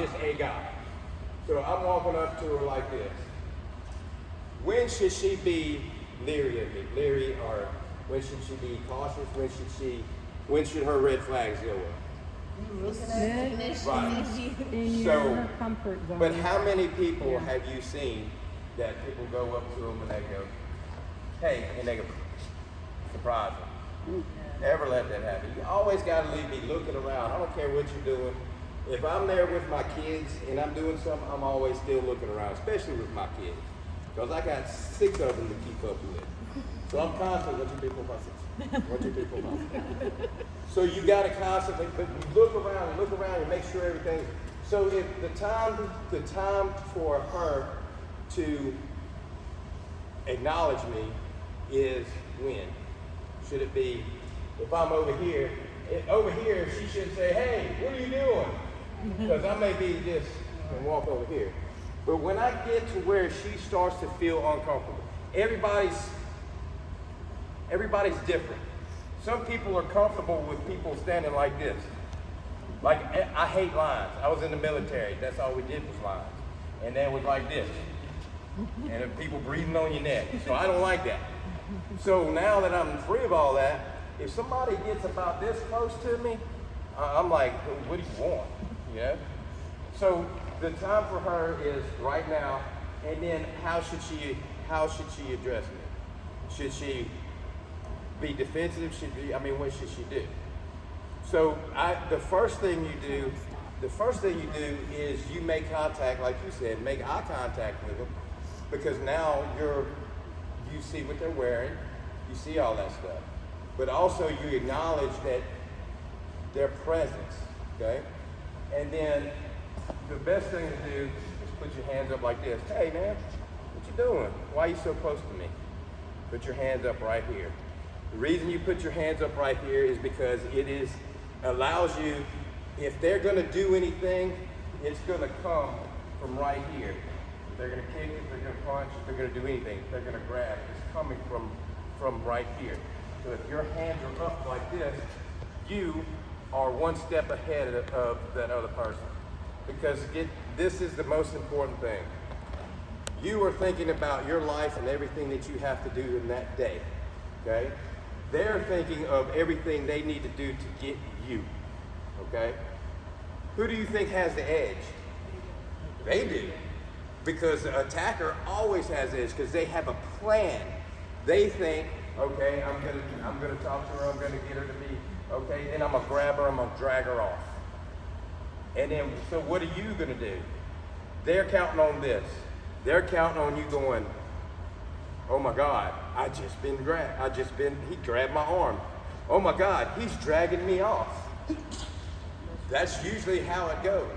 just a guy. So I'm walking up to her like this. When should she be leery of me? Leery, or when should she be cautious? When should her red flags go up? Right. In your comfort zone. But how many people have you seen that people go up to them and they go, hey, and they go, surprise them? Ever let that happen? You always got to be looking around. I don't care what you're doing. If I'm there with my kids and I'm doing something, I'm always still looking around, especially with my kids. Because I got 6 of them to keep up with. So I'm constantly, 1, 2, 3, 4, 5, 6. 1, 2, 3, 4, 5. So you got to constantly, but you look around and make sure everything. So if the time for her to acknowledge me is when? Should it be, if I'm over here, she should say, hey, what are you doing? Because I may be just and walk over here. But when I get to where she starts to feel uncomfortable, everybody's different. Some people are comfortable with people standing like this. Like, I hate lines. I was in the military. That's all we did was lines. And then it was like this. And then people breathing on your neck. So I don't like that. So now that I'm free of all that, if somebody gets about this close to me, I'm like, what do you want? You know? So the time for her is right now, and then how should she address me? Should she be defensive? What should she do? So the first thing you do is you make contact, like you said, make eye contact with them, because now you see what they're wearing, you see all that stuff. But also you acknowledge that their presence, okay? And then the best thing to do is put your hands up like this. Hey man, what you doing? Why are you so close to me? Put your hands up right here. The reason you put your hands up right here is because it allows you, if they're gonna do anything, it's gonna come from right here. If they're gonna kick, if they're gonna punch, if they're gonna do anything, if they're gonna grab, it's coming from right here. So if your hands are up like this, you are one step ahead of that other person. Because this is the most important thing. You are thinking about your life and everything that you have to do in that day, okay? They're thinking of everything they need to do to get you, okay? Who do you think has the edge? They do. Because the attacker always has the edge because they have a plan. They think, okay, I'm gonna talk to her, I'm gonna get her to be, okay, then I'm gonna grab her, I'm gonna drag her off. And then, so what are you gonna do? They're counting on this. They're counting on you going, oh my God, he grabbed my arm. Oh my God, he's dragging me off. That's usually how it goes.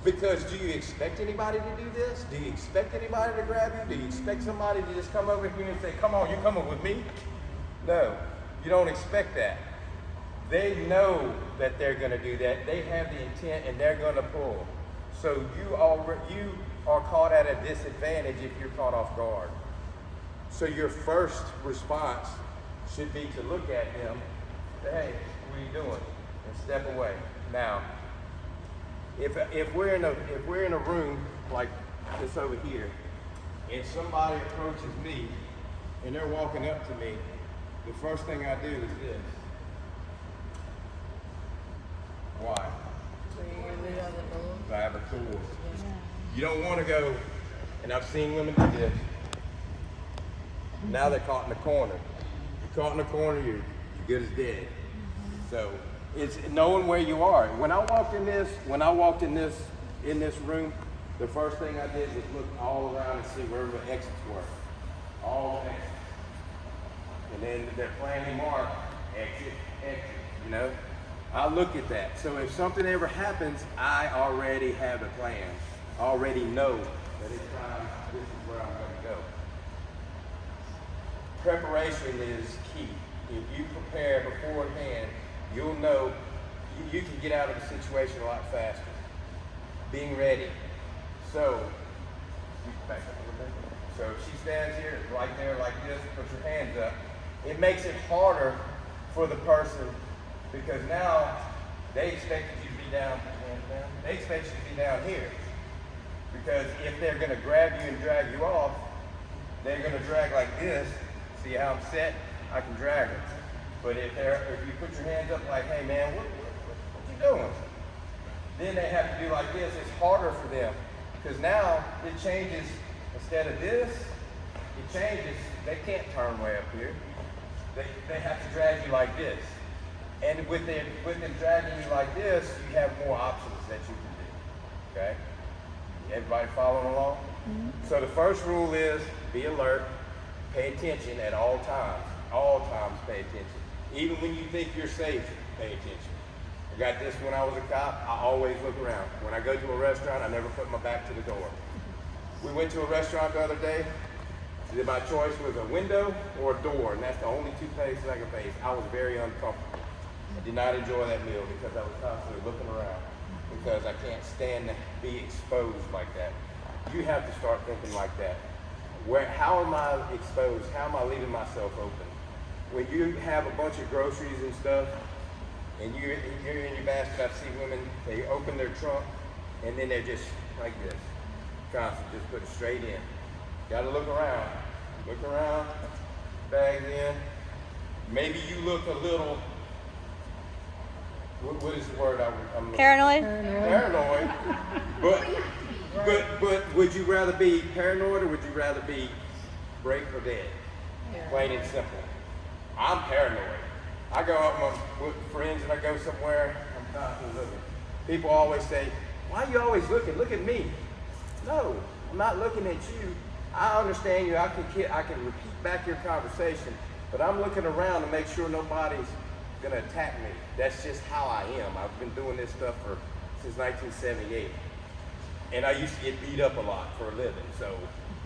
Because do you expect anybody to do this? Do you expect anybody to grab you? Do you expect somebody to just come over here and say, come on, you coming with me? No, you don't expect that. They know that they're gonna do that. They have the intent and they're gonna pull. So you are caught at a disadvantage if you're caught off guard. So your first response should be to look at them, say, hey, what are you doing? And step away. Now, if we're in a room like this over here, and somebody approaches me and they're walking up to me, the first thing I do is this. Why? I have a tool. You don't want to go, and I've seen women do this. Now they're caught in the corner. You're caught in the corner, you're good as dead. So it's knowing where you are. When I walked in this room, the first thing I did was look all around and see where the exits were. All exits. And then they're plainly marked, exit, you know? I look at that. So if something ever happens, I already have a plan. I already know that it's time, this is where I'm going to go. Preparation is key. If you prepare beforehand, you'll know you can get out of the situation a lot faster. Being ready. So, back up a little bit. So if she stands here, right there like this, puts her hands up, it makes it harder for the person because now they expected you to be down hands down. They expect you to be down here. Because if they're gonna grab you and drag you off, they're gonna drag like this. See how I'm set? I can drag them. But if you put your hands up like, hey man, what you doing? Then they have to do like this. It's harder for them. Because now it changes, instead of this, it changes. They can't turn way up here. They have to drag you like this. And with them dragging you like this, you have more options that you can do. Okay? Everybody following along? Mm-hmm. So the first rule is be alert, pay attention at all times. All times pay attention. Even when you think you're safe, pay attention. I got this when I was a cop. I always look around. When I go to a restaurant, I never put my back to the door. We went to a restaurant the other day. My choice was a window or a door, and that's the only two places I could face. I was very uncomfortable. I did not enjoy that meal because I was constantly looking around because I can't stand to be exposed like that. You have to start thinking like that. How am I exposed? How am I leaving myself open? When you have a bunch of groceries and stuff, and you're in your basket, I see women, they open their trunk, and then they're just like this, constantly just put it straight in. Gotta look around, bags in. Maybe you look a little, what is the word I'm looking Paranoid? Paranoid. But would you rather be paranoid or would you rather be break or dead? Yeah. Plain and simple. I'm paranoid. I go out with friends and I go somewhere, I'm constantly looking. People always say, why are you always looking? Look at me. No, I'm not looking at you. I understand you, I can repeat back your conversation, but I'm looking around to make sure nobody's gonna attack me. That's just how I am. I've been doing this stuff since 1978. And I used to get beat up a lot for a living, so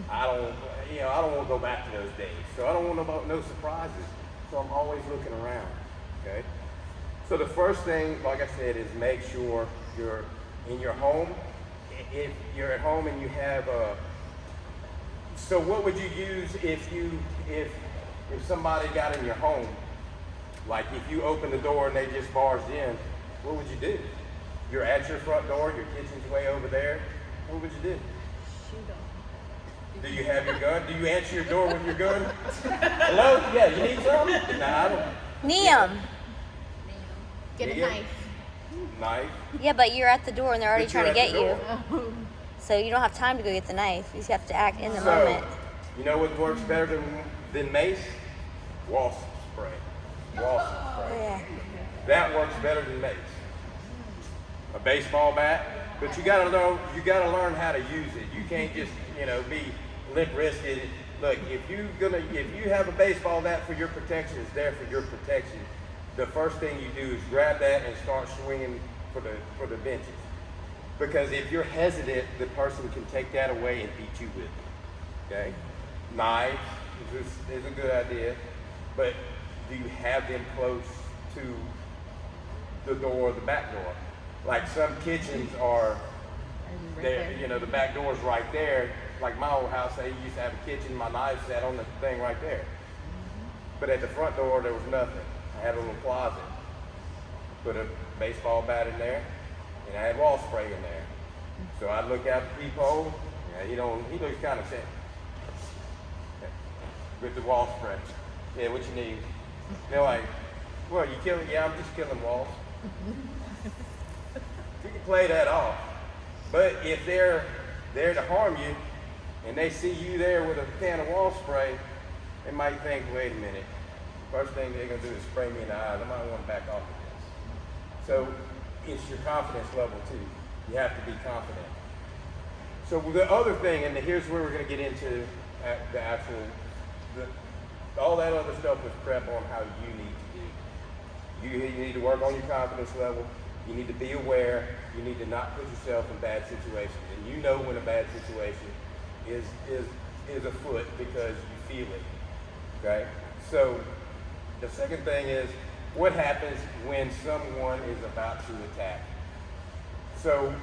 I don't want to go back to those days. So I don't want no surprises. So I'm always looking around, okay? So the first thing, like I said, is make sure you're in your home. If you're at home and you have so what would you use if somebody got in your home? Like if you open the door and they just barged in, what would you do? You're at your front door, your kitchen's way over there. What would you do? Shoot them. Do you have your gun? Do you answer your door with your gun? Hello? Yeah, you need some? Nah, I don't. Neum. Get a knife. Knife? Yeah, but you're at the door and they're already But you're trying to at get the you. So you don't have time to go get the knife. You just have to act in the So, moment. you know what works better than mace? Wasp spray. Wasp spray. Yeah. That works better than mace. A baseball bat, but you gotta learn how to use it. You can't just, be limp-wristed. Look, if you have a baseball bat for your protection, it's there for your protection. The first thing you do is grab that and start swinging for the benches. Because if you're hesitant, the person can take that away and beat you with it. Okay? Knife is a good idea, but do you have them close to the door or the back door? Like some kitchens are there, the back door's right there. Like my old house, they used to have a kitchen, my knife sat on the thing right there. But at the front door, there was nothing. I had a little closet. Put a baseball bat in there, and I had wall spray in there. So I'd look out the peephole, he looks kind of sad. With the wall spray. Yeah, what you need? They're like, well, you killing? Yeah, I'm just killing walls. You can play that off. But if they're there to harm you, and they see you there with a can of wall spray, they might think, wait a minute. First thing they're gonna do is spray me in the eye. I might want to back off of this. So it's your confidence level too. You have to be confident. So the other thing, and here's where we're gonna get into the actual, all that other stuff is prep on how you need to do. You need to work on your confidence level. You need to be aware. You need to not put yourself in bad situations. And you know when a bad situation is afoot because you feel it. Okay? So the second thing is, what happens when someone is about to attack? So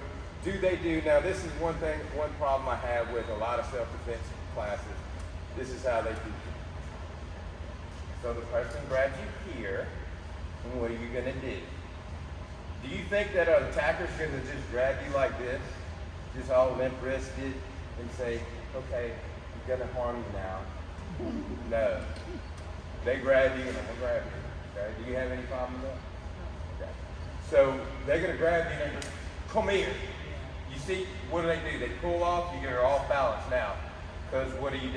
now this is one problem I have with a lot of self-defense classes. This is how they do it. So the person grabs you here, and what are you gonna do? Do you think that an attacker's going to just grab you like this, just all limp-wristed, and say, okay, I'm going to harm you now? No. They grab you and I'm going to grab you. Okay? Do you have any problem with that? Okay. So they're going to grab you and they're come here. You see, what do? They pull off, you're off balance now. Because what do? You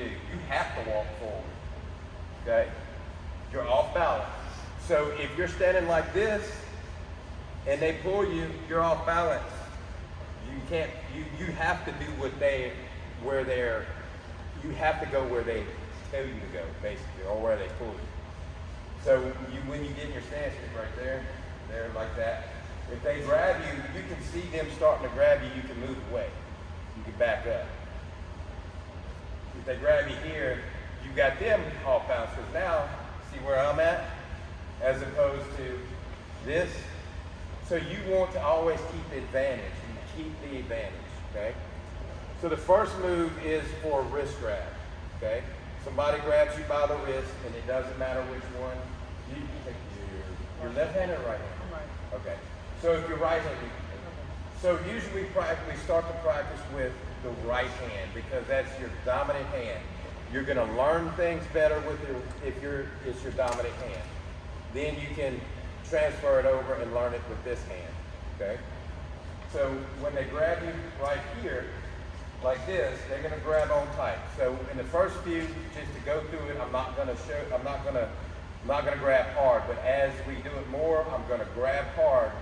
have to walk forward. Okay? You're off balance. So if you're standing like this and they pull you, you're off balance. You can't, you have to do you have to go where they tell you to go, basically, or where they pull you. So when you get in your stance, it's right there, like that. If they grab you, you can see them starting to grab you, you can move away. You can back up. If they grab you here, you got them off balance, because now, see where I'm at? As opposed to this. So you want to always keep the advantage. You keep the advantage, okay? So the first move is for a wrist grab, okay? Somebody grabs you by the wrist, and it doesn't matter which one. You take your left-handed or right-handed? Okay. So if you're right-handed, so usually we start to practice with the right hand because that's your dominant hand. You're going to learn things better with it's your dominant hand. Then you can transfer it over and learn it with this hand. Okay. So when they grab you right here, like this, they're going to grab on tight. So in the first few, just to go through it, I'm not going to grab hard. But as we do it more, I'm going to grab hard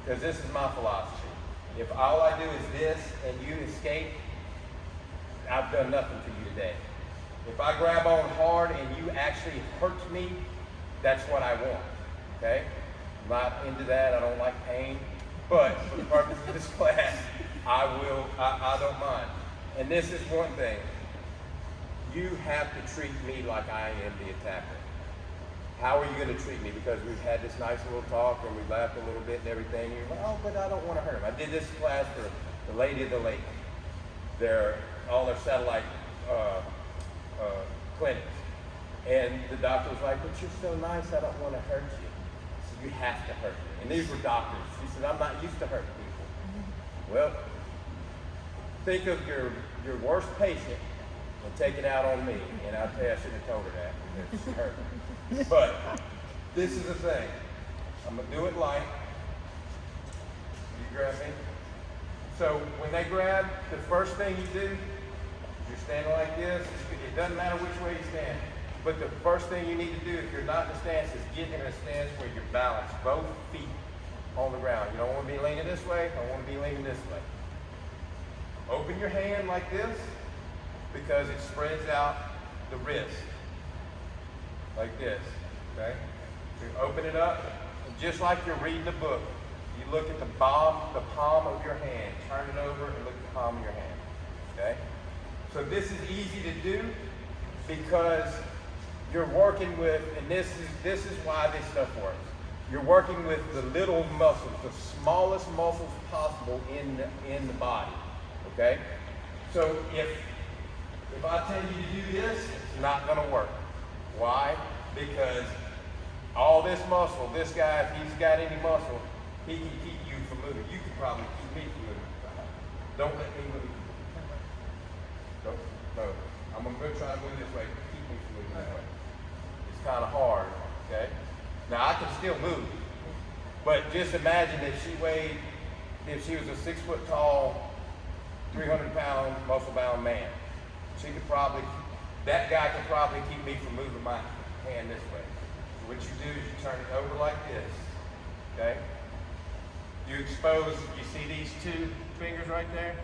because this is my philosophy. If all I do is this and you escape, I've done nothing for you today. If I grab on hard and you actually hurt me, that's what I want. Okay? I'm not into that. I don't like pain. But for the purpose of this class, I don't mind. And this is one thing. You have to treat me like I am the attacker. How are you going to treat me? Because we've had this nice little talk and we laughed a little bit and everything. You're like, oh, but I don't want to hurt him. I did this class for the Lady of the Lake. All their satellite clinics. And the doctor was like, but you're so nice, I don't want to hurt you. So you have to hurt me. And these were doctors. She said, I'm not used to hurting people. Well, think of your worst patient and take it out on me. And I'll tell you, I shouldn't have told her that because she hurt me. But this is the thing. I'm going to do it light. You grab me. So when they grab, the first thing you do, you're standing like this. It doesn't matter which way you stand. But the first thing you need to do if you're not in a stance is get in a stance where you're balanced, both feet on the ground. You don't want to be leaning this way. I want to be leaning this way. Open your hand like this because it spreads out the wrist. Like this, okay? So you open it up, and just like you're reading a book, you look at the palm of your hand, turn it over and look at the palm of your hand, okay? So this is easy to do because you're working with, and this is why this stuff works. You're working with the little muscles, the smallest muscles possible in the body, okay? So if I tell you to do this, it's not going to work. Why? Because all this muscle, this guy, if he's got any muscle, he can keep you from moving. You can probably keep me from moving. Don't let me move. Don't. No. I'm going to try to move this way. Keep me from moving that way. It's kind of hard, okay? Now, I can still move. But just imagine if she was a 6 foot tall, 300-pound, muscle-bound man. That guy could probably keep me from moving my hand this way. So what you do is you turn it over like this, okay? You see these two fingers right there?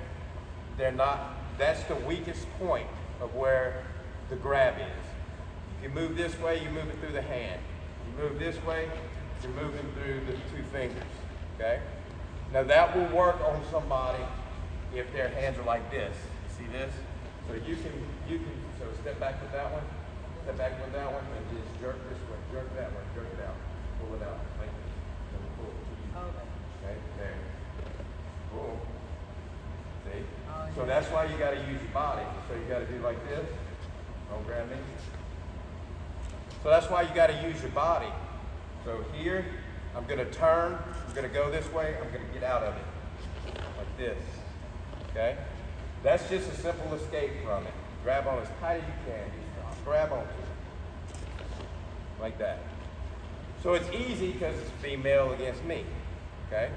That's the weakest point of where the grab is. If you move this way, you move it through the hand. You move this way, you're moving through the two fingers, okay? Now that will work on somebody if their hands are like this. You see this? So you can step back with that one, step back with that one, and just jerk this way, jerk that way, jerk it out, pull it out, like this, and pull it to you. Okay, there. Cool. See? So that's why you got to use your body. So you got to do like this. Don't grab me. So that's why you got to use your body. So here, I'm going to turn I'm gonna go this way, I'm gonna get out of it. Like this, okay? That's just a simple escape from it. Grab on as tight as you can, just grab onto it. Like that. So it's easy because it's female against me, okay?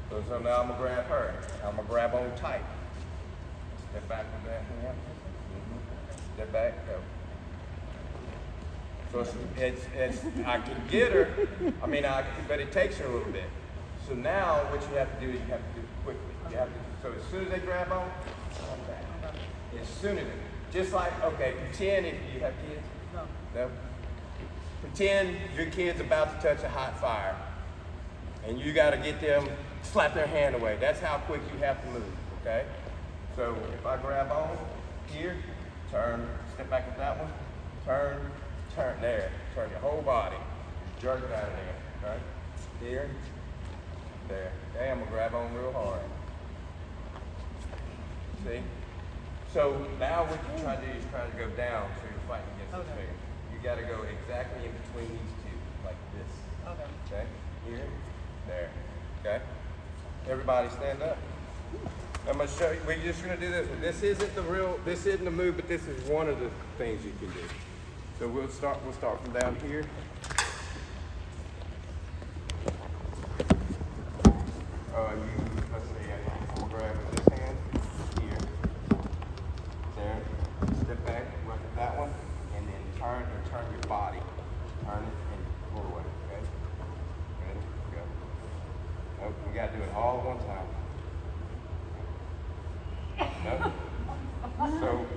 So now I'm gonna grab her. I'm gonna grab on tight. Step back with that hand. Step back, go. So it's I can get her, but it takes her a little bit. So now what you have to do is you have to do it quickly. You have to, so as soon as they grab on, come back. As soon as just like, okay, pretend if you have kids. No. Pretend your kid's about to touch a hot fire and you gotta get them, slap their hand away. That's how quick you have to move, okay? So if I grab on here, turn, step back with that one, turn there, turn your whole body, jerk it out of there, right? Here, there. Okay, I'm gonna grab on real hard. See? So now what you try to do is try to go down so you're fighting against the finger. You gotta go exactly in between these two, like this. Okay? Here, there. Okay? Everybody stand up. I'm gonna show you, we're just gonna do this one. This isn't the move, but this is one of the things you can do. So we'll start from down here. Let's see, I'm gonna grab with this hand, here, there, step back, look at that one, and then turn your body. Turn it and pull away, okay? Ready, go. Nope, we gotta do it all at one time. Nope.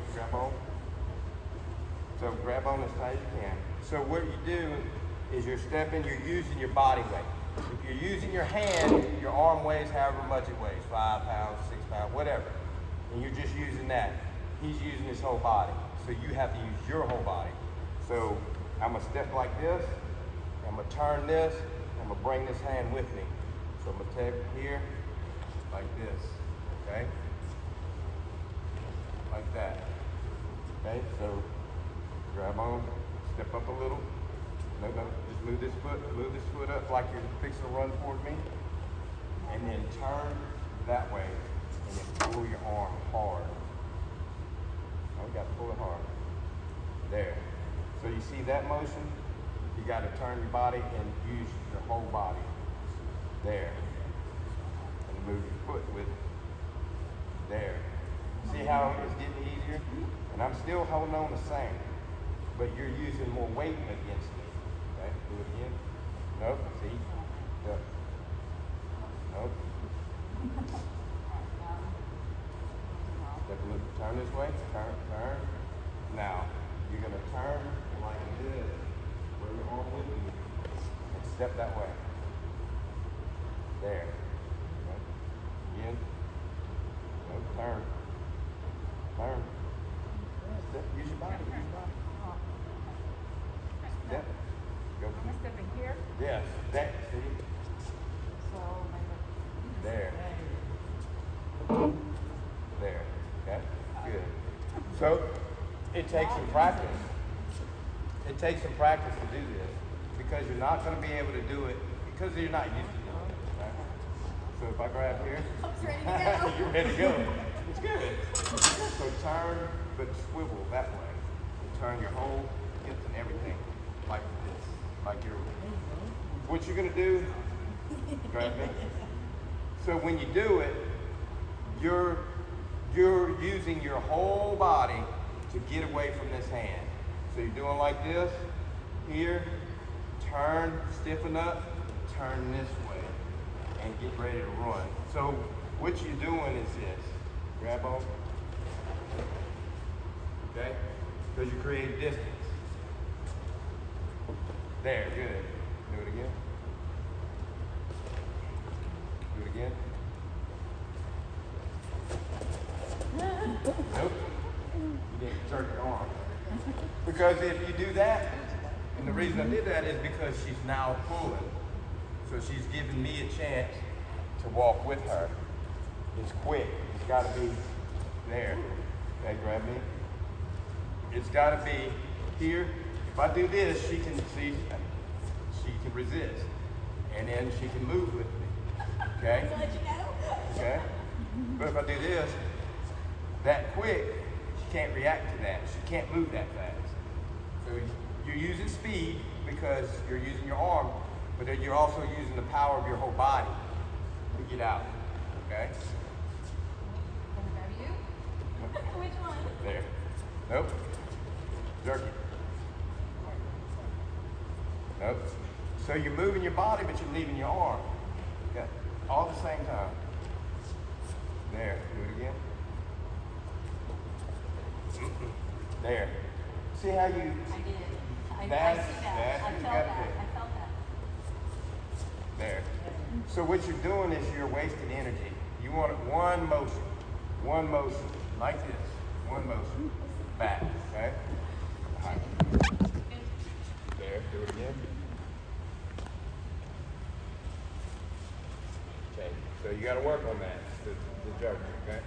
So grab on as tight as you can. So what you do is you're using your body weight. If you're using your hand, your arm weighs however much it weighs, 5 pounds, 6 pounds, whatever. And you're just using that. He's using his whole body. So you have to use your whole body. So I'm gonna step like this, I'm gonna turn this, I'm gonna bring this hand with me. So I'm gonna take here, like this, okay? Like that. Okay, so grab on, step up a little. No, just move this foot up like you're fixing to run toward me. And then turn that way and then pull your arm hard. Oh, you gotta pull it hard. There. So you see that motion? You gotta turn your body and use your whole body. There. And move your foot with it. There. See how it's getting easier? And I'm still holding on the same, but you're using more weight against me. Okay, do it again. Nope, see? Yep. Nope. Step a little, turn this way, turn. Now, you're gonna turn like this, where your arm with you, and step that way. There. Okay. Again. Nope, turn. Turn. Step, use your body, Step. Go. Am I stepping here? Yes, that, see? So There. There, okay, good. So, it takes some practice. It takes some practice to do this because you're not gonna be able to do it because you're not used to doing it, right? So if I grab here. I'm ready to go. You're ready to go. It's good. So turn, but swivel that way. And turn your whole hips and everything like this. Like what you're gonna do, grab me. So when you do it, you're using your whole body to get away from this hand. So you're doing like this, here, turn, stiffen up, turn this way, and get ready to run. So what you're doing is this. Grab on. Okay? Because you create distance. There, good. Do it again. Do it again. Nope. You didn't jerk your arm. Because if you do that, and the reason I did that is because she's now pulling. So she's giving me a chance to walk with her. It's quick. It's got to be there. Okay, grab me. It's got to be here. If I do this, she can see, she can resist. And then she can move with me. Okay? I'll let you know. Okay? But if I do this, that quick, she can't react to that. She can't move that fast. So you're using speed because you're using your arm, but then you're also using the power of your whole body to get out. Okay? Grab you. Which one? There. Nope. Jerk it. Nope. So you're moving your body, but you're leaving your arm. Okay. All at the same time. There. Do it again. There. See how you... I did. I That's- see that. that's I what you felt gotta that. do. I felt that. There. So what you're doing is you're wasting energy. You want one motion, like this. One motion. Back. Okay? All right. There. Do it again. Okay. So you got to work on that. The jerk. Okay?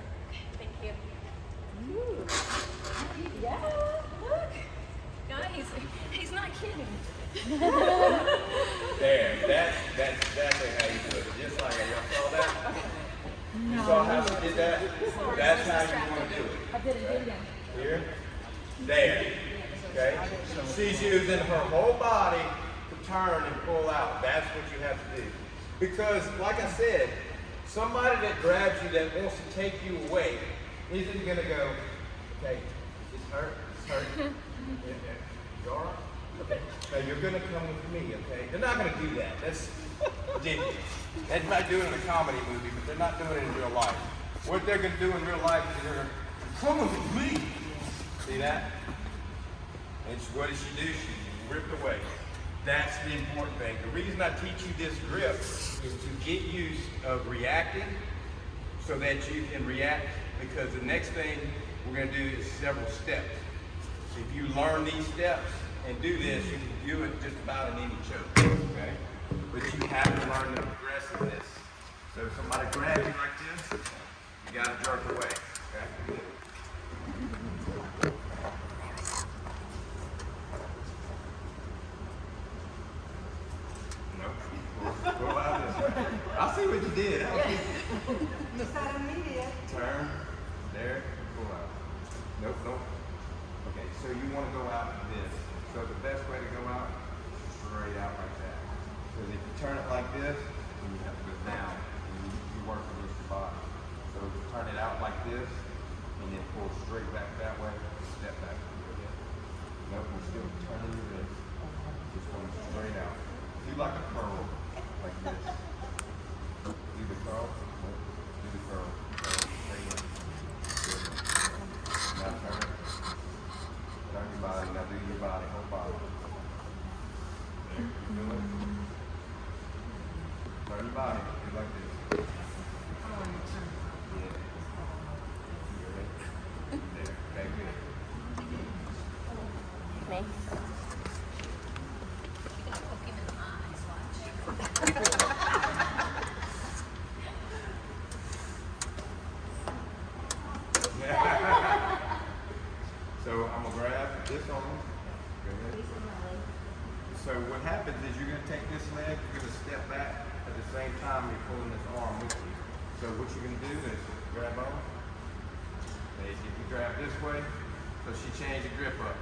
Thank you. Yeah, look. Guys, he's not kidding. There. That's exactly how you do it. Just like that. Y'all saw that? You saw how she did that? That's how you want to do it. I did it again. Here. There. Okay? She's using her whole body to turn and pull out. That's what you have to do. Because, like I said, somebody that grabs you that wants to take you away isn't going to go, okay, it's hurt, it's hurt. You all right? Okay. Now you're going to come with me, okay? They're not going to do that. That's ridiculous. They might do it in a comedy movie, but they're not doing it in real life. What they're going to do in real life is they're going to come with me. See that? And what does she do? She ripped away. That's the important thing. The reason I teach you this grip is to get used of reacting so that you can react, because the next thing we're going to do is several steps. If you learn these steps and do this, you can do it just about in any choke, okay? But you have to learn the aggressiveness. So if somebody grabs you like this, you got to jerk away, okay? Go out this way. I see what you did. You said immediate. Turn. There. Pull out. Nope, nope. Okay, so you want to go out like this. So the best way to go out is straight out like that. Because if you turn it like this, then you have to go down. And you work against your body. So turn it out like this, and then pull straight back that way. Step back. Nope, we're still turning your wrist. Just going straight out. Do like a curl. Like this. Do the curl. Do the curl. Curl. Straight in. Good. Now turn it. Turn your body. Now do your body. Whole body. There. Keep doing it. Turn your body. Do like this. Yeah. Good. There. Okay, good. Me. Poke him in the eyes, watch. So I'm gonna grab this on. Go ahead. So what happens is you're gonna take this leg, you're gonna step back at the same time you're pulling this arm with you. So what you're gonna do is grab on. If you grab this way, so she changed the grip up.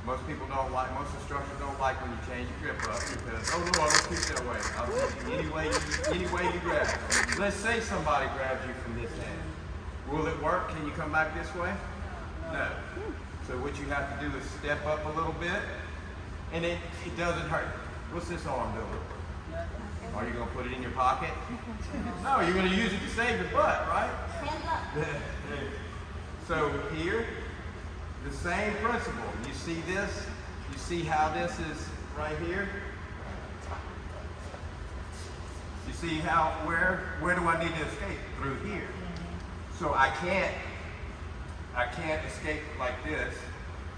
Most people don't like, most instructors don't like when you change your grip up because, oh no, I don't keep that way. I'll take you any way you grab. Let's say somebody grabs you from this hand. Will it work? Can you come back this way? No. So what you have to do is step up a little bit, and it doesn't hurt. What's this arm doing? Are you going to put it in your pocket? No, you're going to use it to save your butt, right? Hands up. So here, the same principle. You see this? You see how this is right here? You see how, where do I need to escape? Through here. So I can't escape like this.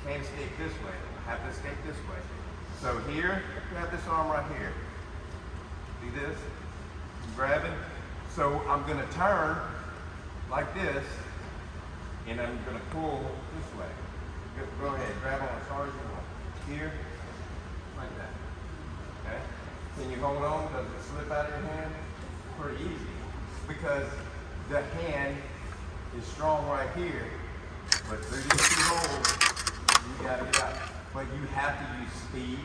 Can't escape this way. I have to escape this way. So here, you have this arm right here. See this? I'm grabbing. So I'm going to turn like this, and I'm going to pull this way. Go ahead, grab on as hard as you want. Here, like that. Okay? Can you hold on? Does it slip out of your hand? pretty easy because the hand is strong right here, but through these two holes, you gotta get out. But you have to use speed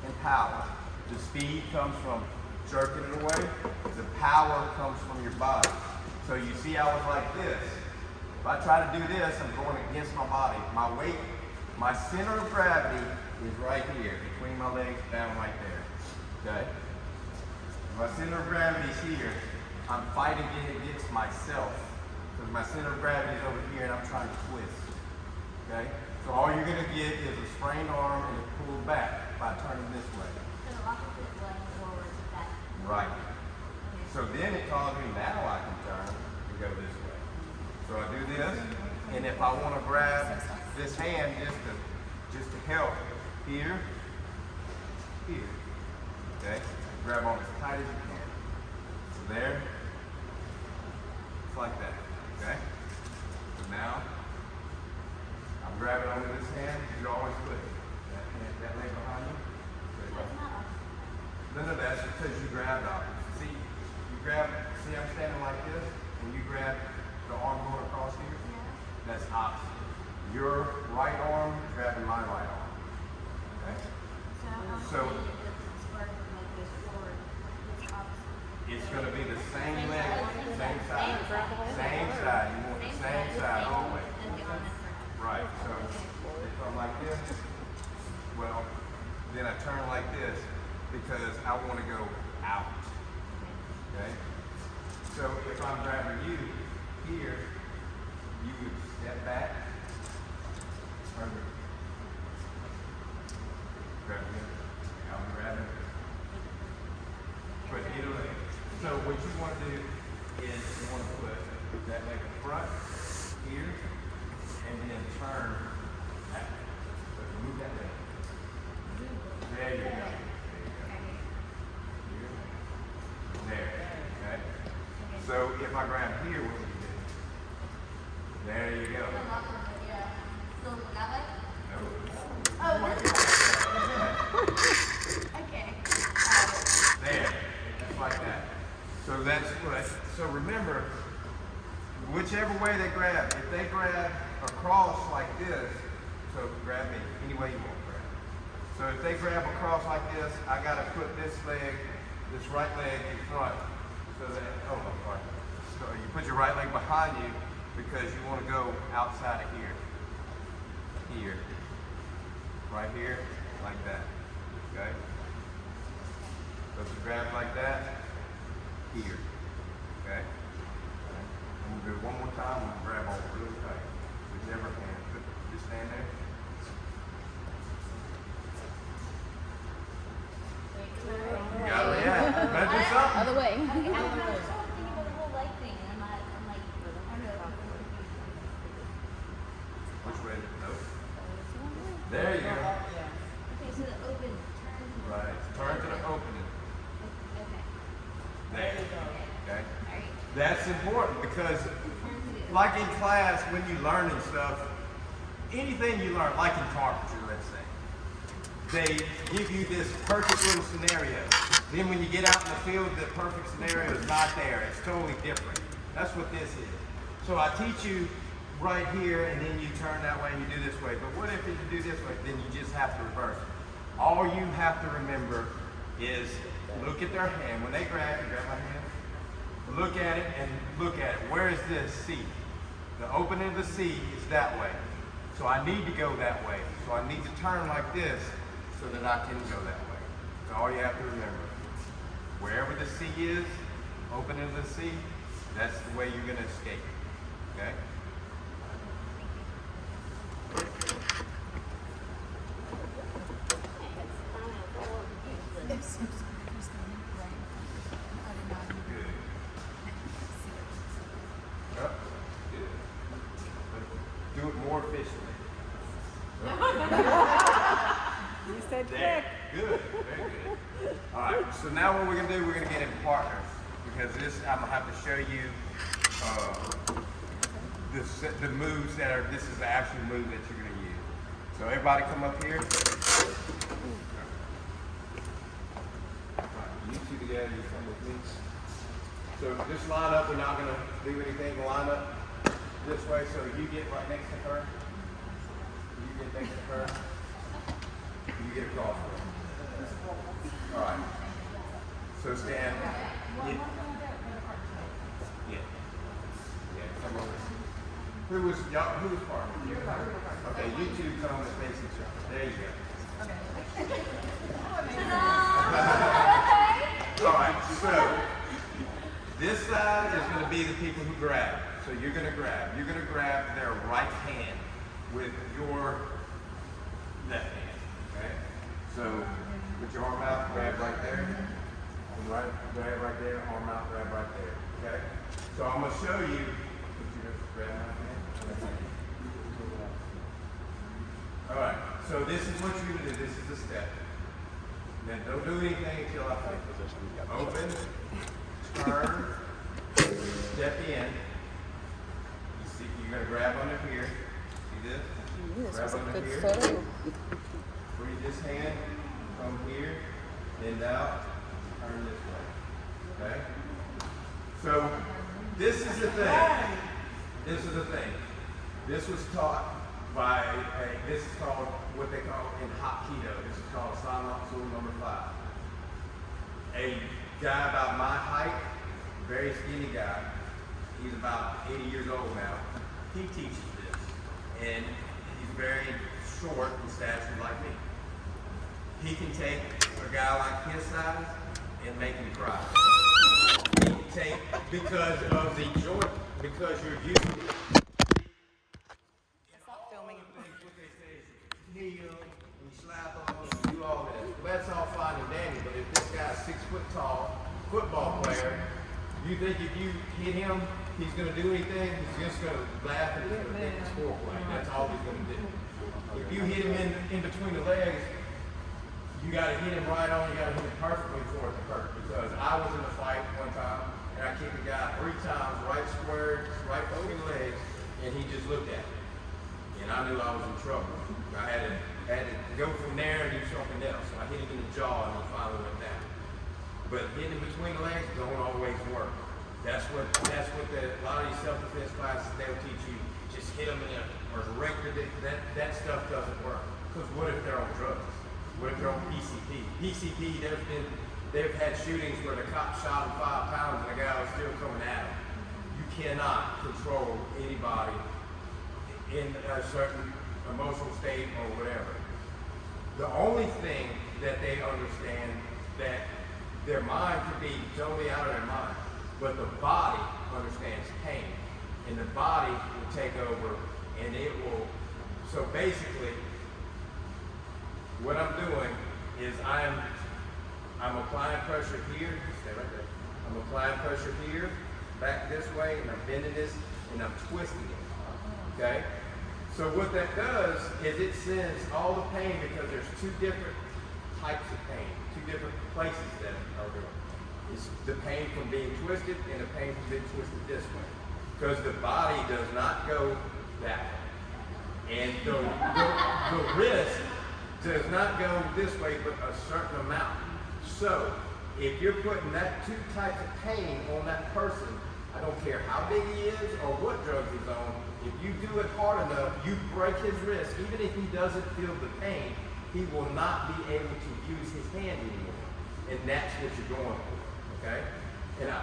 and power. The speed comes from jerking it away. The power comes from your body. So you see I was like this. If I try to do this, I'm going against my body. My weight, my center of gravity is right here, between my legs, down right there, okay? My center of gravity is here. I'm fighting against myself because my center of gravity is over here and I'm trying to twist, okay? So all you're gonna get is a sprained arm and a pulled back by turning this way. So the opposite way forward with that. Right. So then it tells me now I can turn and go this way. So I do this, and if I want to grab this hand just to help here, okay? Grab on as tight as you can. So there, it's like that, okay? So now, I'm grabbing onto this hand. You always put that leg behind you. No, that's because you grabbed off. See, I'm standing like this, and you grab the arm going across here. That's opposite. Your right arm is grabbing my right arm. Okay? So it's going to be the same leg, same side. Same side. You want the same side always. Right. So if I'm like this, well, then I turn like this because I want to go out. Okay? So if I'm grabbing you here, you would step back, turn it, grab me, I'm grabbing, put either leg. So what you want to do is you want to put that leg in front, here, and then turn back. So move that leg. There you go. There, okay? So if I grab here, what do you do? There you go. There, just like that. So that's what, so remember, whichever way they grab, if they grab across like this, so grab me any way you want to grab. So if they grab across like this, I got to put this right leg in front. So that, oh, I'm sorry. So you put your right leg behind you because you want to go outside of here. Here. Right here, like that. Okay? So if you grab like that, here. Okay? I'm going to do it one more time. I'm going to grab on really tight. Whichever hand. Just stand there. You got it, yeah. Better do something. Other way. I'm thinking about the whole leg thing, and I'm like, I don't know. Which way? Nope. There you go. Okay, so the open turn. Right. Turn to the opening. Okay. There you go. Okay. All right. That's important because, like in class, when you learning stuff, anything you learn, like in carpentry, let's say, they give you this perfect little scenario. Then when you get out in the field, the perfect scenario is not there. It's totally different. That's what this is. So I teach you right here, and then you turn that way and you do this way. But what if you do this way? Then you just have to reverse it. All you have to remember is look at their hand. When they grab, you grab my hand. Look at it and look at it. Where is this C? The opening of the C is that way. So I need to go that way. So I need to turn like this so that I can go that way. That's all you have to remember. Wherever the C is, opening of the C, that's the way you're going to escape. Okay? Good. Yep. Good. But do it more efficiently. You said There. quick. Good. Very good. All right. So now what we're gonna do? We're gonna get in partners because this I'm gonna have to show you the moves that are. This is the actual move that you're gonna use. So everybody, come up here. All right, you two together. You come with me. So So just line up. We're not going to do anything. Line up this way so you get right next to her. You get next to her. You get across her. All right. So stand. Yeah. Come on. Who was partner? You. Okay, you two come and face each other. There you go. All right, so this side is going to be the people who grab. So you're going to grab. You're going to grab their right hand with your left hand. Okay? So put your arm out, grab right there. Right, grab right there, arm out, grab right there. Okay? So I'm going to show you. Put your grab my hand. All right. So this is what you're going to do. This is the step. Then don't do anything until I say open, turn, step in. You see, you're going to grab under here. See this? Grab under here. Free this hand, come here, bend out, turn this way. Okay? So this is the thing. This is the thing. This was taught by this is called what they call in Hapkido. This is called Silent Soul number 5. A guy about my height, very skinny guy. He's about 80 years old now. He teaches this, and he's very short in stature like me. He can take a guy like his size and make him cry. He can take because of the joint, because you're used to it. Kneel and slap on and do all this. Well, that's all fine and dandy, but if this guy's 6 foot tall, football player, you think if you hit him, he's going to do anything? He's just going to laugh and he's going to think it's foreplay. That's all he's going to do. If you hit him in between the legs, you got to hit him right on, you got to hit him perfectly for it to hurt. Because I was in a fight one time, and I kicked a guy 3 times, right square, right between the legs, and he just looked at me. And I knew I was in trouble. I had to go from there and do something else. So I hit him in the jaw and he finally went down. But hitting between the legs don't always work. That's what a lot of these self-defense classes, they'll teach you. Just hit them in or rake the dick. That stuff doesn't work. Because what if they're on drugs? What if they're on PCP? PCP, they've had shootings where the cop shot him 5 times and the guy was still coming at him. You cannot control anybody in a certain emotional state or whatever. The only thing that they understand that their mind could be totally out of their mind, but the body understands pain, and the body will take over, and it will. So basically, what I'm doing is I'm applying pressure here. Stay right there. I'm applying pressure here, back this way, and I'm bending this, and I'm twisting it. Okay? So what that does is it sends all the pain, because there's 2 different types of pain, 2 different places that are doing. It's the pain from being twisted and the pain from being twisted this way. Because the body does not go that way. And the wrist does not go this way, but a certain amount. So if you're putting that 2 types of pain on that person, I don't care how big he is or what drugs he's on, if you do it hard enough, you break his wrist. Even if he doesn't feel the pain, he will not be able to use his hand anymore. And that's what you're going for, okay? And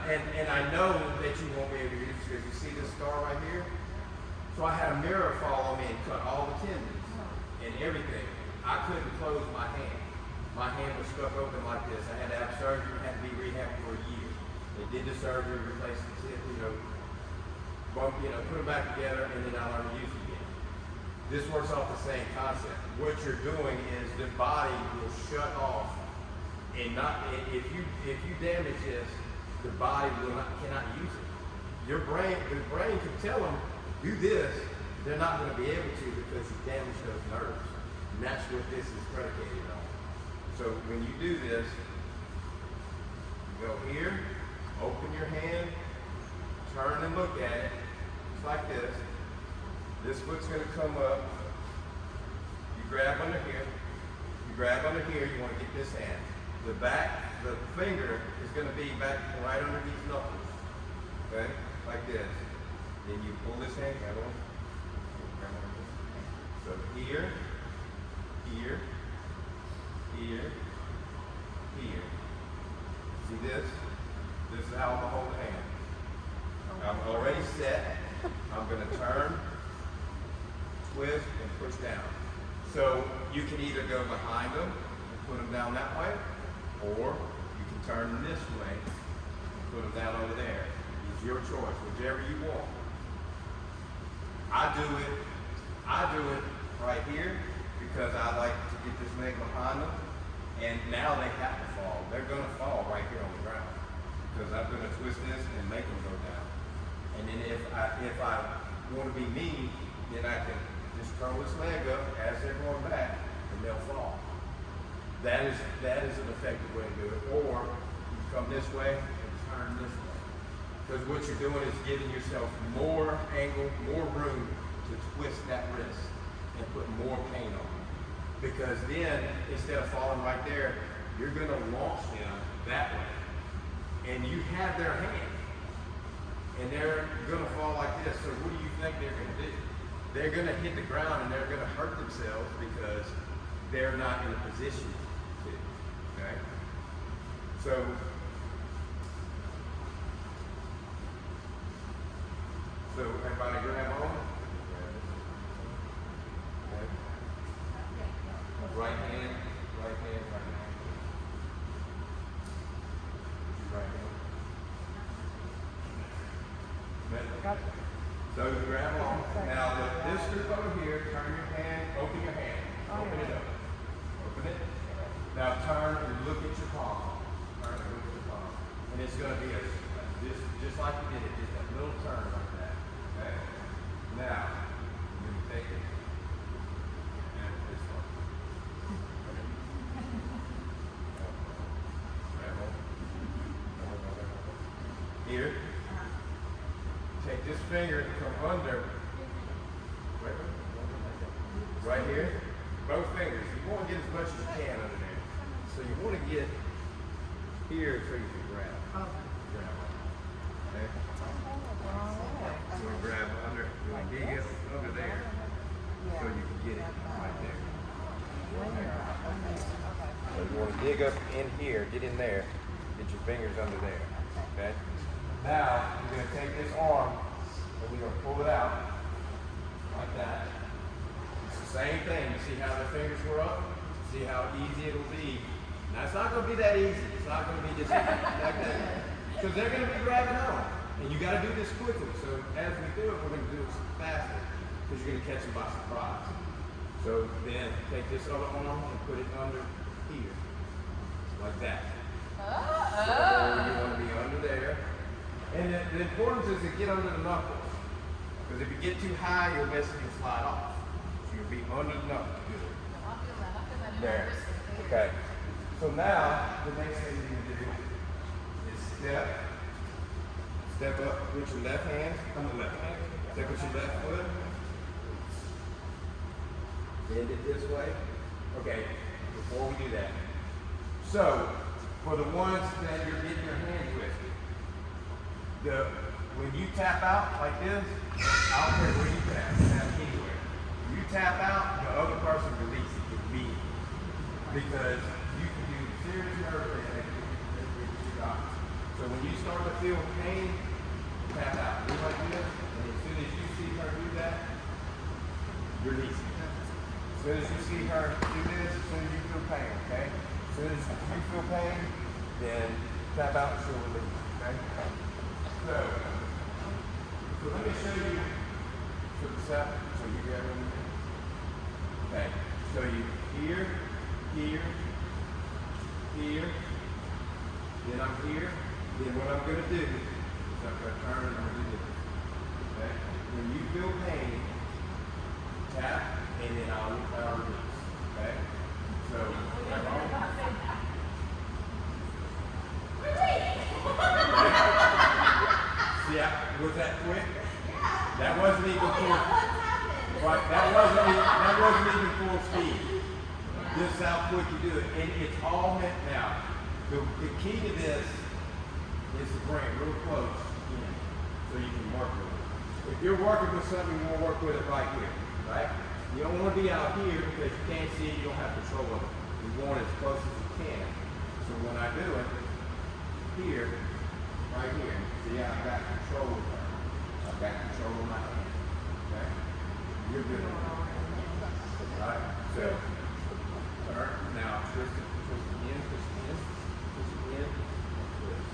I know that you won't be able to use this because you see this scar right here? So I had a mirror fall on me and cut all the tendons and everything. I couldn't close my hand. My hand was stuck open like this. I had to have surgery, had to be rehabbed for a year. They did the surgery, replaced the tip, put them back together, and then I learned to use it again. This works off the same concept. What you're doing is the body will shut off, and if you damage this, the body cannot use it. The brain can tell them, do this. They're not going to be able to because you damage those nerves. And that's what this is predicated on. So when you do this, you go here, open your hand, turn and look at it. It's like this. This foot's going to come up. You grab under here. You grab under here. You want to get this hand. The finger is going to be back right under these knuckles. Okay? Like this. Then you pull this hand, grab on. So here, here, here, here. See this? This is how I'm gonna hold the hand. I'm already set. I'm gonna turn, twist, and push down. So you can either go behind them and put them down that way, or you can turn them this way and put them down over there. It's your choice, whichever you want. I do it right here because I like to get this leg behind them, and now they have to fall. They're gonna fall right here on the ground because I'm gonna twist this and make them go down. And then if I want to be mean, then I can just curl this leg up as they're going back, and they'll fall. That is an effective way to do it. Or you come this way and turn this way. Because what you're doing is giving yourself more angle, more room to twist that wrist and put more pain on it. Because then, instead of falling right there, you're going to launch them that way. And you have their hand. And they're going to fall like this. So what do you think they're going to do? They're going to hit the ground and they're going to hurt themselves because they're not in a position to. Okay? So everybody grab on. Okay. Right hand, right hand, right hand. Right hand. So you grab on. Now this group over here, turn your hand, open your hand. Open it up. Open it. Now turn and look at your palm. Turn and look at your palm. And it's going to be just like you did it, just a little turn like that. Okay? Now, you're going to take it and this one. Grab on. Here. Take this finger and come under, right here, both fingers. You want to get as much as you can under there. So you want to get here so you can grab. Grab on. Okay? You want to grab under, you want to dig it under there so you can get it right there. Okay? So you want to dig up in here, get in there, get your fingers under there. Okay? Now, you're going to take this arm and we're going to pull it out like that. It's the same thing. You see how the fingers were up? See how easy it'll be. Now, it's not going to be that easy. It's not going to be just like that. Because they're going to be grabbing on. And you got to do this quickly. So as we do it, we're going to do it faster because you're going to catch them by surprise. So then take this other arm and put it under here. Like that. So you want to be under there. And the importance is to get under the knuckles. Because if you get too high, you'll basically slide off. So you'll be under the knuckles. Good. There. Okay. So now, the next thing you need to do is step up with your left hand, on the left hand. Step with your left foot. Bend it this way. Okay, before we do that. So, for the ones that you're getting your hand twisted, when you tap out like this, I don't care where you tap anywhere. When you tap out, the other person releases it immediately. Because you can do serious nerve damage if you got it. So when you start to feel pain, tap out. Do like this, and as soon as you see her do that, release it. As soon as you see her do this, as soon as you feel pain, okay? As soon as you feel pain, then tap out and she'll release, okay? So let me show you to the side, so you grab it. Okay, so you here, here, here, then I'm here, then what I'm going to do is I'm going to turn and I'm going to do this. Okay, when you feel pain, tap, and then I'll release. Okay, so grab on. Yeah, was that quick? Yeah. That wasn't even full. Right, that wasn't even full speed. This is how quick you do it, and it's all meant now. The key to this is to bring it real close in. so you can work with it. If you're working with something, you want to work with it right here, right? You don't want to be out here because you can't see it, you don't have control of it. You want it as close as you can. So when I do it, here, right here, see I've got control of her. I've got control of my hand. Okay? You're good on that. Right? So, turn. Now, twist it in, twist it in, twist it in, twist.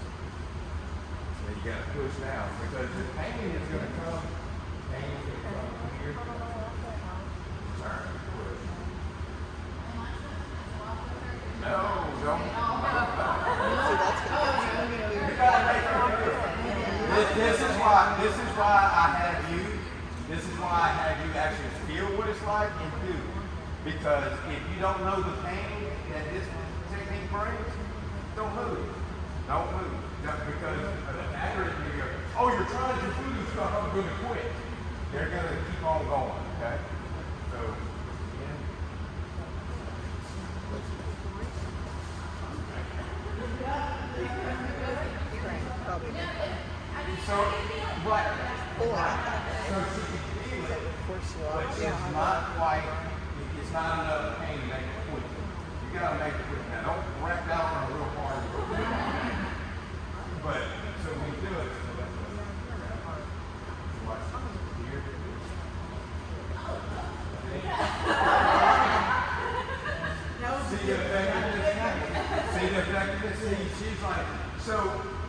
Then you got to push now because the pain is going to come. Pain is going to come from here. Turn, push. No, don't. This is why I have you actually feel what it's like and do. Because if you don't know the pain that this technique brings, don't move. Don't move. Because an accurate you go, oh, you're trying to do stuff, I'm going to quit. They're going to keep on going, okay? So, again. So, right. So she can feel it, but it's not quite, it's not enough pain to make it quick. You gotta make it quick. Now, don't wreck out on a real hard. But, so we do it. Watch here. See the effectiveness? See the effectiveness? See, she's like, so,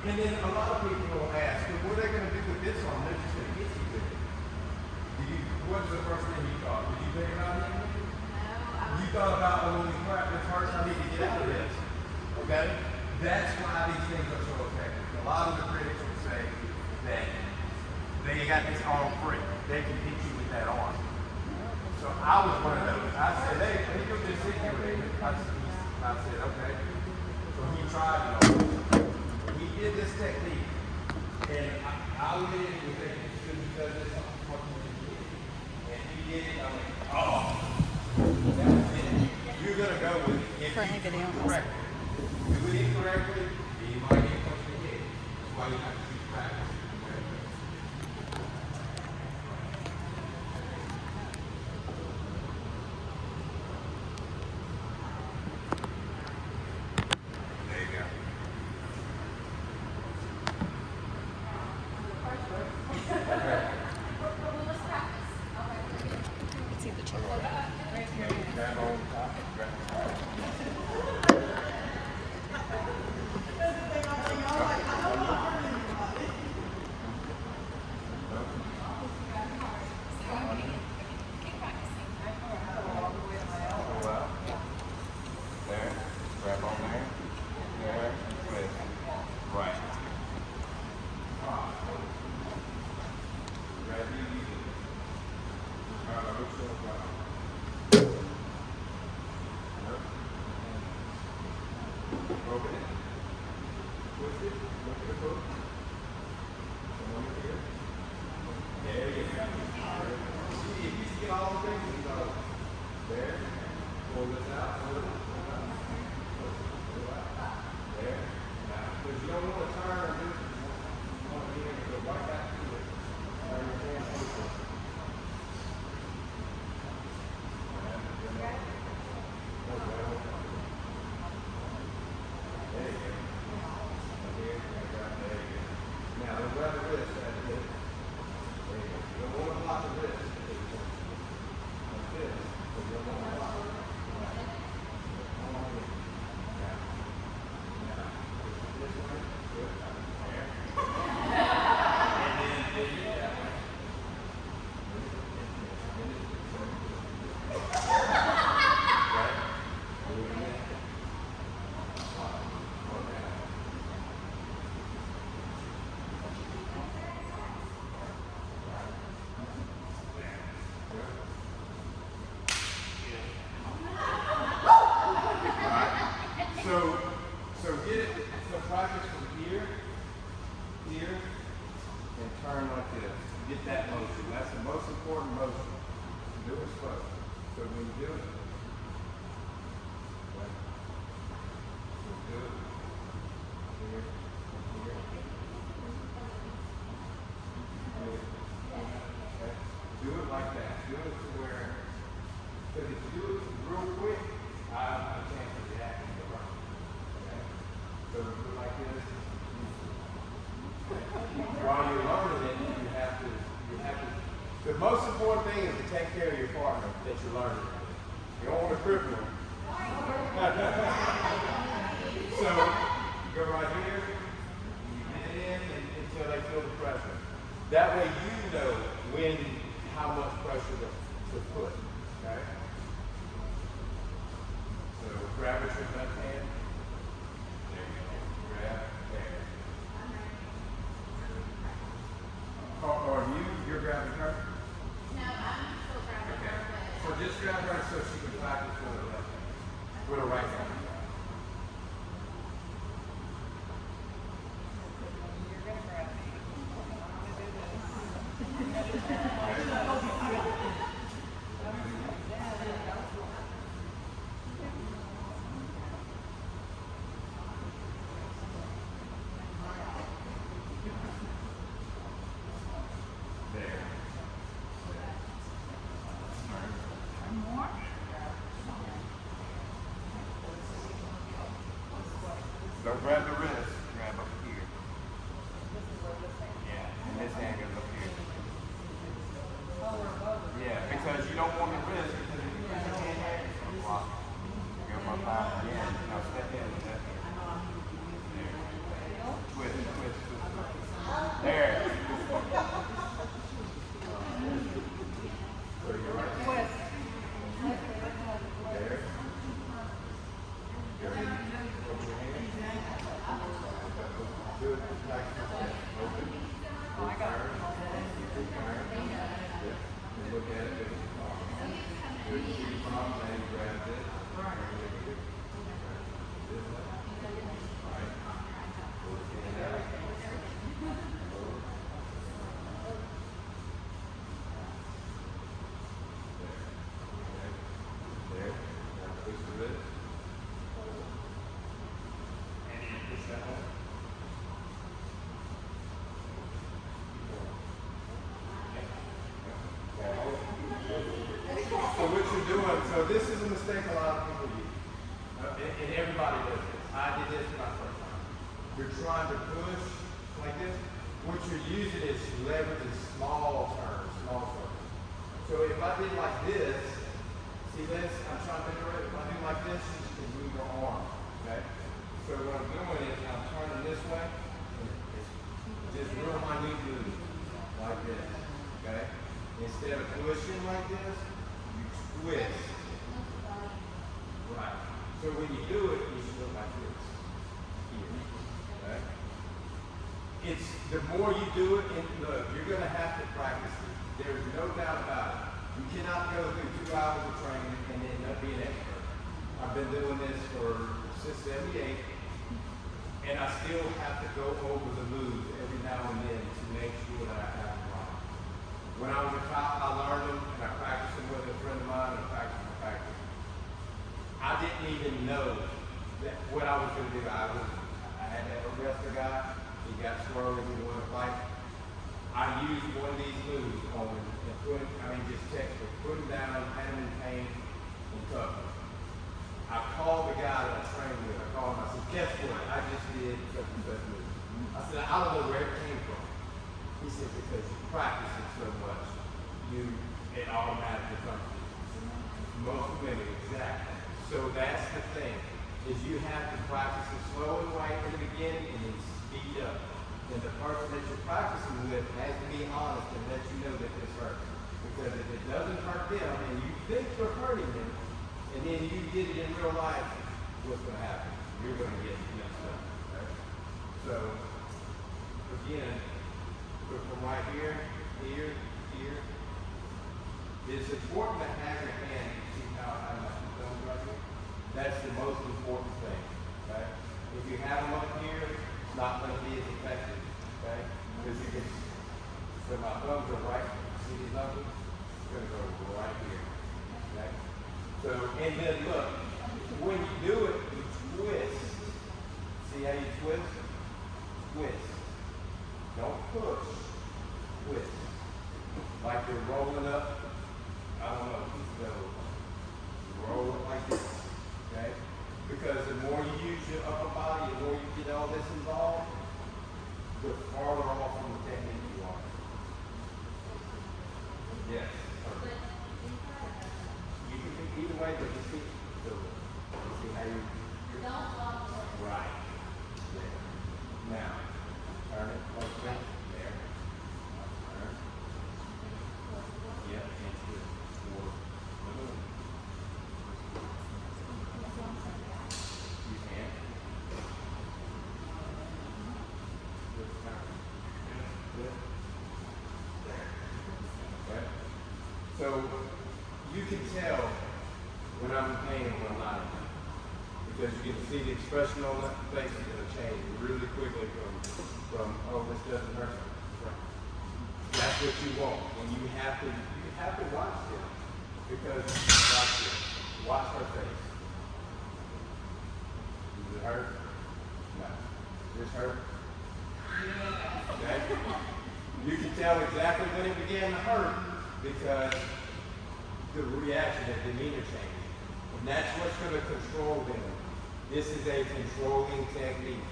and then a lot of people will ask, well, what are they going to do with this on? They're just going to hit you with it. What's the first thing you thought? Did you think about it? You thought about, oh, holy crap, this hurts, I need to get out of this. Okay? That's why these things are so effective. A lot of the critics will say that they got this arm free. They can hit you with that arm. So I was one of those. I said, hey, he'll just hit you with it. I said, okay. So he tried it on. He did this technique. And I was in it with it. He does this on fucking kid. And he did it. I'm like, oh. That was it. You're going to go with it. If Currently you do video. it correctly. Do it incorrectly, you might get close to the head. That's why you have to keep practice. Okay? There you go. See the chair. Grab on top. Grab on top. Pull out. There. Grab on there. There. Twist. Right. Grab you easy. Open it. Twist it. Look at the foot. Come over here. There you go. See, if you get all the things, you go there. Pull this out. Pull it out. Pull it out. There. Now, because you don't want to turn or do it. You want to get it to go right back to it. Turn your hand over. Now, the weather wrist, that's it. There you go. You don't want to block the wrist. Like this. So you don't want to block it. Now, this way. Good. There. And then take it that way. Right? Moving it. So get it, so practice from here, and turn like this. Get that motion. That's the most important motion. Do it slow. So when you do it, right, so do it here, here. like that. Do it to where, because if you do it real quick, I can't react to the burn. Okay? So do it like this. While you're learning it, you have to, the most important thing is to take care of your partner that you're learning. You don't want to cripple them. So, go right here, you get it in until they feel the pressure. That way you know how much pressure to put, okay? So, grab it with your left hand. There you go. Grab, there. Or you're grabbing her? No, I'm still grabbing Okay. her, So just grab her so she can practice with her left hand. With her right hand. You're gonna grab me. I'm gonna do this. There. More? Don't grab the wrist, grab up here. Yeah, and this hand goes up here. Yeah, because you don't want the wrist, because if you put your hand here, it's going to block. Go my five again. Now step in with that hand. There. Twist, twist, twist, twist. There. So you're right. Twist. There. There. Put your hand. Do it like this. Open. Oh, I got it. And look at it. Good. See the problem, and grab this. This way. All right. Pull the hand out. There. There. Now twist the wrist. And then push that one. So what you're doing, so this is a mistake a lot of people use. And everybody does this. I did this my first time. You're trying to push like this. What you're using is leverage in small turns, small circles. So if I did like this, see this, I'm trying to do it. If I do like this, you can move your arm. Okay? So what I'm doing is I'm turning this way. It's just real minute move, like this. Okay? Instead of pushing like this, you twist. Right. So when you do it, you should go like this. Here. Okay? It's the more you do it, and look, you're going to have to practice it. There's no doubt about it. You cannot go through 2 hours of training and end up being an expert. I've been doing this since '78, and I still have to go over the moves every now and then to make sure that I have them right. When I was a child, I learned them, and I practiced them with a friend of mine, and I practiced them. I didn't even know that what I was going to do. I had to arrest a guy. He got swerved and he wanted to fight. I used one of these moves on him and just textbook, put him down, had him in pain, and cuffed him. I called the guy that I trained with. I called him. I said, guess what? I just did such and such move. I said, I don't know where it came from. He said, because you practice it so much, it automatically comes to you. Most women, exactly. So that's the thing, is you have to practice it slow and right in the beginning and then speed up. And the person that you're practicing with has to be honest and let you know that this hurts. Because if it doesn't hurt them and you think you're hurting them, and then you get it in real life, what's going to happen? You're going to get messed up. Right? So, again, put from right here, here, here. It's important to have your hand. See how I have my two thumbs right here? That's the most important thing. Okay? If you have them up here, it's not going to be as effective. Okay? Because you can, so my thumbs are right. See these numbers? It's going to go right here. Okay? So, and then look, when you do it, you twist. See how you twist? Twist. Don't push. Twist. Like you're rolling up So you can tell when I'm in pain and when I'm not in pain. Because you can see the expression on the face is going to change really quickly from oh, this doesn't hurt. That's what you want. When you have to watch this. Because watch this. Watch her face. Does it hurt? No. This hurt? Okay? You can tell exactly when it began to hurt because the reaction, the demeanor change. And that's what's going to control them. This is a controlling technique.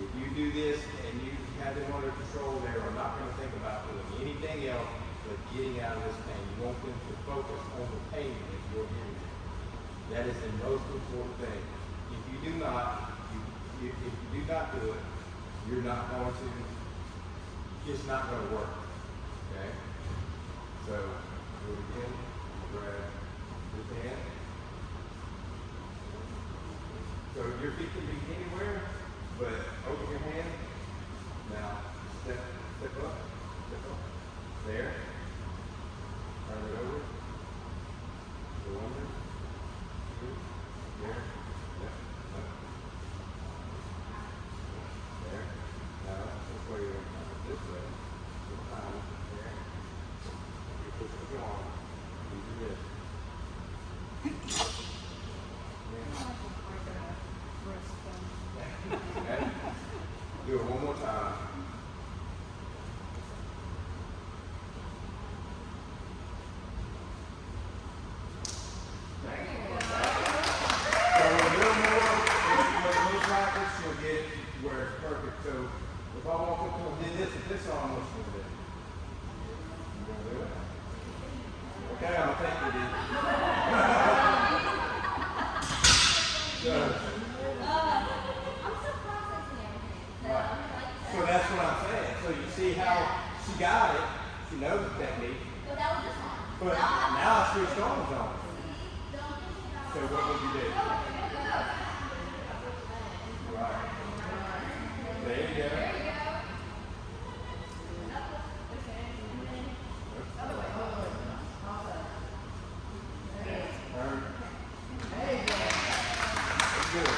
If you do this and you have them under control, they are not going to think about doing anything else but getting out of this pain. You want them to focus on the pain that you're in. That is the most important thing. If you do not, if you do not do it, you're not going to, it's not going to work. Okay? So, do it again. Grab this hand. So your feet can be anywhere, but open your hand. Now, step up. There. Turn it over. Go under. Two. There. Left. Up. There. Now, this way you're going to come this way. There. You push it on. You do this. Okay? Do it one more time. So a little more, with a little practice, you'll get where it's perfect. So if I walk up and did this with this arm, what's going to do? You going to do it? Okay, I'm going to take you, dude. So that's what I'm saying. So you see how she got it. She knows the technique. But that was just one. But now it's switched on. So what would you do? Right. There you go. Turn. That's good.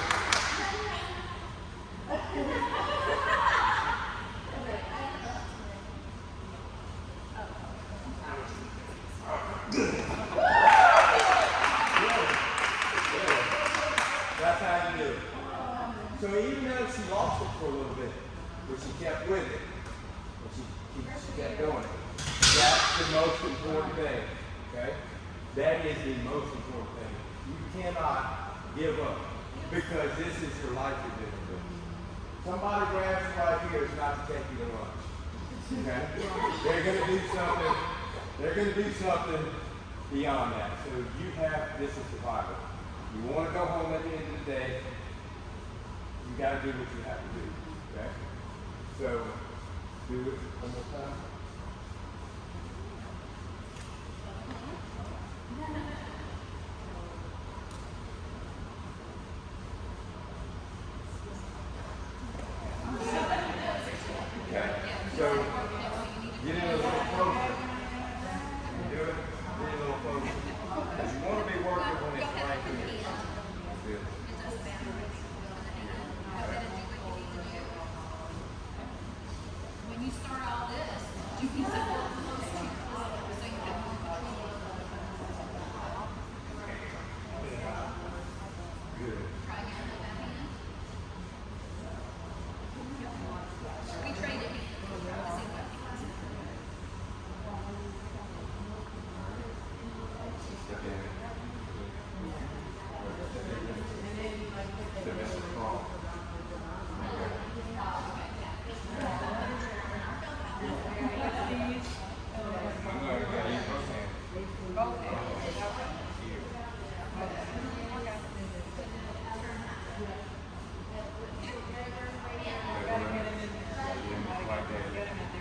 That's how you do it. So even though she lost it for a little bit, but she kept with it, but she kept going. That's the most important thing, okay? That is the most important thing. You cannot give up because this is your life you're dealing with. Somebody grabs you right here is not to take you to lunch, okay? They're going to do something. They're going to do something beyond that. So you have, this is survival. You want to go home at the end of the day, you got to do what you have to do, okay? So, do it one more time. Okay, so, get in a little closer. You do it, get in a little closer. Because you want to be working when it's right here. Good. When you start all this, you can sit close to your so you have more control. Good. Try again with that hand. We trade it. The same way. Step in. Step in the crawl.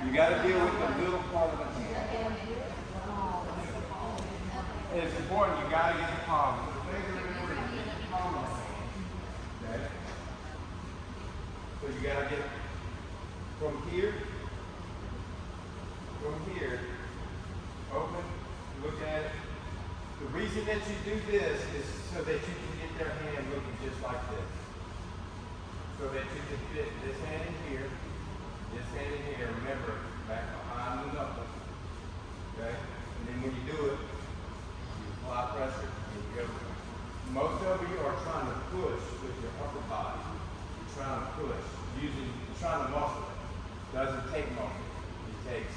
You got to deal with the little part of the hand. And it's important, you got to get the palm. So the finger in the ring, get the palm of the hand. Okay? So you got to get from here, open, look at The reason that you do this is so that you can get their hand looking just like this. So that you can fit this hand in here, this hand in here, remember, back behind the knuckles. Okay? And then when you do it, you apply pressure and you go. Most of you are trying to push with your upper body. You're trying to push, you're trying to muscle it. Doesn't take muscle. It takes,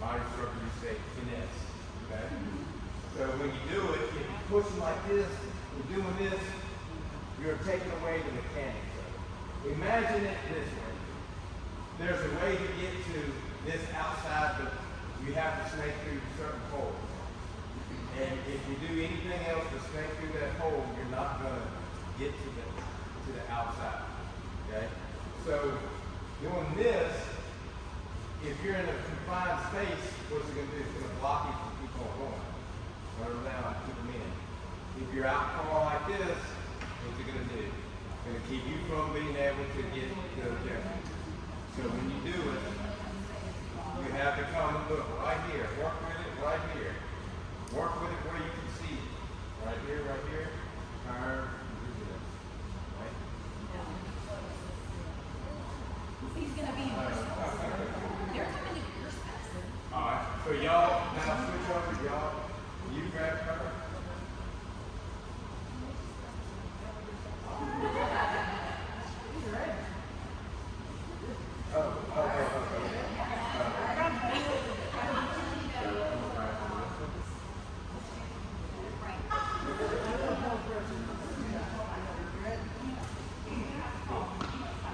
my instructor used to say, finesse. Okay? So when you do it, if you're pushing like this, you're doing this, you're taking away the mechanics of it. Imagine it this way. There's a way to get to this outside, but you have to snake through certain holes. And if you do anything else to snake through that hole, you're not going to get to the outside. Okay? So doing this, if you're in a confined space, what's it going to do? It's going to block you from keep on going. Turn them down, keep them in. If you're out far like this, what's it going to do? It's going to keep you from being able to get the objective. So when you do it, you have to come and look right here. Work with it right here. Work with it where you can see it. Right here, right here. Turn, and do this. Right? He's gonna be in your space. They're coming in your space. Alright, so y'all now switch over, y'all. You grab her.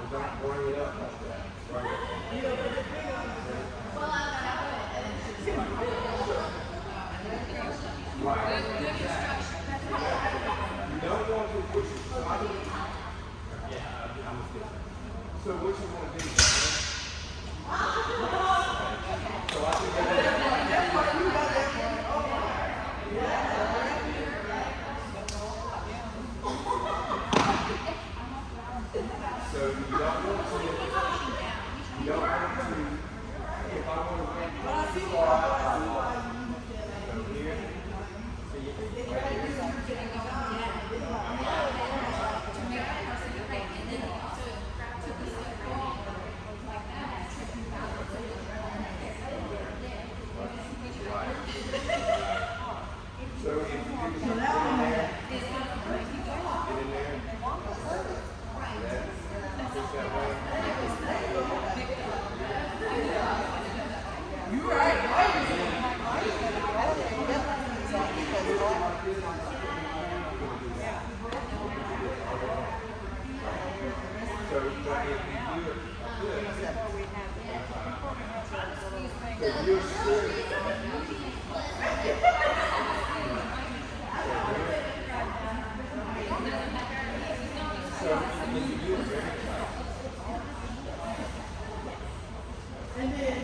Don't bring it up like that. Right. You don't want to push it. Yeah, I'm just so what you want to do? So I So you don't want to, if I want to went too far out, so here, so you right here. So if you do something in there, get in there, push that way. You're right. So if you do it like this, so you're still so if you do it very tight. And then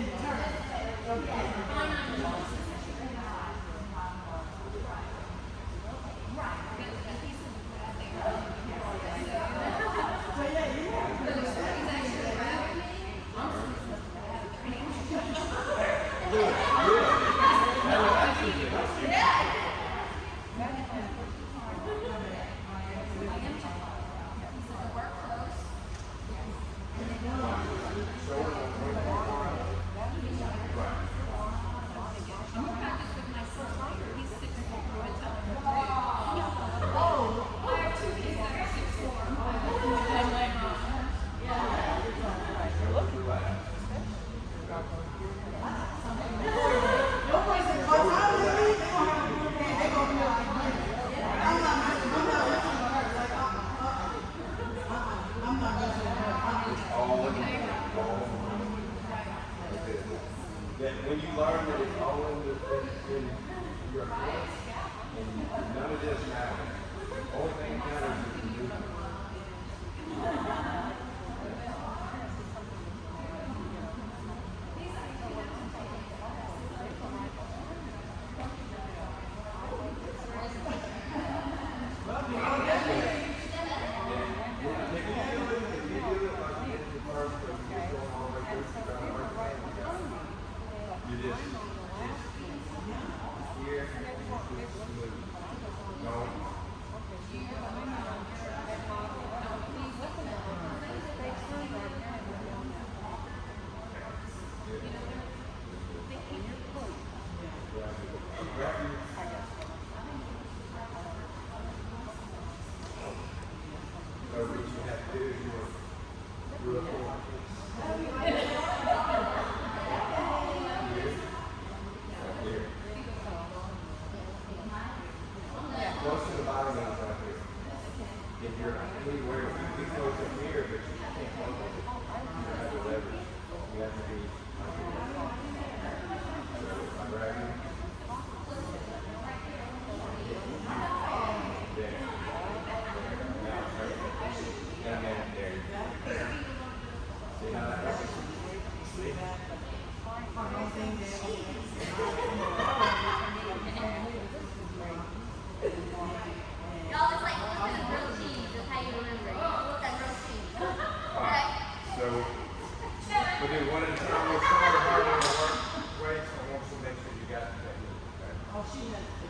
that when you learn that it's all in your head, and none of this matters. The only thing that matters is you do it. You just here. No. So what you have to do is you look close to the bottom of the here. If you're anywhere, you can be close up here, but you can't hold it. You have to leverage. You have to be like this. So if I grab you, there. Now, perfect. And then there. See how that works? See? Y'all, it's like flipping a grilled cheese. That's how you remember it. You flip that grilled cheese. Okay. So, we'll do one at a time. We'll start hard on the work way, so I want you to make sure you got the technique. Okay? Oh, she has to.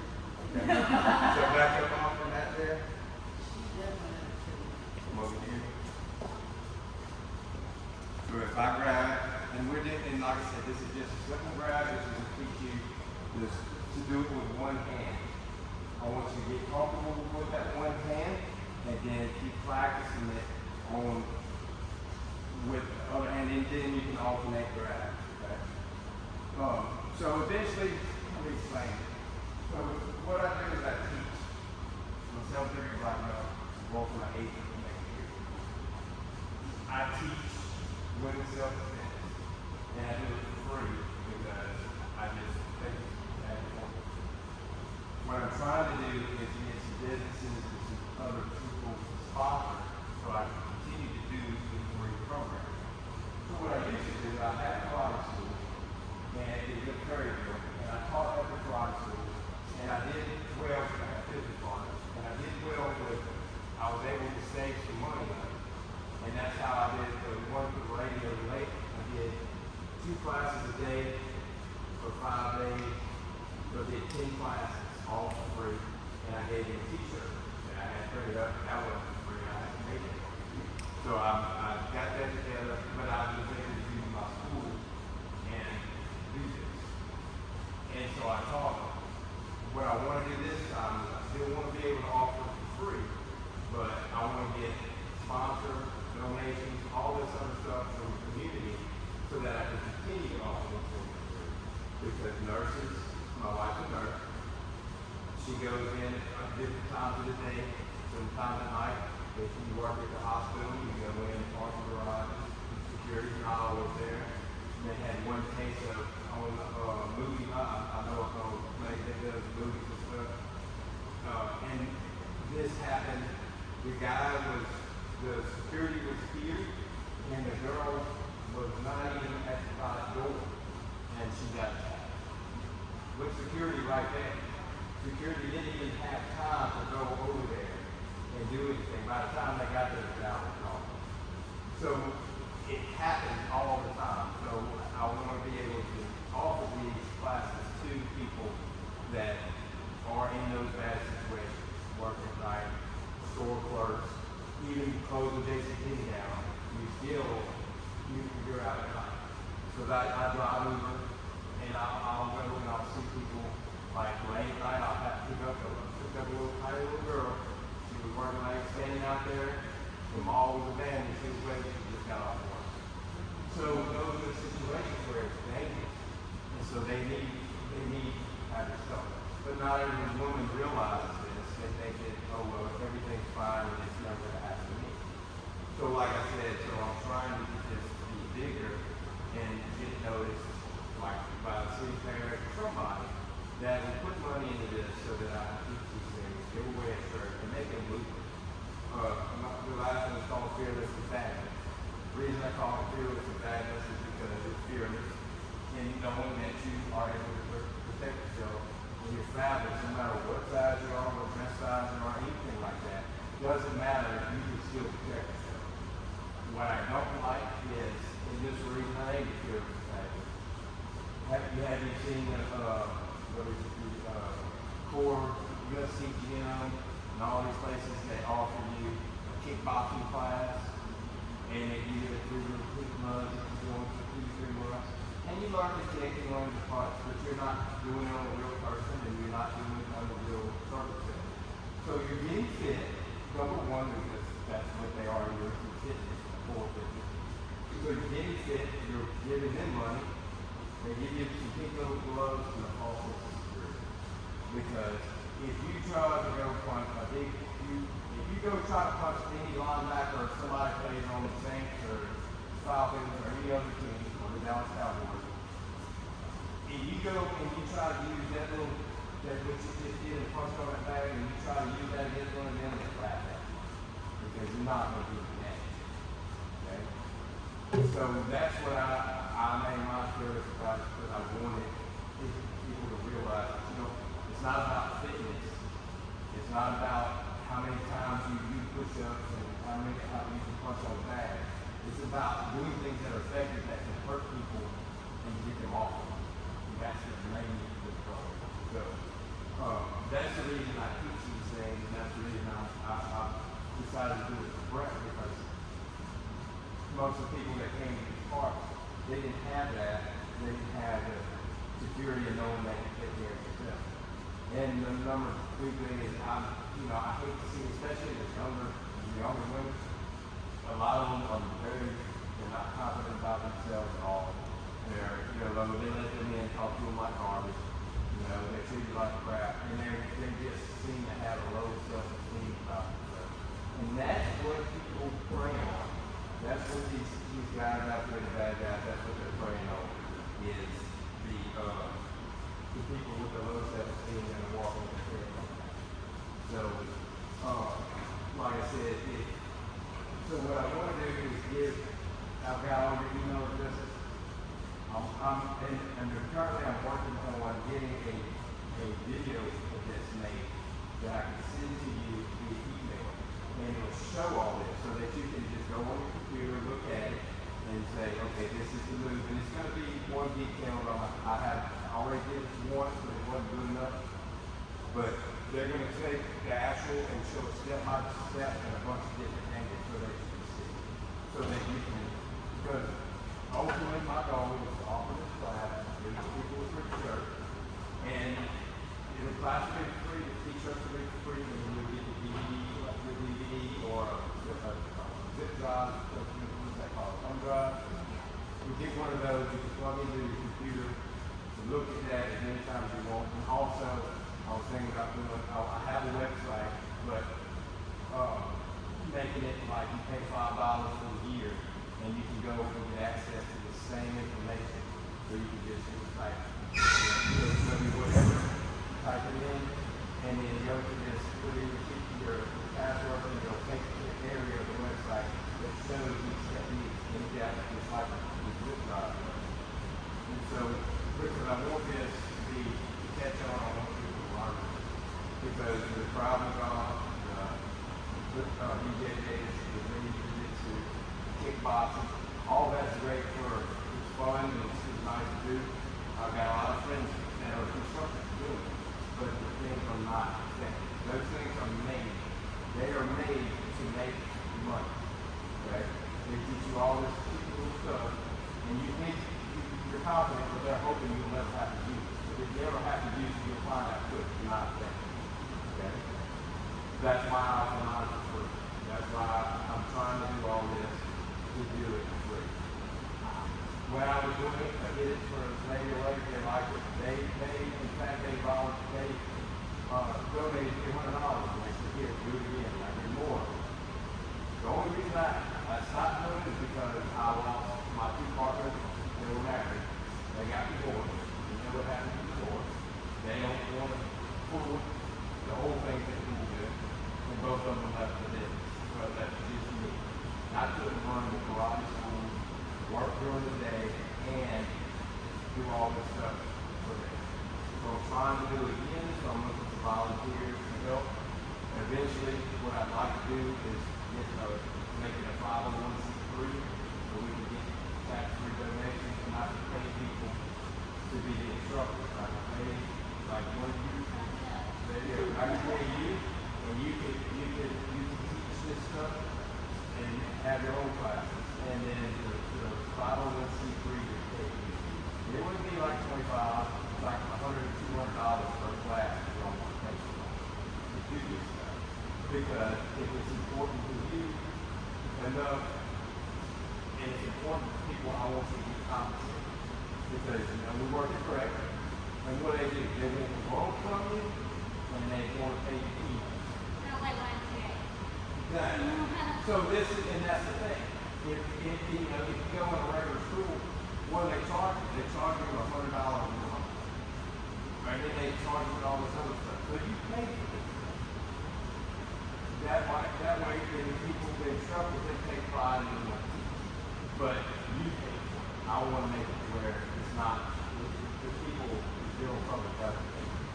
Okay. So back up off from that there. Come over here. So if I grab, and we're doing, and like I said, this is just a simple grab. This is to teach you this, to do it with one hand. I want you to get comfortable with that one hand, and then keep practicing it on with the other hand, and then you can alternate grabs. Okay? So eventually, let me explain. So what I do is I teach. I'm self-driven right now, both my 8th and next year. I teach women's self-defense, and I do it for free because I just think it's important. What I'm trying to do is get some businesses and some other people to sponsor so I can continue to do the free program. So what I used to do, I had a karate school, and it was very good, and I taught at the karate school, and I did well with my business partners, and I did well with, I was able to save some money on it, and that's how I did the one for the radio late. I did 2 classes a day for 5 days, so I did 10 classes. All for free, and I gave him a t-shirt that I had printed up. That wasn't for free, I had to make it. So I got that together, but I was able to use my school and do this. And so I taught them. What I want to do this time is I still want to be able to offer it for free, but I want to get sponsor, donations, all this other stuff from the community so that I can continue to offer it for free. Because nurses, my wife's a nurse, she goes in at different times of the day, sometimes at night. If you work at the hospital, you go in and park the garage. Security's not always there. They had one case of on a movie. I know a place that does movies and stuff. And this happened. The security was here, and the girl was not even at the front door, and she got attacked. With security right there. Security didn't even have time to go over there and do anything. By the time they got there, the hour was gone. So it happens all the time. So I want to be able to offer these classes to people that are in those bad situations, working at night, store clerks, even closing JCP down. You're out at night. So that I drive Uber, and I'll go and I'll see people. Like late at night, I'll have to pick up a tiny little girl. She was working late, standing out there. The mall was abandoned. She was waiting. She just got off work. So those are the situations where it's dangerous, and so they need to have this stuff. But not every woman realizes this. They think that, oh well, everything's fine and it's never going to happen to me. So like I said, so I'm trying to get this to be bigger and get noticed, like by the city parent or somebody. That we put money into this so that I can teach these things, give away a shirt, and make a movement. The last one is called Fearless and Fabulous. The reason I call it Fearless and Fabulous is because it's fearless in knowing that you are able to protect yourself when you're fabulous, no matter what size you are, what dress size you are, anything like that. It doesn't matter, you can still protect yourself. What I don't like is, and this reason I hate to Fearless and Fabulous. Have you seen what is it, Gus Gym and all these places, they offer you a kickboxing class, and they give you a free little kick gloves if you go for 2 3 months. And you learn to kick and learn to punch, but you're not doing it on a real person, and you're not doing it on a real circumstance. So you're getting fit, number one, because that's what they are, you're fitness, for fitness. So you're getting fit, you're giving them money, they give you some pink little gloves and a false sense of security. Because if you try to go punch if you go try to punch any linebacker or somebody plays on the Saints or Falcons or any other team or the Dallas Cowboys, if you go and you try to use that what you just did and punch on that bag and you try to use that against one of them, they laugh at you. Because you're not going to do the game. Okay? So that's what I named my service about, because I wanted people to realize that, it's not about fitness. It's not about how many times you do push-ups and how many times you can punch on the bag. It's about doing things that are effective that can hurt people and get them off of them. And that's the main goal. So that's the reason I teach these things, and that's the reason I decided to do it for Brett, because most of the people that came to these parks, they didn't have that. They didn't have the security of knowing they could take care of themselves. And the number 2 thing is, I hate to see, especially the younger women, a lot of them are they're not confident about themselves at all. They let them in, talk to them like garbage. They treat you like crap, and they just seem to have a low self-esteem about themselves. And that's what people prey on. That's what these guys out there, the bad guys, that's what they're preying on, is the people with the low self-esteem and walking with their head. So, like I said, so what I want to do is I've got all your email addresses. Currently I'm working on getting a video of this made that I can send to you via email, and it will show all this so that you can just go on your computer, look at it, and say, okay, this is the move. And it's going to be one detail I already did it once, but it wasn't good enough. But they're going to take the actual and show it step by step and a bunch of different angles so that you can see. So that you can, because ultimately my goal is to offer this class, give people a free shirt, and the class will be free, the t-shirts will be free, and then you'll get the DVD or a zip drive, what's that called, thumb drive. You get one of those, you can plug into your computer to look at that as many times as you want. And also, I was thinking about doing, I have a website, but making it like you pay $5 for the year, and you can go and get access to the same information. So you can just type, whatever, type it in, and then go to this, put in your password, and it'll take you to the area of the website that shows each technique in depth, just like the zip drive. And so, because I want this to be to catch on, I want people to learn it. Because the crowd is on, BJJs, the ring jiu-jitsu, kickboxing, all that's great for, it's fun and it's nice to do. I've got a lot of friends that are instructors doing it, but the things are not effective. Those things are made. They are made to make money. Okay? They teach you all this cool stuff, and you think you're confident, but they're hoping you'll never have to use it. But if you ever have to use it, you'll find out quick it's not effective. Okay? That's why I offer mine for free. That's why I'm trying to do all this, to do it for free. When I was doing it, I did it for maybe a lady, they liked it. In fact, they donated $300 and they said, here, do it again. I did more. The only reason I stopped doing it is because I lost my 2 partners. They were married. They got divorced. You know what happened before. They don't want to pull the whole thing that people do. And both of them left the business. Well, that's just me. I couldn't run the karate school, work during the day, and do all this stuff for them. So I'm trying to do it again, so I'm looking for volunteers to help. Eventually, what I'd like to do is make it a 501c3 so we can get tax-free donations and not pay people to be the instructors. I can pay like one of you. I I can pay you, and you could teach this stuff and have your own classes, and then the 501c3 would pay you. It wouldn't be like 25, like $100, $200 per class if you don't want to pay someone to do this stuff. Because if it's important to you enough, and it's important to people, I want you to be compensated. Because we work it correct, and what they do, they want to borrow from you, and they want to pay you fees. Not like YMCA. Exactly. So this is, and that's the thing. If you go in a regular school, what do they charge you? They charge you $100 a month. Right? Then they charge you all this other stuff. So you pay for this stuff. That way, then the people, the instructors, they take pride in what they teach. But you pay for it. I want to make it where it's not, the people who build public doesn't pay for it.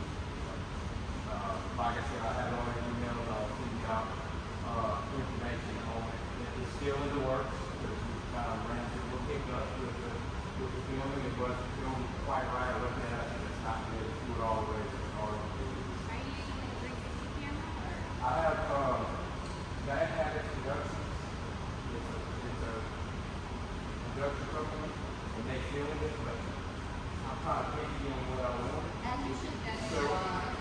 Like I said, I have all the emails, I'll send you out information on it. It's still in the works. We kind of ran into a little hiccup with the filming. It wasn't filmed quite right. I looked at it and it's not good. It's good all the way to the Are you using like a 360 camera or? I have Bad Habits Productions. It's a production company, and they filmed it, but I'm kind of picky on what I want. As you should go.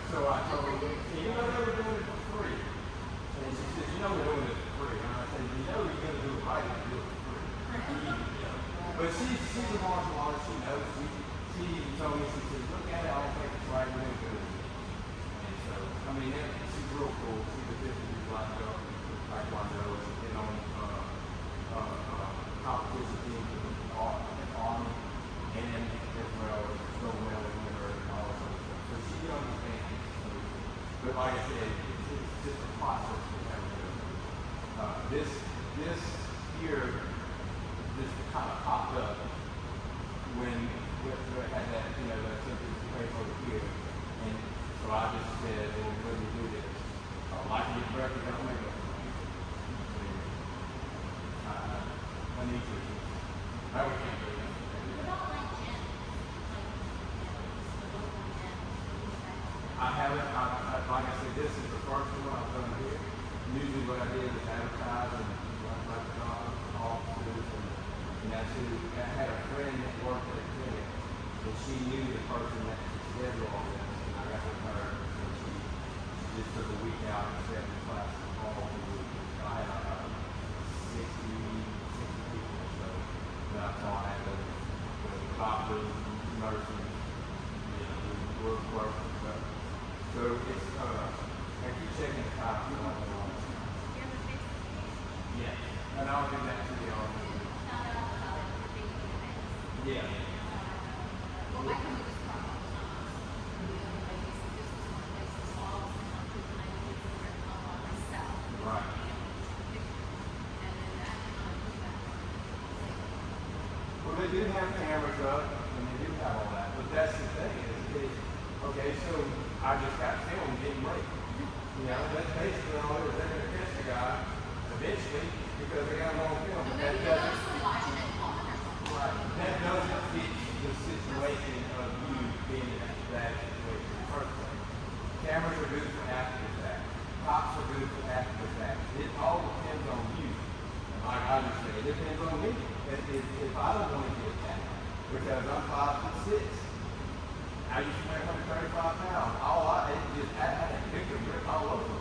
So I told her, they were doing it for free. And she said, we're doing it for free. And I said, you're going to do it right if you do it for free. But she's a martial artist. She knows. She even told me, she said, look at it, I don't think it's right. We're going to do it. And so, she's real cool. She's a 50-year black belt, taekwondo, and been on competition teams in the Army, and as well as gold medal winner and all this other stuff. So she understands. But like I said, it's just a process we have to go through. This here just kind of popped up when we had that, that temperature space over here. And so I just said, well, when we do this, like you correctly don't make it. I need to. I would can't do that. What about like gyms? I haven't, like I said, this is the first one I've done here. Usually what I did is advertise and like offices and that's who, I had a friend that worked at a clinic and she knew the person that could schedule all this and I got with her and she just took a week out and set the class all the week. So I had 60 people or so that I taught. I had the doctors, nurses, work and stuff. So it's, I keep checking the time. Do you have a Facebook page? Yeah. And I'll do that to the audience. Shout out about it for Facebook events. Yeah. Well, my company was part of the other ladies. This was one place that saw us and not to and I did it for myself. Right. And then that Well, they do have cameras up and they do have all that. But that's the thing is okay, so I just got filmed getting late. That's basically all it is. They're going to catch the guy eventually because they got him on film. But that doesn't, right, that doesn't fit the situation of you being in that situation in the first place. Cameras are good for after the fact. Cops are good for after the fact. It all depends on you. Like I just say, it depends on me. If I don't want to get that, because I'm 5'6", I used to weigh 135 pounds. I had a victim grip all over me.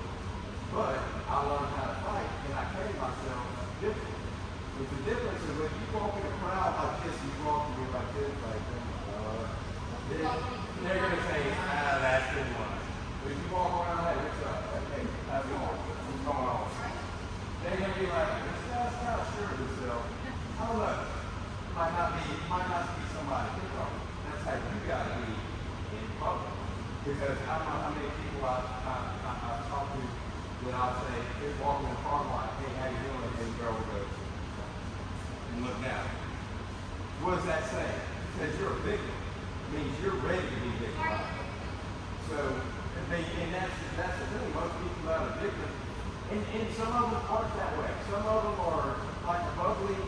But I learned how to fight, and I carry myself differently. But the difference is when you walk in a crowd like this, and you walk in here like this, like they're going to say, that's too much. But if you walk around like, what's up? Hey, how's it going? What's going on? They're going to be like, this guy's kind of sure of himself. I don't know. Might not be somebody. That's how you got to be in public. Because I don't know how many people I've talked to that I'll say, they're walking in the parking lot, hey, how you doing? And the girl goes, and look down. What does that say? It says you're a victim. It means you're ready to be victimized. So, and that's the thing. Most people that are victims, and some of them aren't that way. Some of them are like bubbly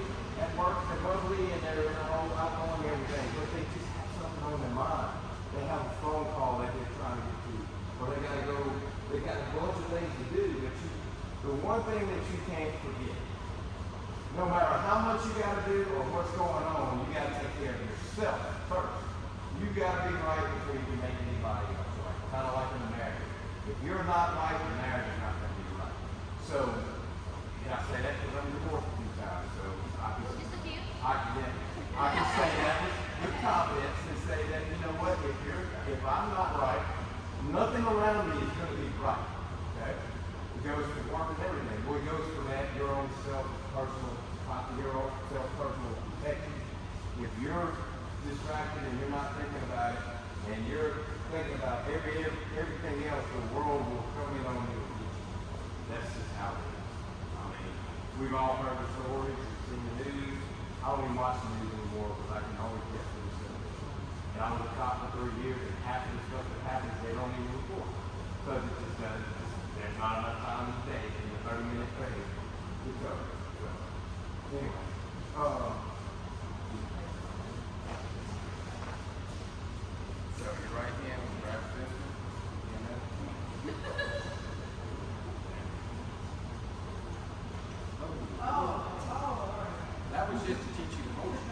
at work, they're bubbly and they're all outgoing and everything, but they just have something on their mind. They have a phone call that they're trying to get to, or they got a bunch of things to do, but the one thing that you can't forget, no matter how much you got to do or what's going on, you got to take care of yourself first. You got to be right before you can make anybody else right. Kind of like in a marriage. If you're not right, the marriage is not going to be right. So, and I say that because I'm divorced a few times, so I can, Just a few? I can say that with confidence and say that, you know what, if I'm not right, nothing around me is going to be right. Okay? It goes for work and everything. Well, it goes for that, your own personal protection. If you're distracted and you're not thinking about it, and you're thinking about everything else, the world will come in on you. That's just how it is. I mean, we've all heard the stories, we've seen the news. I don't even watch the news anymore because I can always get to the stuff. And I was a cop for 3 years, and half of the stuff that happens, they don't even report. Because it just doesn't, there's not enough time in the day in the 30-minute phase to cover it. So, anyway, so your right hand will grab this one, you know? That was just to teach you the motion.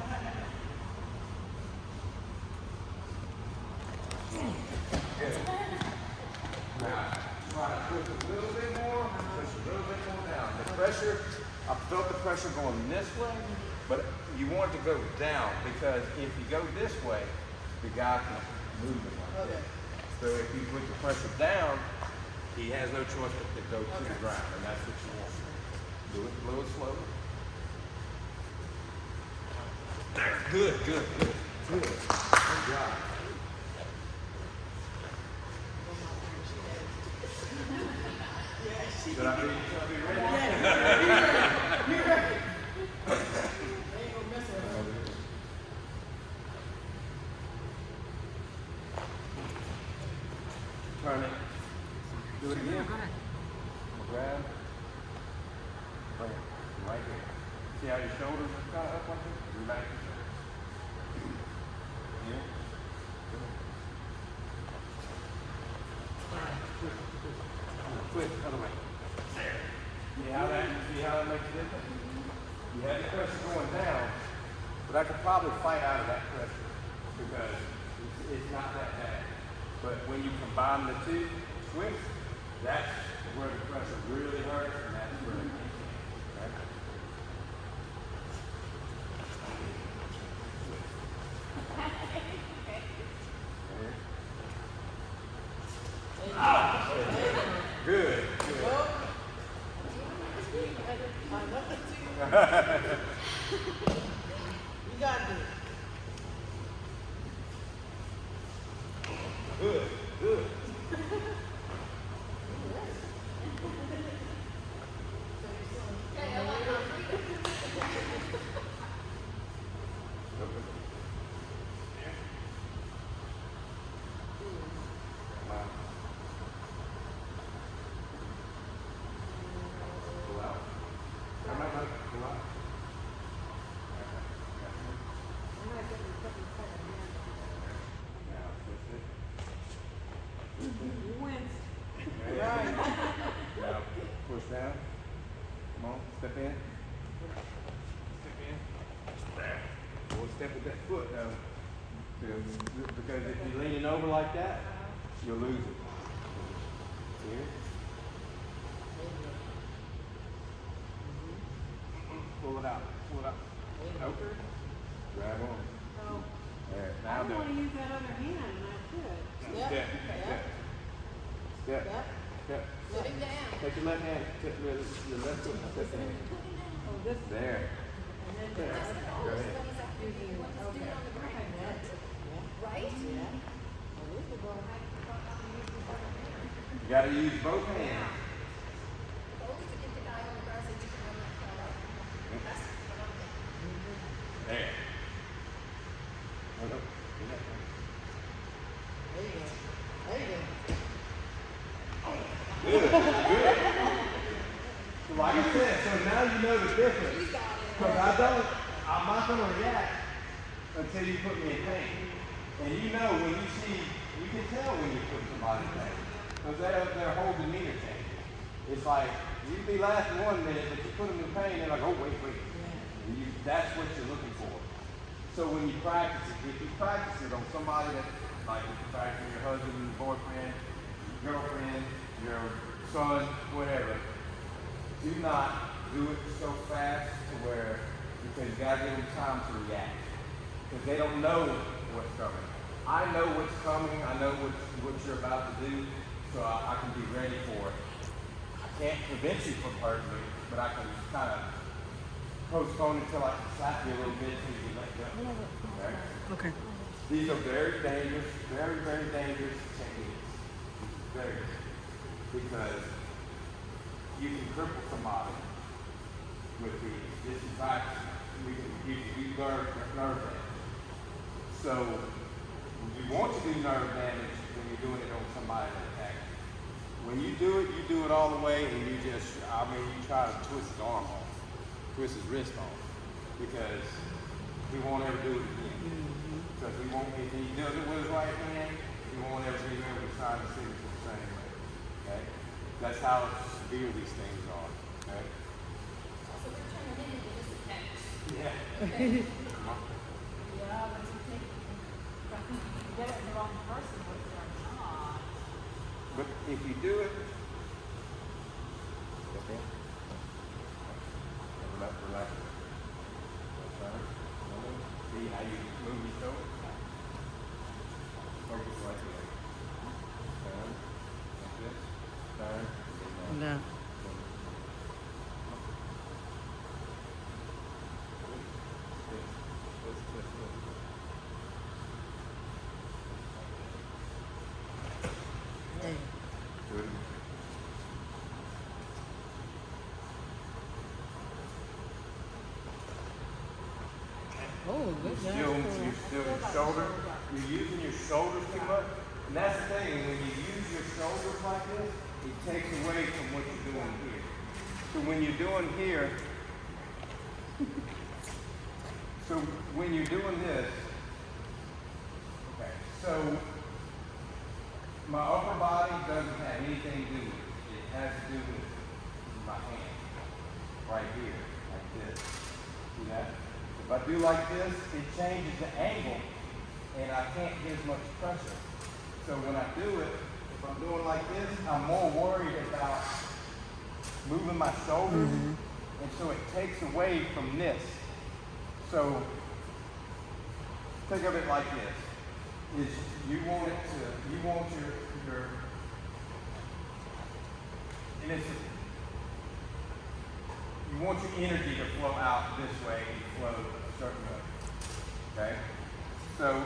Good. Now, try to push a little bit more, push a little bit more down. The pressure, I felt the pressure going this way, but you want it to go down because if you go this way, the guy can move it like that. So if you put the pressure down, he has no choice but to go to the ground, and that's what you want. Do it a little slowly. Good, good, good, good. Good job. Should I be ready? You're ready. Turn it. Do it again. Grab. Bring it right here. See how your shoulders are kind of up like this? Relax your shoulders. Here. Twist the other way. There. See how that makes a difference? You have the pressure going down, but I could probably fight out of that pressure because it's not that bad. But when you combine the two, twist, that's where the pressure really hurts, and that's where it kicks in. Right? Ah, good, good. You got this. Good, good. Now, push down. Come on, step in. Step in. There. We'll step with that foot though. Because if you're leaning over like that, you'll lose it. Here. Pull it out. Pull it out. Okay. Grab on. There. Now do it. Use that other hand, and I could. Step. Step. Step. Sitting down. Take your left hand, take your left foot, step in. Oh, this. There. Go ahead. Right? You gotta use both hands. Always to get the guy on the grass and you can run that car. There. Hold up. Do that. Good, good. So like I said, so now you know the difference. Because I'm not gonna react until you put me in pain. And you know when you see, you can tell when you put somebody in pain. because their whole demeanor changes. It's like, you be laughing 1 minute, but you put them in pain, they're like, oh, wait. And that's what you're looking for. So when you practice it, if you practice it on somebody that, like if you practice on your husband, your boyfriend, your girlfriend, your son, whatever, do not do it so fast to where, because you gotta give them time to react. Because they don't know what's coming. I know what's coming, I know what you're about to do, so I can be ready for it. I can't prevent you from hurting me, but I can kind of postpone until I can slap you a little bit until you let go. Okay? Okay. These are very dangerous, very, very dangerous techniques. Very, because you can cripple somebody with these. This is practice. You learn nerve damage. So you want to do nerve damage when you're doing it on somebody that attacks you. When you do it all the way, and you try to twist his arm off, twist his wrist off, because he won't ever do it again. Because if he does it with his right hand, he won't ever be able to sign the signature the same way. Okay? That's how severe these things are. Okay? So we're turning it into just a text. Yeah. Yeah, but if you get it in the wrong person, what if they're not? But if you do it, okay. Relax. See how you move your shoulder? Focus right here. Turn. Like this. Turn. No. Twist. Good. Oh, good job. You're using your shoulders too much. And that's the thing, when you use your shoulders like this, it takes away from what you're doing here. So when you're doing here, so when you're doing this, okay, so my upper body doesn't have anything to do with it. It has to do with my hand, right here, like this. See that? If I do like this, it changes the angle, and I can't get as much pressure. So when I do it, if I'm doing like this, I'm more worried about moving my shoulders, and so it takes away from this. So think of it like this: is you want your and it's you want your energy to flow out this way and flow a certain way. Okay? So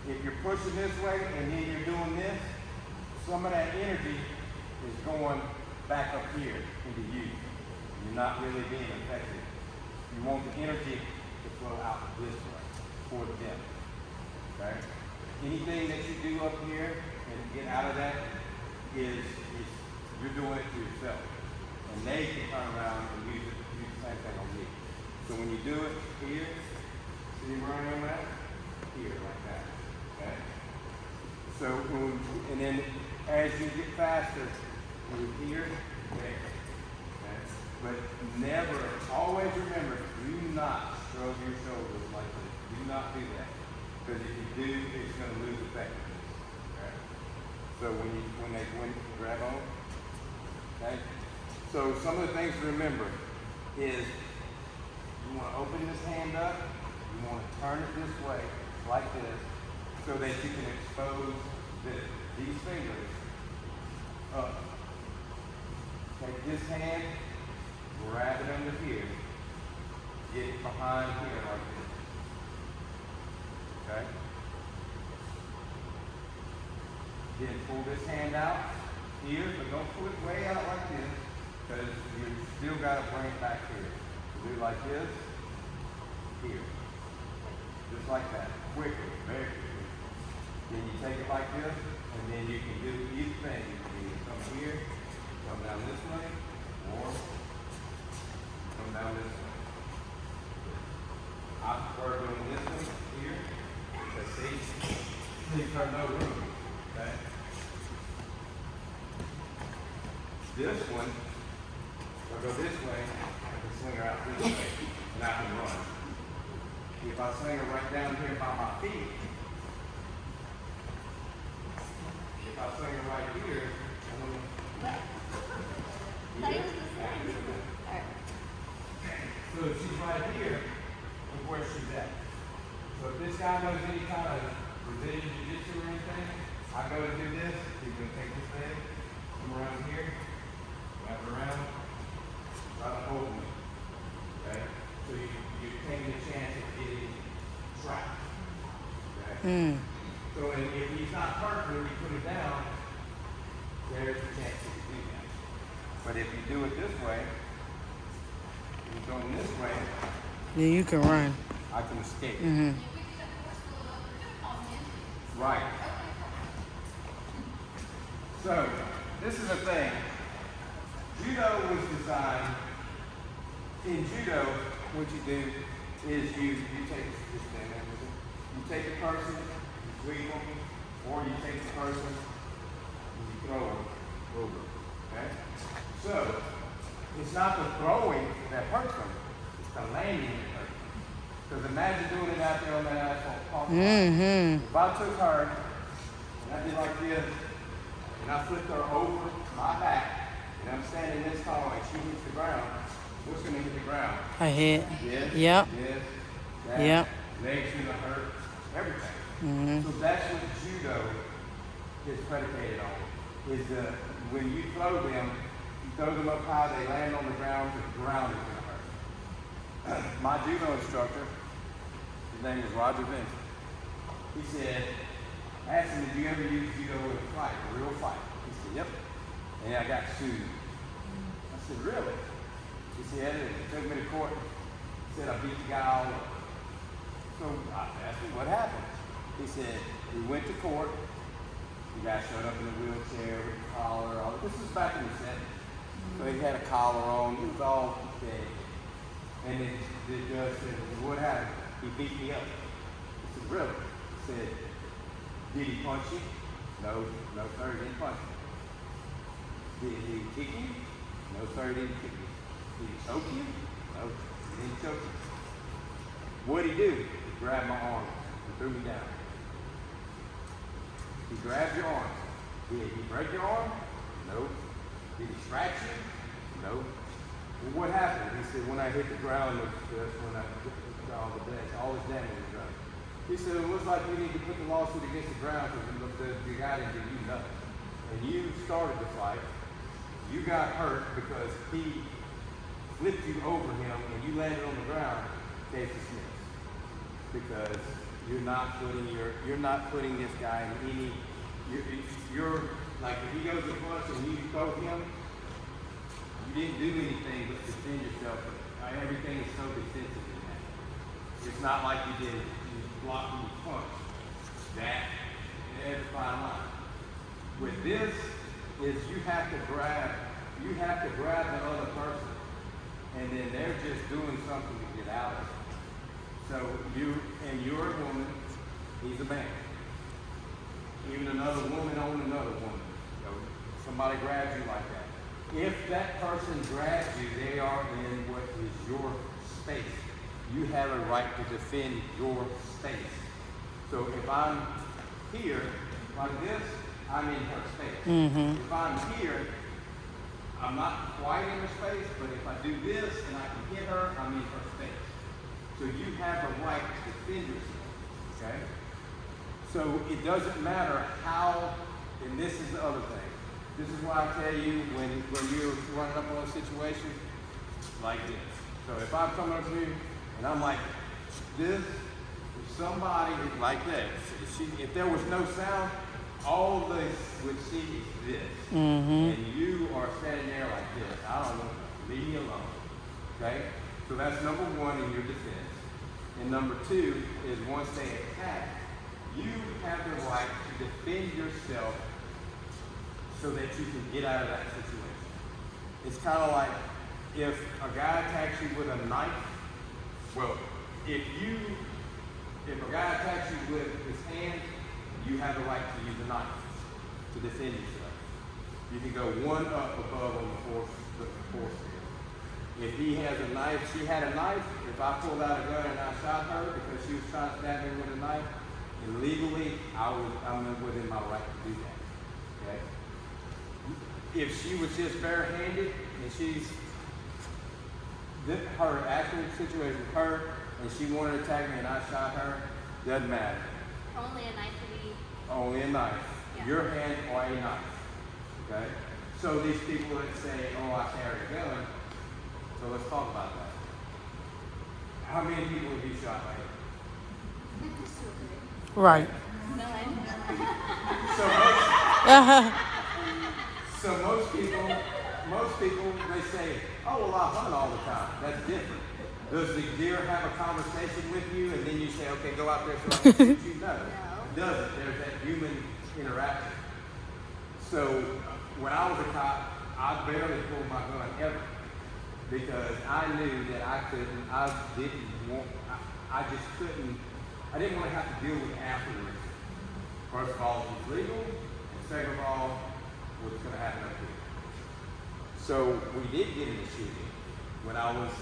if you're pushing this way and then you're doing this, some of that energy is going back up here into you. You're not really being effective. You want the energy to flow out this way toward them. Okay? Anything that you do up here and get out of that is you're doing it to yourself. And they can turn around and use the same thing on you. So when you do it here, see where I am at? Here, like that. Okay? So, and then as you get faster, move here, there. Okay? But never, always remember, do not shrug your shoulders like this. Do not do that. Because if you do, it's going to lose effectiveness. Okay? So when you grab on, okay? So some of the things to remember is you want to open this hand up, you want to turn it this way, like this, so that you can expose these fingers up. Take this hand, grab it under here, get it behind here like this. Okay? Then pull this hand out here, but don't pull it way out like this, because you still got to bring it back here. So do like this, here. Just like that. Quickly, very quickly. Then you take it like this, and then you can do either thing. You can either come here, come down this way, or come down this way. I prefer doing this one here, because see, there's no room. Okay? This one, if I go this way, I can swing her out this way, and I can run. If I swing her right down here by my feet, if I swing her right here, I'm gonna. So if she's right here, look where she's at. So if this guy knows any kind of Brazilian jiu-jitsu or anything, I go to do this, he's gonna take this leg, come around here, wrap it around, try to hold me. Okay? So you're taking a chance of getting trapped. Okay? So if he's not hurt when you put it down, there's a chance that you do that. But if you do it this way, you're going this way, Then you can run. I can escape. Mm-hmm. Right. So, this is the thing. Judo was designed, in judo, what you do is you take this thing, you take a person, you sweep them, or you take the person and you throw them over. Okay? So, it's not the throwing that hurts them, it's the landing that hurts them. Because imagine doing it out there on that asphalt parking lot. If I took her and I did like this, and I flipped her over my back, and I'm standing this tall and she hits the ground, what's going to hit the ground? A hit. This, Yep. this, that, Yep. legs gonna hurt, everything. So that's what judo is predicated on, is when you throw them up high, they land on the ground is gonna hurt. My judo instructor, his name is Roger Vincent, he said, I asked him, did you ever use judo in a fight, a real fight? He said, yep. And I got sued. I said, really? He said, he took me to court. He said, I beat the guy all up. So I asked him, what happened? He said, we went to court. The guy showed up in a wheelchair with a collar. This was back in the 70s. So he had a collar on. He was all dead. And then the judge said, well, what happened? He beat me up. I said, really? He said, did he punch you? No, sir, he didn't punch me. Did he kick you? No, sir, he didn't kick you. Did he choke you? No, he didn't choke you. What did he do? He grabbed my arm and threw me down. He grabbed your arm. Did he break your arm? No. Did he scratch you? No. Well, what happened? He said, when I hit the ground, that's when I hit all this damage was done. He said, it looks like we need to put the lawsuit against the ground because the guy didn't give you nothing. And you started the fight. You got hurt because he flipped you over him and you landed on the ground. Case dismissed. Because you're not putting this guy in any. You're like if he goes to punch and you throw him, you didn't do anything but defend yourself. But everything is so defensive in that. It's not like you did. Block and you punch. There's a fine line. With this is you have to grab the other person, and then they're just doing something to get out of it. So you're a woman, he's a man. Even another woman on another woman. Somebody grabs you like that. If that person grabs you, they are in what is your space. You have a right to defend your space. So if I'm here like this, I'm in her space. If I'm here, I'm not quite in her space, but if I do this and I can hit her, I'm in her space. So you have a right to defend yourself, okay? So it doesn't matter how, and this is the other thing. This is why I tell you when you're running up on a situation like this. So if I'm coming up here and I'm like this, if somebody is like that, if there was no sound, all they would see is this. And you are standing there like this. I don't know, leave me alone, okay? So that's number one in your defense. And number two is once they attack, you have the right to defend yourself so that you can get out of that situation. It's kind of like if a guy attacks you with a knife, well, if a guy attacks you with his hand, you have the right to use a knife to defend yourself. You can go one up above on the force scale. If he has a knife, she had a knife. If I pulled out a gun and I shot her because she was trying to stab me with a knife, illegally, I'm within my right to do that. Okay. If she was just barehanded and her actual situation, her, and she wanted to attack me and I shot her, doesn't matter. Only a knife to be. Only a knife. Yeah. Your hand or a knife. Okay? So these people that say, oh, I carry a gun, so let's talk about that. How many people have you shot lately? Right. So most people, they say, oh, well, I hunt all the time. That's different. Does the deer have a conversation with you and then you say, okay, go out there so I can shoot you? No, it doesn't. There's that human interaction. So when I was a cop, I barely pulled my gun ever because I knew that I didn't want to have to deal with it afterwards. First of all, it was legal, and second of all, what's going to happen up here. So we did get in the shooting. When I was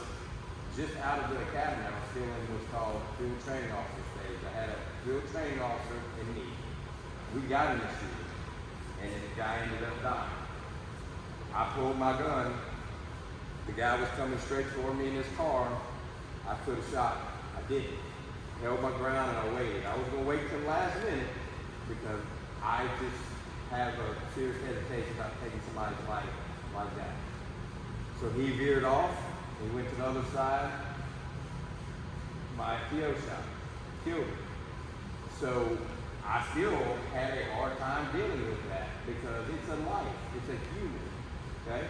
just out of the academy, I was still in what's called field training officer stage. I had a field training officer and me. We got in the shooting, and the guy ended up dying. I pulled my gun. The guy was coming straight toward me in his car. I could have shot him. I didn't. Held my ground and I waited. I was going to wait till the last minute because I just have a serious hesitation about taking somebody's life like that. So he veered off. He went to the other side. My PO shot killed him. So I still had a hard time dealing with that because it's a life. It's a human. Okay?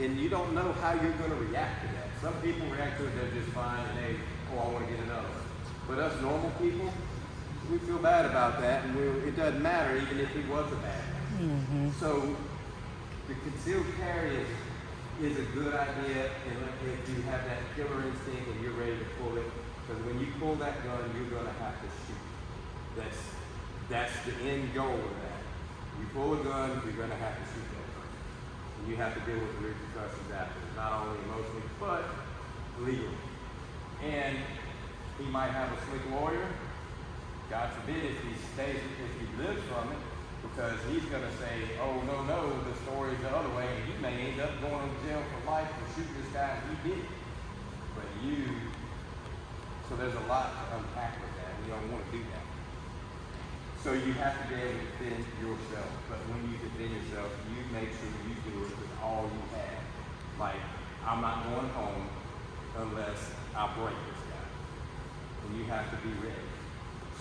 And you don't know how you're going to react to that. Some people react to it, they're just fine, and I want to get another one. But us normal people, we feel bad about that, and it doesn't matter even if he was a bad guy. Mm-hmm. So the concealed carry is a good idea if you have that killer instinct and you're ready to pull it. Because when you pull that gun, you're going to have to shoot. That's the end goal of that. You pull a gun, you're going to have to shoot that person. And you have to deal with the repercussions afterwards, not only emotionally, but legally. And he might have a slick lawyer. God forbid if he lives from it, because he's going to say, oh, no, the story's the other way, and you may end up going to jail for life for shooting this guy, and he did it. But so there's a lot to unpack with that, and you don't want to do that. So you have to be able to defend yourself, but when you defend yourself, you make sure you do it with all you have. Like, I'm not going home unless I break this guy. And you have to be ready.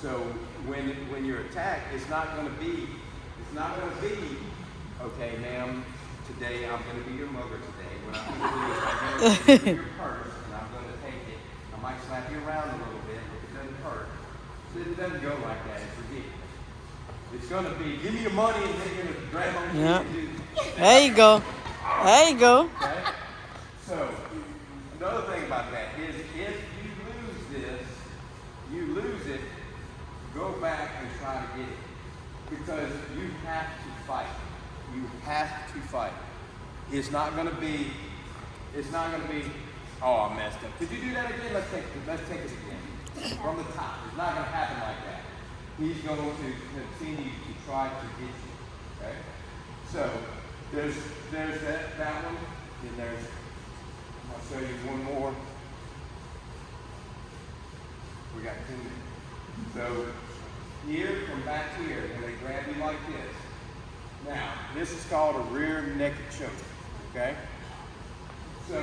So when you're attacked, it's not going to be, okay, ma'am, today I'm going to be your mother today. What I'm going to do is I'm going to take your purse and I'm going to take it. I might slap you around a little bit, but it doesn't hurt. So it doesn't go like that. It's ridiculous. It's going to be, give me your money and then you're going to drag on you and do that. There you go. There you go. Okay? So another thing about that is if you lose it, go back and try to get it. Because you have to fight. You have to fight. It's not going to be, oh, I messed up. Could you do that again? Let's take it again. From the top. It's not going to happen like that. He's going to continue to try to get you. Okay? So there's that one. Then I'll show you one more. We got two. So here from back here, when they grab you like this. Now, this is called a rear naked choke. Okay? So,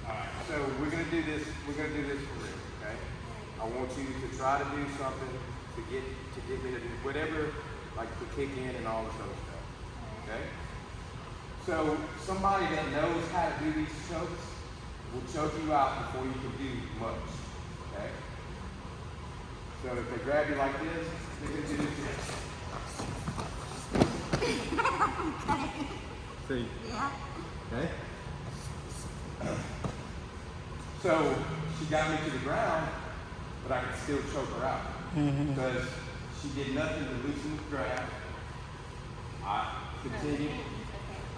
alright, so we're gonna do this for real, okay? I want you to try to do something to get me to do whatever, like to kick in and all this other stuff. Okay? So somebody that knows how to do these chokes will choke you out before you can do much. Okay? So if they grab you like this, they can do this. See? Yeah. Okay? So she got me to the ground, but I could still choke her out. Because she did nothing to loosen the grab. I continued.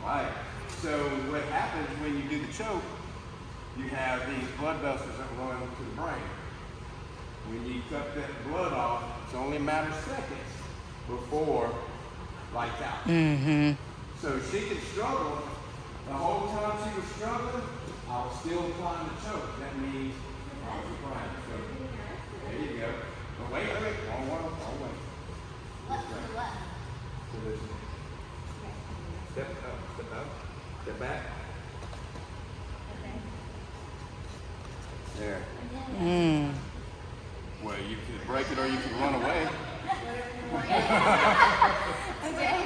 Right. So what happens when you do the choke, you have these blood vessels that run to the brain. When you cut that blood off, it's only a matter of seconds before lights out. Mm-hmm. So she could struggle. The whole time she was struggling, I was still applying the choke. That means I was applying. So there you go. But wait. Wrong way. Left to the left. So this. Step up, step back. Okay. There. Mm. Well, you could break it or you could run away. Okay.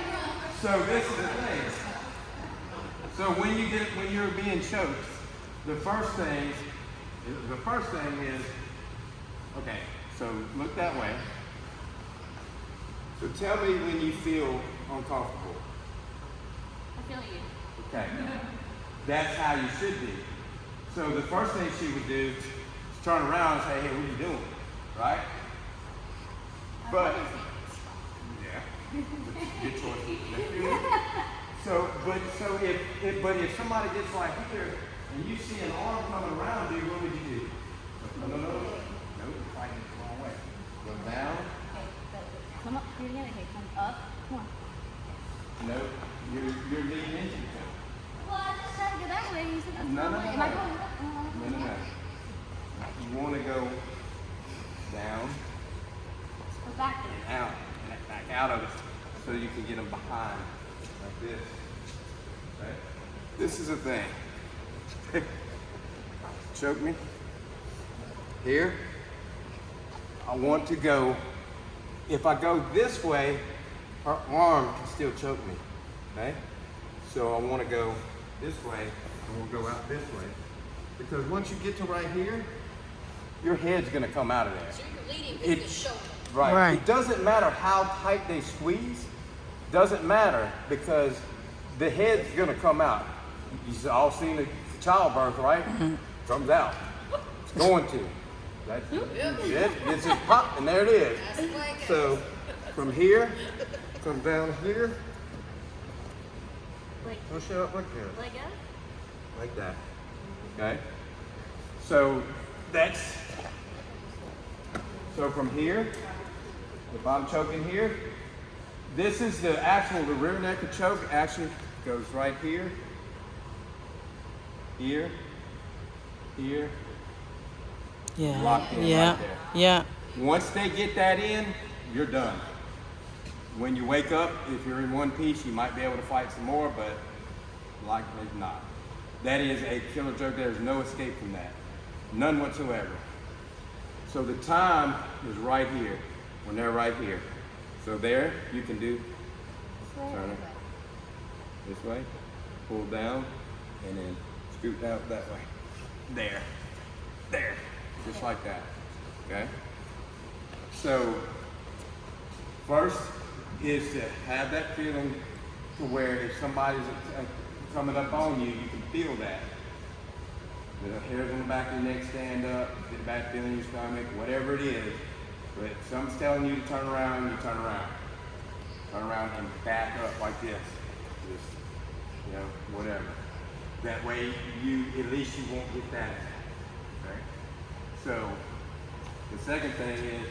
So this is the thing. So when you're being choked, the first thing is, okay, so look that way. So tell me when you feel uncomfortable. I feel you. Okay. That's how you should be. So the first thing she would do is turn around and say, hey, what are you doing? Right? But, yeah, good choice. So if somebody gets right here and you see an arm coming around you, what would you do? No, you're fighting it the wrong way. Go down. Okay, come up here again. Okay, come up. Come on. No, you're leading into it. Well, I just tried to go that way. You said that's No. the way. Am I going up? No. You want to go down Go back there. and out, and back out of it, so you can get them behind, like this. Okay? This is a thing. Choke me. Here. I want to go. If I go this way, her arm can still choke me. Okay? So I want to go this way, and we'll go out this way. Because once you get to right here, your head's going to come out of there. So you're leading with the shoulder. Right. Right. It doesn't matter how tight they squeeze. Doesn't matter because the head's gonna come out. You've all seen the childbirth, right? Comes out. It's going to. That's it. It's just pop, and there it is. So from here, come down here. Wait. Push it up like this. Let go. Like that. Okay? So that's, so from here, if I'm choking here, this is the rear neck of choke actually goes right here, here, Yeah. locked in Yeah. right there. Yeah. Once they get that in, you're done. When you wake up, if you're in one piece, you might be able to fight some more, but likely not. That is a killer choke. There's no escape from that. None whatsoever. So the time is right here, when they're right here. So there, you can do, turn it this way, pull down, and then scoot out that way. There, just like that, okay? So, first is to have that feeling to where if somebody's coming up on you, you can feel that. The hairs on the back of your neck stand up, get a bad feeling in your stomach, whatever it is. But if someone's telling you to turn around, you turn around. Turn around and back up like this. Just, whatever. That way, at least you won't get that. Okay? So, the second thing is,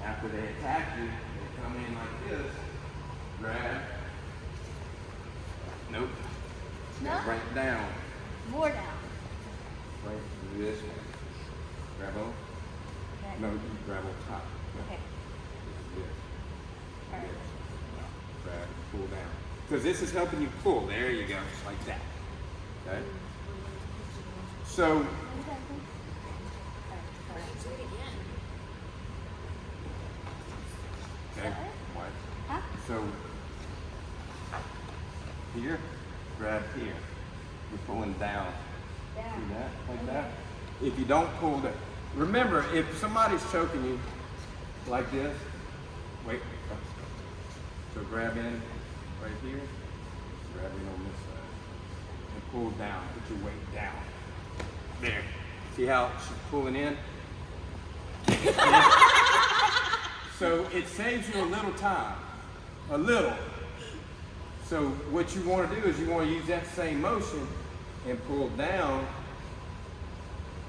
after they attack you, they come in like this, grab. Nope. No? Bring it down. More down. Right, do this one. Grab on. Okay. No, you grab on top. Okay. This. All right. This. Grab, pull down. Because this is helping you pull. There you go, just like that. Okay? So, Do it again. okay, what? Huh? So, here, grab here. You're pulling down. Down. See that? Like that? If you don't pull that, remember, if somebody's choking you like this, wait. So grab in right here, grab in on this side, and pull down, put your weight down. There. See how she's pulling in? So it saves you a little time. A little. So what you want to do is you want to use that same motion and pull down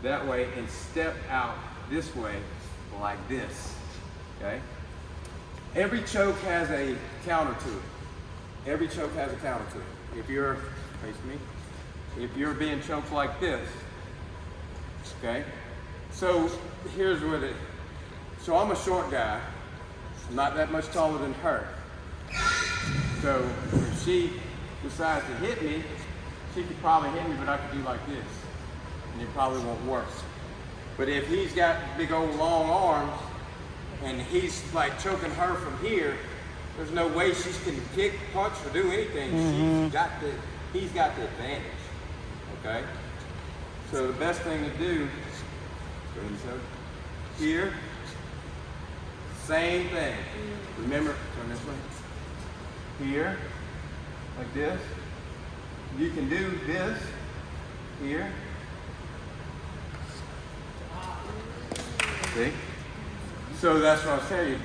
that way and step out this way like this, okay? Every choke has a counter to it. Every choke has a counter to it. If you're, face me, if you're being choked like this, okay? So here's what it, so I'm a short guy. I'm not that much taller than her. So if she decides to hit me, she could probably hit me, but I could do like this, and it probably won't work. But if he's got big old long arms, and he's like choking her from here, there's no way she can kick, punch, or do anything. He's got the advantage, okay? So the best thing to do, go ahead and show. Here, same thing. Remember, turn this way. Here, like this. You can do this, here. See? So that's what I was telling you.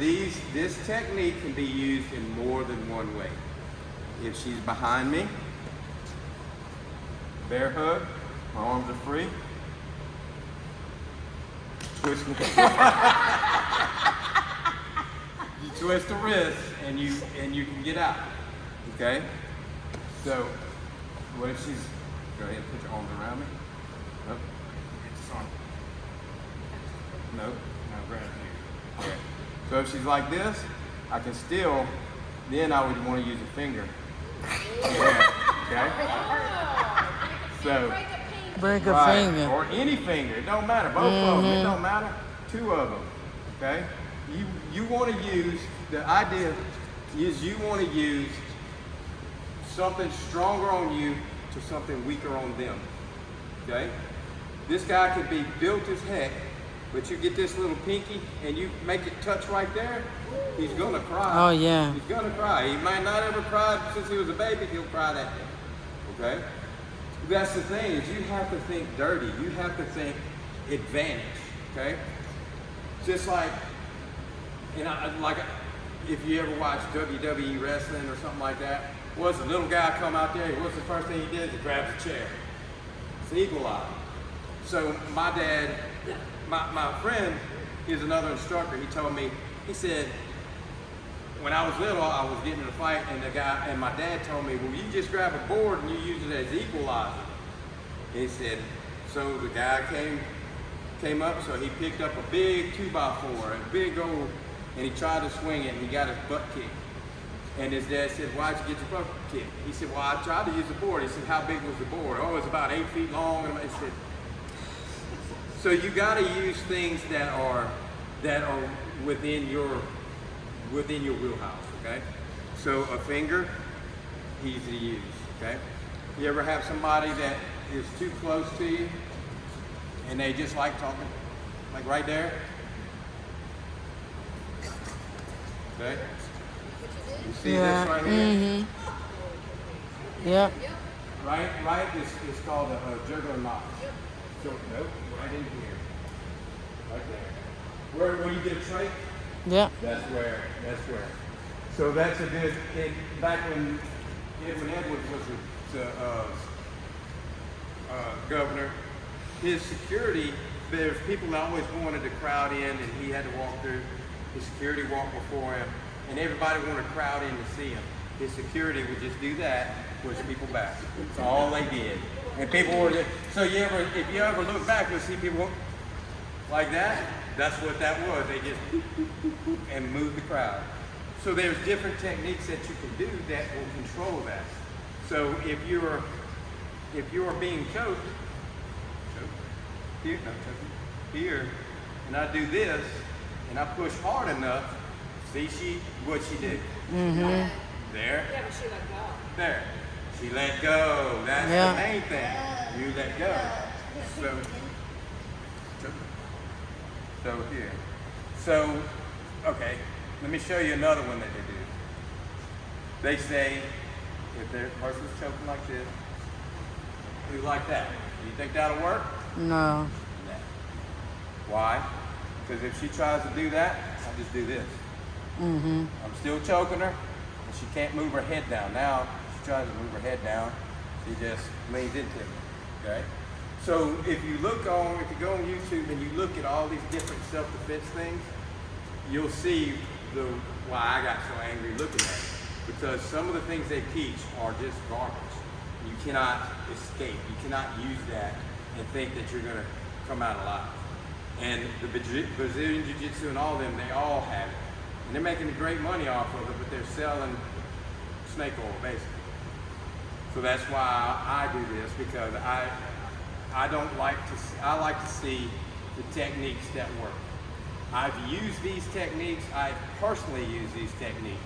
This technique can be used in more than one way. If she's behind me, bear hug, my arms are free. Twist me. You twist the wrist and you can get out. Okay? So what if she's, go ahead and put your arms around me. Nope. It's on. Nope. Now grab it here. Okay. So if she's like this, I can still, then I would want to use a finger. Yeah. Okay? So Break a right, finger. or any finger, it don't matter. Both of them, it don't matter. Two of them, okay? You want to use, the idea is you want to use something stronger on you to something weaker on them, okay? This guy could be built as heck, but you get this little pinky and you make it touch right there, he's gonna cry. Oh, yeah. He's gonna cry. He might not ever cry since he was a baby, he'll cry that day, okay? That's the thing, is you have to think dirty. You have to think advantage, okay? Just like, if you ever watch WWE wrestling or something like that, what's the little guy come out there, what's the first thing he did? He grabs a chair. It's equalizer. So my dad, my friend is another instructor. He told me, he said, when I was little, I was getting in a fight, and my dad told me, well, you just grab a board and you use it as equalizer. He said, so the guy came up, so he picked up a big 2x4, a big old, and he tried to swing it, and he got his butt kicked. And his dad said, why'd you get your butt kicked? He said, well, I tried to use the board. He said, how big was the board? Oh, it's about 8 feet long. And I said, so you got to use things that are within your wheelhouse, okay? So a finger, easy to use, okay? You ever have somebody that is too close to you and they just like talking, like right there? Okay? You see this right here? Yep. Right, it's called a juggler knot. So, nope, right in here. Right there. Where you get a trach? Yep. That's where. So that's a good, back when Edwin Edwards was the governor, his security, there's people that always wanted to crowd in and he had to walk through, his security walked before him, and everybody wanted to crowd in to see him. His security would just do that, push people back. That's all they did. And people were just, so if you ever look back, you'll see people like that. That's what that was. They just and move the crowd. So there's different techniques that you can do that will control that. So if you're being choked here, and I do this, and I push hard enough, see what she did. Mm-hmm. There. Yeah, but she let go. There. She let go. That's the main thing. You let go. So here. So, okay, let me show you another one that they do. They say, if their person's choking like this, do like that. Do you think that'll work? No. No. Why? Because if she tries to do that, I just do this. Mm-hmm. I'm still choking her, and she can't move her head down. Now, tries to move her head down, she just leans into me, okay? So if you go on YouTube and you look at all these different self-defense things, you'll see why I got so angry looking at it. Because some of the things they teach are just garbage. You cannot escape. You cannot use that and think that you're gonna come out alive. And the Brazilian Jiu-Jitsu and all of them, they all have it. And they're making great money off of it, but they're selling snake oil, basically. So that's why I do this, because I like to see the techniques that work. I've used these techniques, I personally use these techniques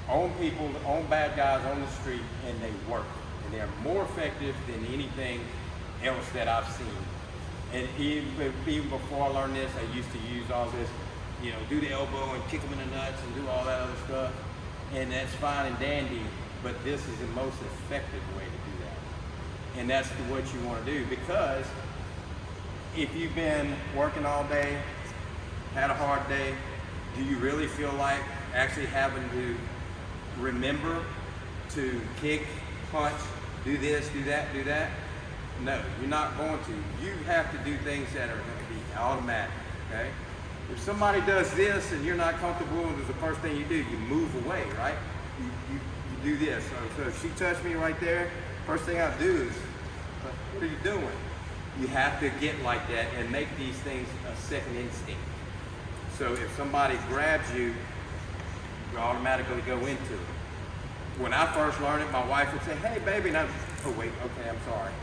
on people, on bad guys on the street, and they work. And they're more effective than anything else that I've seen. And even before I learned this, I used to use all this, do the elbow and kick them in the nuts and do all that other stuff. And that's fine and dandy, but this is the most effective way to do that. And that's what you want to do, because if you've been working all day, had a hard day, do you really feel like actually having to remember to kick, punch, do this, do that, do that? No, you're not going to. You have to do things that are going to be automatic, okay? If somebody does this and you're not comfortable, and the first thing you do, you move away, right? You do this. So if she touched me right there, first thing I do is, what are you doing? You have to get like that and make these things a second instinct. So if somebody grabs you, you automatically go into it. When I first learned it, my wife would say, "Hey, baby," and oh wait, okay, I'm sorry.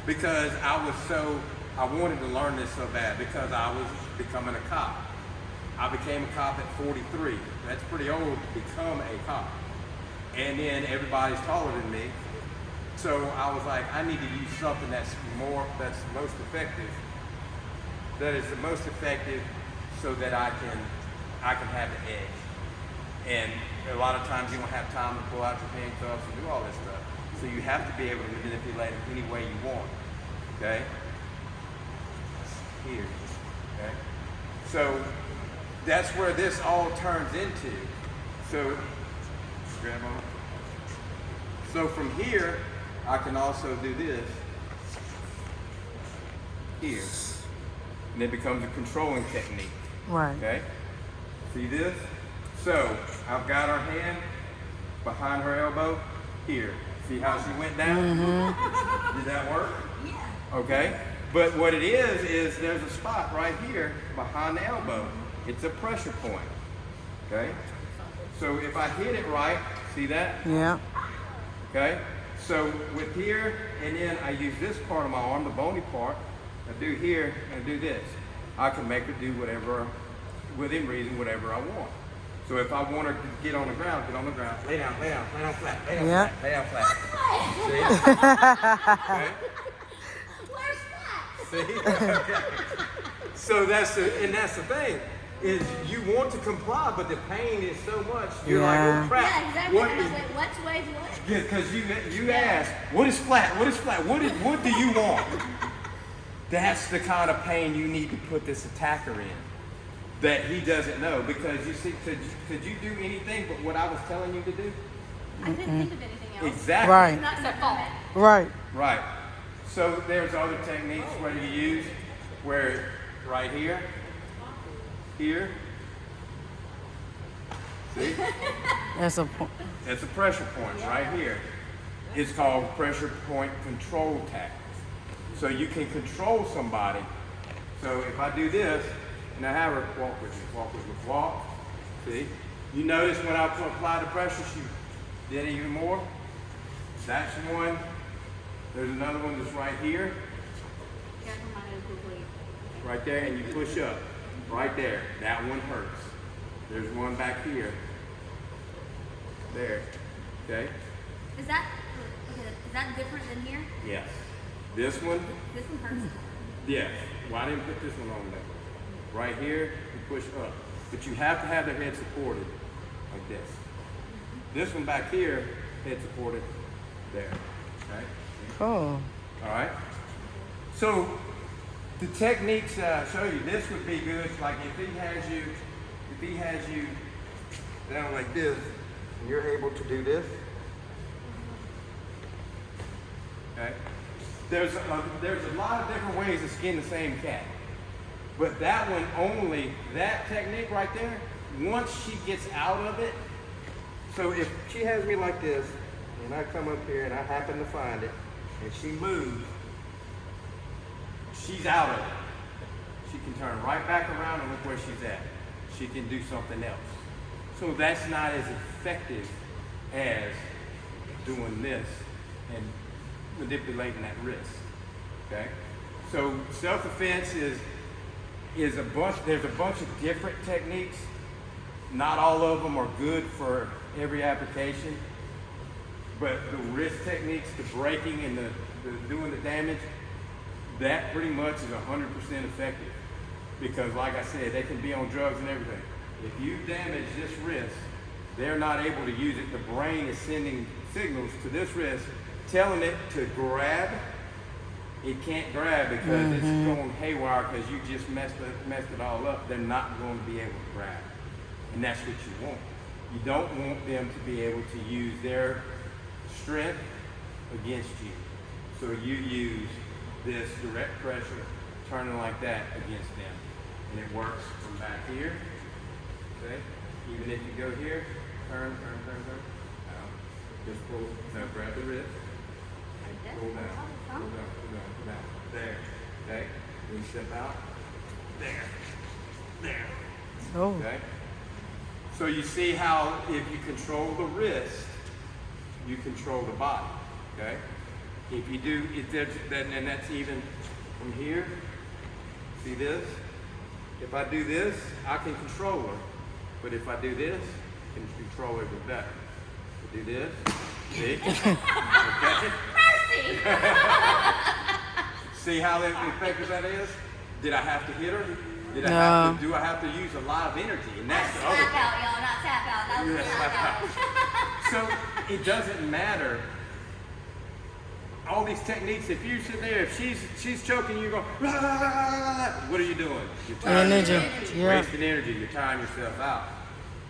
Because I wanted to learn this so bad, because I was becoming a cop. I became a cop at 43. That's pretty old to become a cop. And then everybody's taller than me. So I was like, I need to use something that's most effective. That is the most effective, so that I can have the edge. And a lot of times you don't have time to pull out your handcuffs and do all this stuff. So you have to be able to manipulate it any way you want, okay? Here, okay? So that's where this all turns into. So, grab on. So from here, I can also do this, here. And it becomes a controlling technique. Right. Okay? See this? So, I've got her hand behind her elbow here. See how she went down? Mm-hmm. Did that work? Yeah. Okay? But what it is there's a spot right here behind the elbow. It's a pressure point. Okay? So if I hit it right, see that? Yeah. Okay? So with here, and then I use this part of my arm, the bony part, I do here, and I do this. I can make her do whatever, within reason, whatever I want. So if I want her to get on the ground, lay down flat, lay down flat. See? Okay. Where's that? See? Okay. So that's the thing, is you want to comply, but the pain is so much, you're like, oh crap. Yeah, exactly. What's waves what? Yeah, because you ask, what is flat? What is flat? What do you want? That's the kind of pain you need to put this attacker in, that he doesn't know. Because you see, could you do anything but what I was telling you to do? I couldn't think of anything else. Exactly. Right. Not except fall. Right. Right. So there's other techniques where you use, where right here, see? That's a point. It's a pressure point right here. It's called pressure point control tactics. So you can control somebody. So if I do this, and I have her walk with me, walk. See? You notice when I apply the pressure, she did even more. That's one. There's another one that's right here. Right there, and you push up. Right there. That one hurts. There's one back here. There. Okay? Is that different than here? Yes. This one? This one hurts. Yes. Well, I didn't put this one on there. Right here, you push up. But you have to have their head supported like this. This one back here, head supported there. Okay? Cool. All right? So, the techniques I show you, this would be good. Like if he has you down like this, and you're able to do this, there's a lot of different ways to skin the same cat. But that one only, that technique right there, once she gets out of it, so if she has me like this, and I come up here and I happen to find it, and she moves, she's out of it. She can turn right back around and look where she's at. She can do something else. So that's not as effective as doing this and manipulating that wrist, okay? So self-defense is a bunch, there's a bunch of different techniques. Not all of them are good for every application, but the wrist techniques, the breaking and the doing the damage, that pretty much is 100% effective. Because like I said, they can be on drugs and everything. If you damage this wrist, they're not able to use it. The brain is sending signals to this wrist, telling it to grab. It can't grab because it's going haywire because you just messed it all up. They're not going to be able to grab. And that's what you want. You don't want them to be able to use their strength against you. So you use this direct pressure, turning like that against them. And it works from back here. Okay? Even if you go here, turn. Just pull, now grab the wrist. And pull down. Pull down. There. Okay? Then step out. There. Oh. Okay? So you see how if you control the wrist, you control the body. Okay? If you do, and that's even from here. See this? If I do this, I can control her. But if I do this, I can control her even better. Do this. See? Okay? Mercy! See how effective that is? Did I have to hit her? Did I No. have to, do I have to use a lot of energy? And that's the other Tap thing. out, y'all, not tap out. That was Yeah, tap out. So it doesn't matter. All these techniques, if you sit there, if she's choking, you go, "Rah, rah, rah, rah," what are you doing? You're tiring Energy, yourself, yeah. wasting energy. You're tiring yourself out.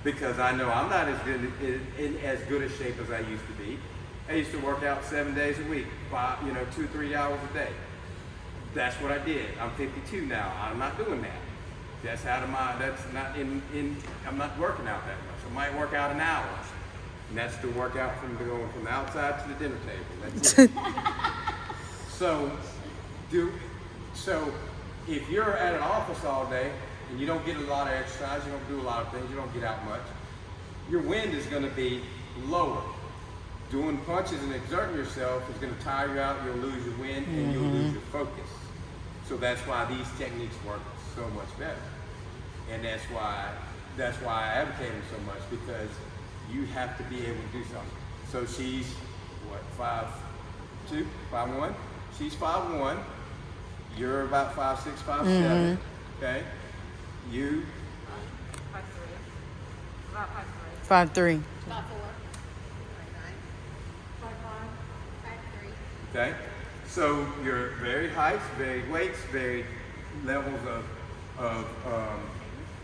Because I know I'm not as good in as good a shape as I used to be. I used to work out 7 days a week, 2-3 hours a day. That's what I did. I'm 52 now. I'm not doing that. That's out of my. That's not in. I'm not working out that much. I might work out an hour. And that's the workout from going from the outside to the dinner table. That's it. So if you're at an office all day and you don't get a lot of exercise, you don't do a lot of things, you don't get out much, your wind is going to be lower. Doing punches and exerting yourself is going to tire you out, you'll lose your wind, and you'll lose your focus. So that's why these techniques work so much better. And that's why I advocate them so much, because you have to be able to do something. So she's, what, 5'2", 5'1"? She's 5'1". You're about 5'6", 5'7". Okay? You? 5'3". About 5'3". 5'3". About 4. 5'3". Okay? So your very heights, very weights, very levels of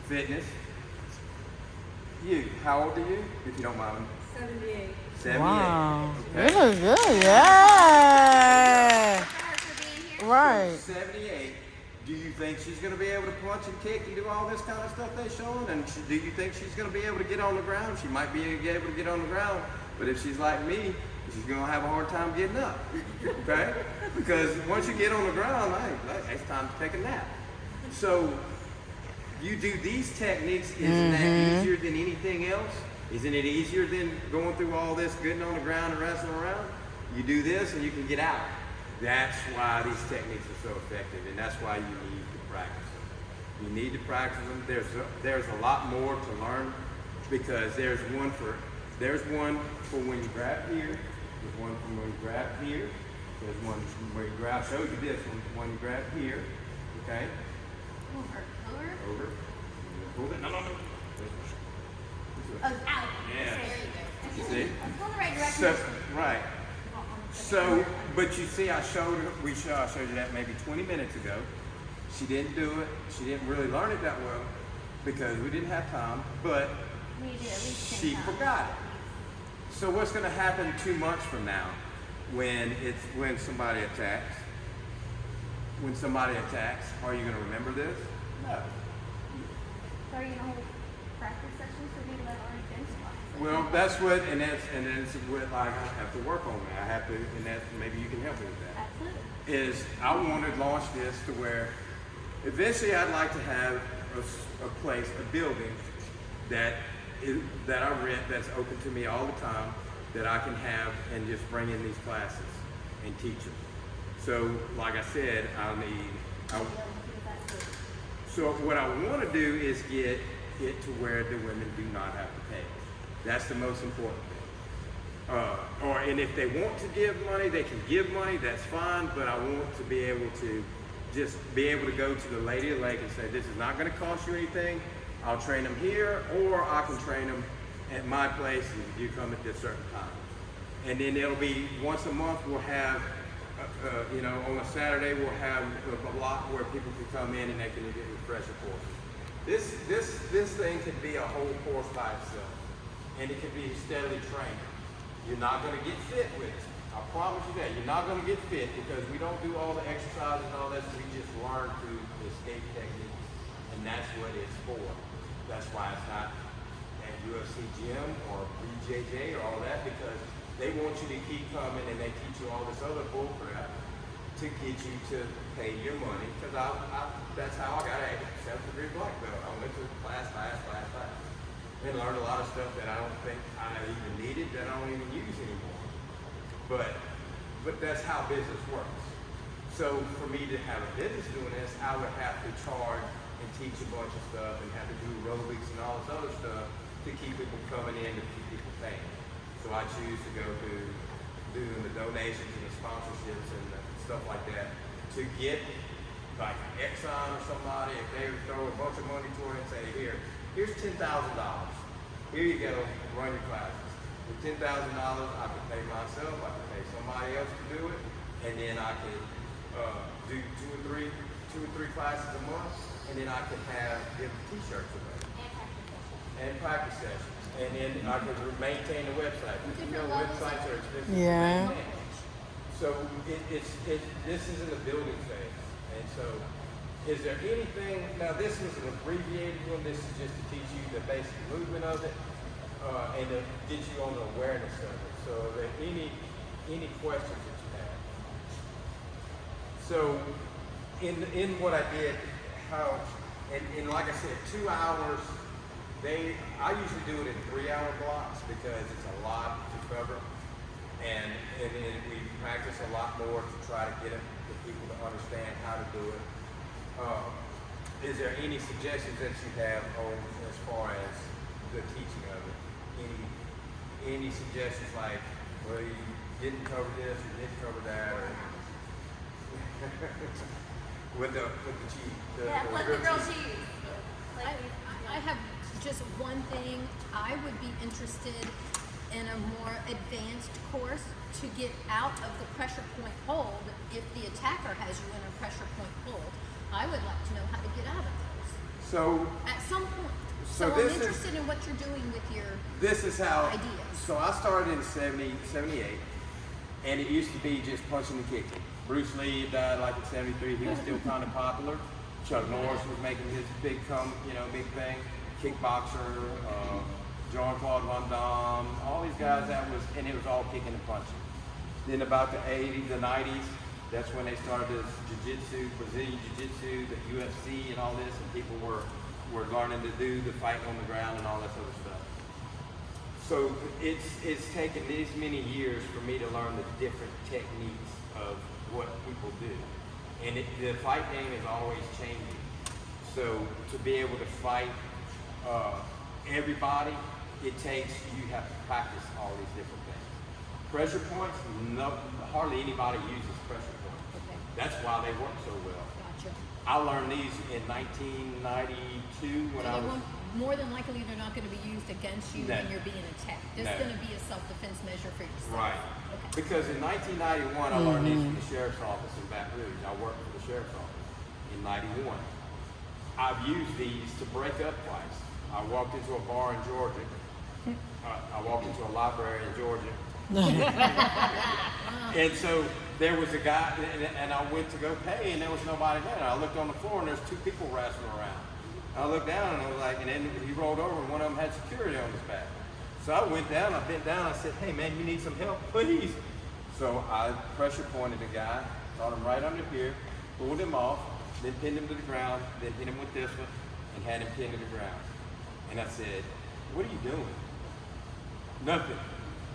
fitness. You, how old are you, if you don't mind? 78. 78. Wow. Okay. You look good, yeah. For her for being here. Right. 78. Do you think she's going to be able to punch and kick and do all this kind of stuff they're showing? And do you think she's going to be able to get on the ground? She might be able to get on the ground, but if she's like me, she's going to have a hard time getting up. Okay? Because once you get on the ground, it's time to take a nap. So you do these techniques, isn't that easier than anything else? Isn't it easier than going through all this, getting on the ground and wrestling around? You do this and you can get out. That's why these techniques are so effective, and that's why you need to practice them. You need to practice them. There's a lot more to learn, because there's one for when you grab here, there's one from when you grab here, there's one from where you grab, I showed you this one, when you grab here, okay? Over. Hold it. No. Oh, out. Yeah. There you go. You see? I'm going the right direction. So, right. So, but you see, I showed you that maybe 20 minutes ago. She didn't do it. She didn't really learn it that well because we didn't have time, but We need to at least 10 she times. forgot it. So what's going to happen 2 months from now when somebody attacks? when somebody attacks, are you going to remember this? No. So are you gonna hold practice sessions for people that aren't against class? Well, that's what, and that's what like, I have to work on that. I have to, and that maybe you can help me with that. Absolutely. Is I want to launch this to where eventually I'd like to have a place, a building that I rent that's open to me all the time that I can have and just bring in these classes and teach them. So, like I said, so what I want to do is get it to where the women do not have to pay. That's the most important thing. And if they want to give money, they can give money, that's fine, but I want to be able to just be able to go to the lady of the lake and say, this is not going to cost you anything. I'll train them here, or I can train them at my place and you come at this certain time. And then it'll be once a month we'll have, on a Saturday we'll have a block where people can come in and they can get refresher courses. This thing could be a whole course by itself, and it could be steadily training. You're not going to get fit with it. I promise you that. You're not going to get fit because we don't do all the exercises and all that. We just learn through the escape techniques, and that's what it's for. That's why it's not at UFC gym or BJJ or all that, because they want you to keep coming and they teach you all this other bull crap to get you to pay your money. Because that's how I got a 7th degree black belt. I went to class, and learned a lot of stuff that I don't think I even needed, that I don't even use anymore. But that's how business works. So for me to have a business doing this, I would have to charge and teach a bunch of stuff and have to do aerobics and all this other stuff to keep people coming in, to keep people paying. So I choose to go to doing the donations and the sponsorships and stuff like that to get like Exxon or somebody, if they throw a bunch of money toward it and say, here's $10,000. Here you go, run your classes. With $10,000, I could pay myself, I could pay somebody else to do it, and then I could do two or three classes a month, and then I could give t-shirts away. And practice sessions. And then I could maintain the website. Because websites are expensive to maintain. So this is in the building phase. And so is there anything, now this was an abbreviated one, this is just to teach you the basic movement of it, and to get you on the awareness of it. So are there any questions that you have? So in what I did, and like I said, 2 hours, I usually do it in 3-hour blocks because it's a lot to cover, and we practice a lot more to try to get the people to understand how to do it. Is there any suggestions that you have on as far as the teaching of it? Any suggestions like, well, you didn't cover this, you didn't cover that, or with the cheese? Like the grilled cheese. I have just one thing. I would be interested in a more advanced course to get out of the pressure point hold. If the attacker has you in a pressure point hold, I would like to know how to get out of those. So at some point. So I'm interested in what you're doing with your ideas. So I started in 78, and it used to be just punching and kicking. Bruce Lee died like in 73. He was still kind of popular. Chuck Norris was making his big thing. Kickboxer, Jean-Claude Van Damme, all these guys, and it was all kicking and punching. Then about the 80s, the 90s, that's when they started this jiu-jitsu, Brazilian jiu-jitsu, the UFC and all this, and people were learning to do the fighting on the ground and all that sort of stuff. So it's taken these many years for me to learn the different techniques of what people do. And the fight game is always changing. So to be able to fight everybody, you have to practice all these different things. Pressure points, hardly anybody uses pressure points. Okay. That's why they work so well. Gotcha. I learned these in 1992 when I was... More than likely, they're not going to be used against you when you're being attacked. This is going to be a self-defense measure for yourself. Right. Okay. Because in 1991, I learned these from the sheriff's office in Baton Rouge. I worked for the sheriff's office in 91. I've used these to break up fights. I walked into a bar in Georgia. I walked into a library in Georgia, And so there was a guy, and I went to go pay, and there was nobody there. And I looked on the floor, and there's two people wrestling around. I looked down, and I was like, and then he rolled over, and one of them had security on his back. So I went down, I bent down, I said, hey man, you need some help, please? So I pressure pointed the guy, got him right under here, pulled him off, then pinned him to the ground, then hit him with this one, and had him pinned to the ground. And I said, what are you doing? Nothing.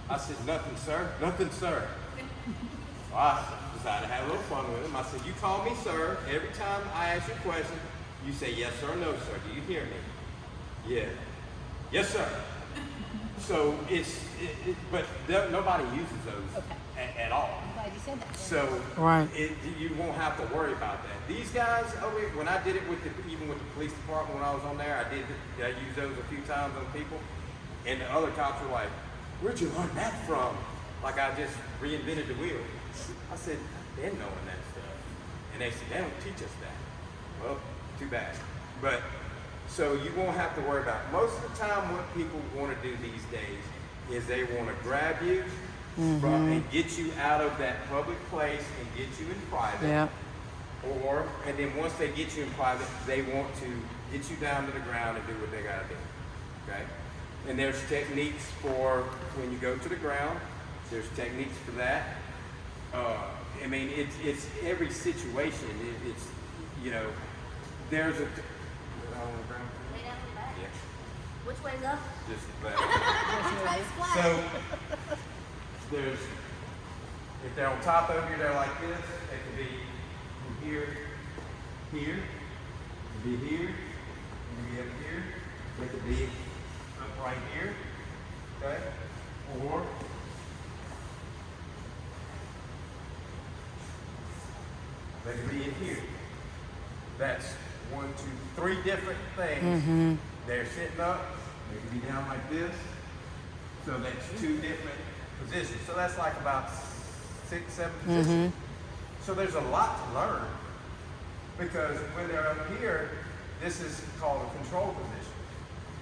I said, nothing, sir. Nothing, sir. So I decided to have a little fun with him. I said, you call me sir. Every time I ask you a question, you say yes sir or no sir. Do you hear me? Yeah. Yes, sir. So but nobody uses those at all. I'm glad you said that. So Right. You won't have to worry about that. These guys, when I did it even with the police department when I was on there, I used those a few times on people, and the other cops were like, "Where'd you learn that from?" Like I just reinvented the wheel. I said, "They're knowing that stuff," and they said, "They don't teach us that." Well, too bad. But so you won't have to worry about it. Most of the time, what people want to do these days is they want to grab you and get you out of that public place and get you in private. Yeah. And then once they get you in private, they want to get you down to the ground and do what they got to do. Okay? And there's techniques for when you go to the ground. There's techniques for that. I mean, it's every situation. It's there's a. Lay down on the back. Yeah. Which way's up? Just that. It's flat. So there's, if they're on top of you, they're like this. They could be from here, here, it could be here, it could be up here, they could be up right here, okay? Or they could be in here. That's 1, 2, 3 different things. They're sitting up, they could be down like this. So that's 2 different positions. So that's like about 6, 7 positions. So there's a lot to learn, because when they're up here, this is called a control position.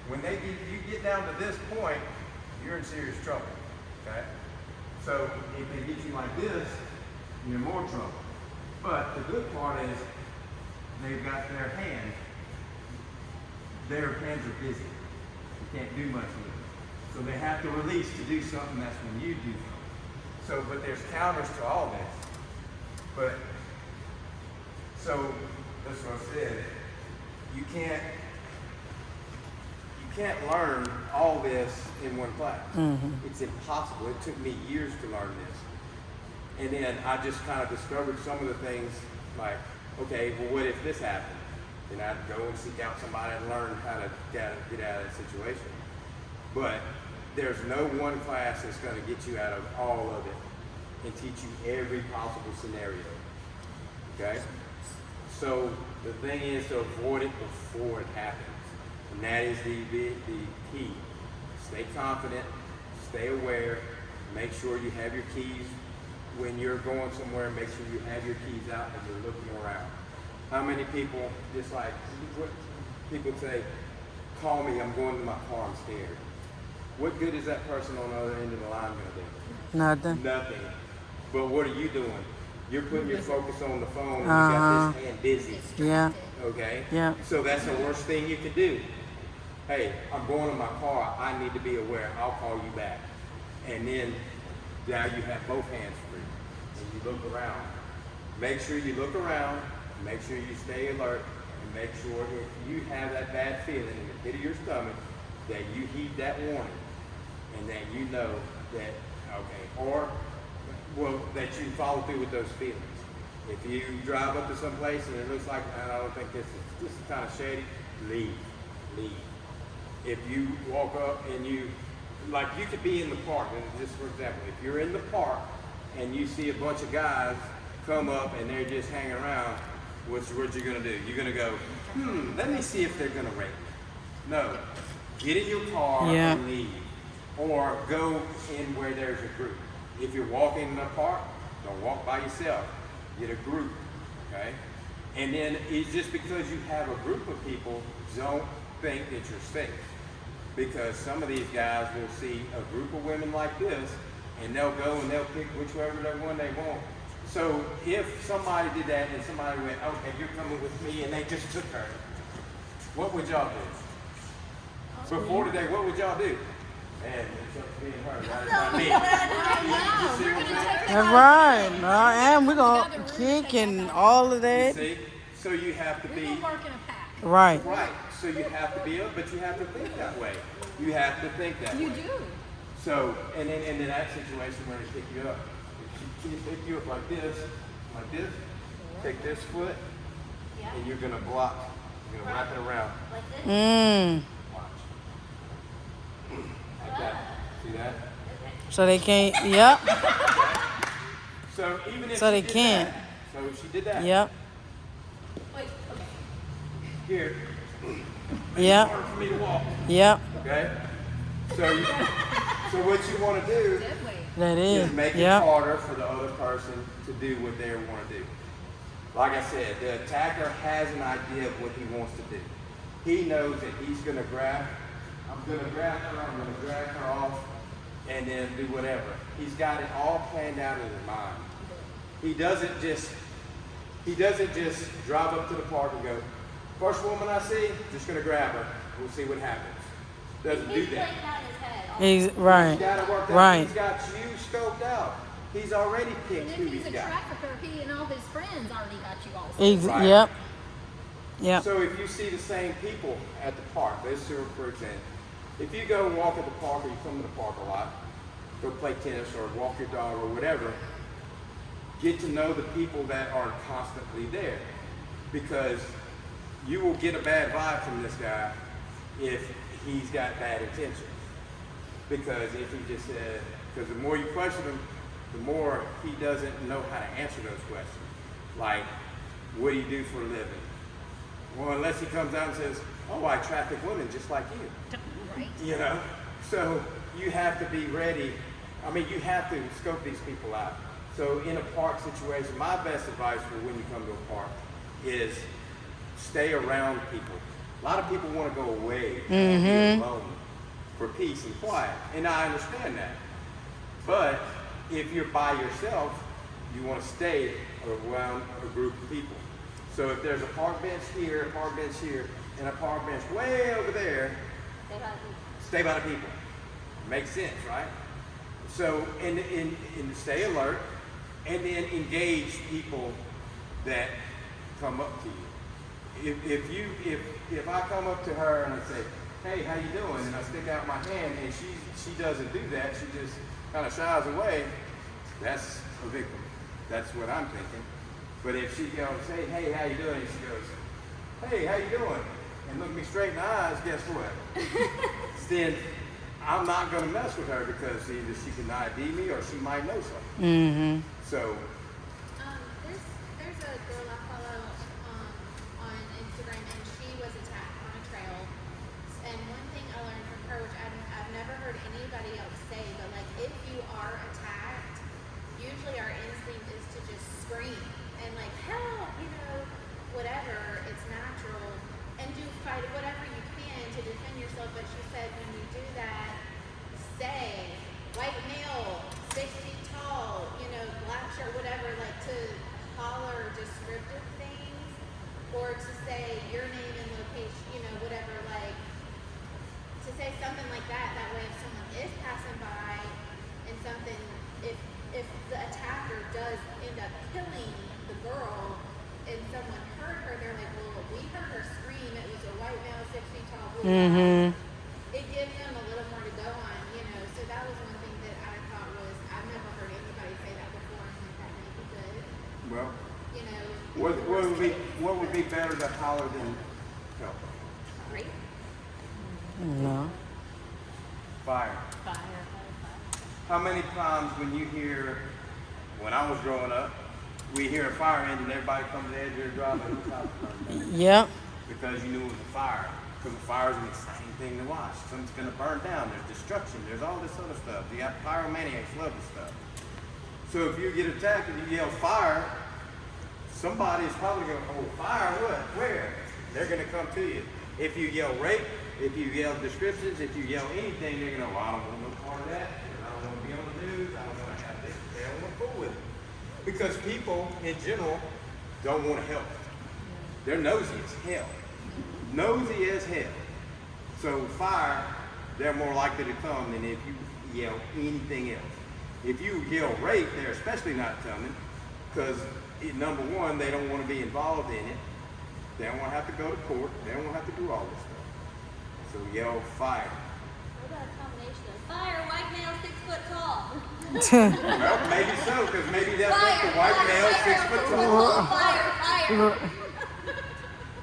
When you get down to this point, you're in serious trouble, okay? So if they get you like this, you're in more trouble. But the good part is they've got their hands are busy. You can't do much with them. So they have to release to do something. That's when you do something. So, but there's counters to all this. But, so, that's what I said. You can't learn all this in one class. It's impossible. It took me years to learn this. And then I just kind of discovered some of the things like, okay, well, what if this happened? Then I'd go and seek out somebody and learn how to get out of that situation. But there's no one class that's going to get you out of all of it and teach you every possible scenario. Okay? So the thing is to avoid it before it happens. And that is the key. Stay confident, stay aware, make sure you have your keys. When you're going somewhere, make sure you have your keys out and you're looking around. How many people, just like people say, call me, I'm going to my car, I'm scared. What good is that person on the other end of the line going to do? Nothing. Nothing. But what are you doing? You're putting your focus on the phone and you got this hand busy. Yeah. Okay? Yeah. So that's the worst thing you could do. Hey, I'm going to my car, I need to be aware, I'll call you back. And then now you have both hands free. And you look around. Make sure you look around, make sure you stay alert, and make sure if you have that bad feeling in the pit of your stomach, that you heed that warning, and that you know that, okay, or, well, that you follow through with those feelings. If you drive up to some place and it looks like, I don't think this is kind of shady, leave. If you walk up and you could be in the park, and just for example, if you're in the park and you see a bunch of guys come up and they're just hanging around, what you gonna do? You're gonna go, let me see if they're gonna rape me. No, get in your car and leave. Or go in where there's a group. If you're walking in the park, don't walk by yourself. Get a group, okay? And then it's just because you have a group of people, don't think that you're safe. Because some of these guys will see a group of women like this and they'll go and they'll pick whichever one they want. So if somebody did that and somebody went, okay, you're coming with me, and they just took her, what would y'all do? Before today, what would y'all do? Man, it's up to me and her. That is not me. You see what I'm saying? That's right. And we're gonna kick and all of You that. see? So you have to We be will work in a pack. Right. right. So you have to be up, but you have to think that way. You have to think that You way. do. So, and then in that situation where they pick you up, if she pick you up like this, take this foot, and you're gonna block. You're gonna wrap it around. Like this? Mm. Watch. Like that. See that? So they can't. Yep. So even if So she they did can't. that, so if she did that. Yep. Wait, okay. Here. Yep. It's hard for me to walk. Yep. Okay. So what you want to do Dead weight. That is. is make it Yep. harder for the other person to do what they want to do. Like I said, the attacker has an idea of what he wants to do. He knows that he's going to grab, I'm going to grab her, I'm going to drag her off, and then do whatever. He's got it all planned out in his mind. He doesn't just drive up to the park and go, first woman I see, just going to grab her. We'll see what happens. Doesn't do He's that. playing out in his head. He's He's right. got it worked out. Right. He's got you scoped out. He's already picked And who if he's he's a got. trafficker, he and all his friends already got you all. Right. Yep. Yep. So if you see the same people at the park, let's say for example, if you go walk at the park or you come to the park a lot, go play tennis or walk your dog or whatever, get to know the people that are constantly there, because you will get a bad vibe from this guy if he's got bad intentions. Because if he just said, because the more you question him, the more he doesn't know how to answer those questions. Like, what do you do for a living? Well, unless he comes out and says, oh, I traffic women just like you. Right. You know? So you have to be ready. I mean, you have to scope these people out. So in a park situation, my best advice for when you come to a park is stay around people. A lot of people want to go away and be alone for peace and quiet. And I understand that. But if you're by yourself, you want to stay around a group of people. So if there's a park bench here, and a park bench way over there, stay by the people. Makes sense, right? So, and stay alert, and then engage people that come up to you. If I come up to her and I say, hey, how you doing? And I stick out my hand and she doesn't do that, she just kind of shies away, that's a victim. That's what I'm thinking. But if she goes, hey, how you doing? And she goes, hey, how you doing? And look me straight in the eyes, guess what? Then I'm not going to mess with her because either she can ID me or she might know something. Mm-hmm. So, There's a girl I follow on Instagram, and she was attacked on a trail. And one thing I learned from her, which I've never heard anybody else say, but like if you are attacked, usually our instinct is to just scream and like help, whatever. It's natural, and do fight whatever you can to defend yourself. But she said when you do that, say white male, 6 feet tall, black shirt, whatever, like to holler descriptive things, or to say your name and location, whatever, like to say something like that. That way if someone is passing by and something, if the attacker does end up killing the girl and someone heard her, they're like, well, we heard her scream, it was a white male, 6 feet tall, blue eyes. It gives them a little more to go on, so that was one thing that I thought was, I've never heard anybody say that before, and like, that may be good, well, worst case, what would be better to holler than help? Right? No. Fire. How many times when I was growing up, we hear a fire engine, everybody comes to the edge of their driveway and looks out for them. Yep. Because you knew it was a fire. Because a fire is an exciting thing to watch. Something's going to burn down. There's destruction. There's all this other stuff. You got pyromaniacs, love this stuff. So if you get attacked and you yell fire, somebody is probably going, oh, fire what? Where? They're going to come to you. If you yell rape, if you yell descriptions, if you yell anything, they're going to, well, I don't want no part of that. I don't want to be on the news. I don't fool with it. Because people in general don't want to help. They're nosy as hell. Nosy as hell. So fire, they're more likely to come than if you yell anything else. If you yell rape, they're especially not coming because number one, they don't want to be involved in it. They don't want to have to go to court. They don't want to have to do all this stuff. So yell fire. What about a combination of fire, white male, 6 foot tall? Well, maybe so, because maybe they'll think the white male is 6 foot tall. Fire.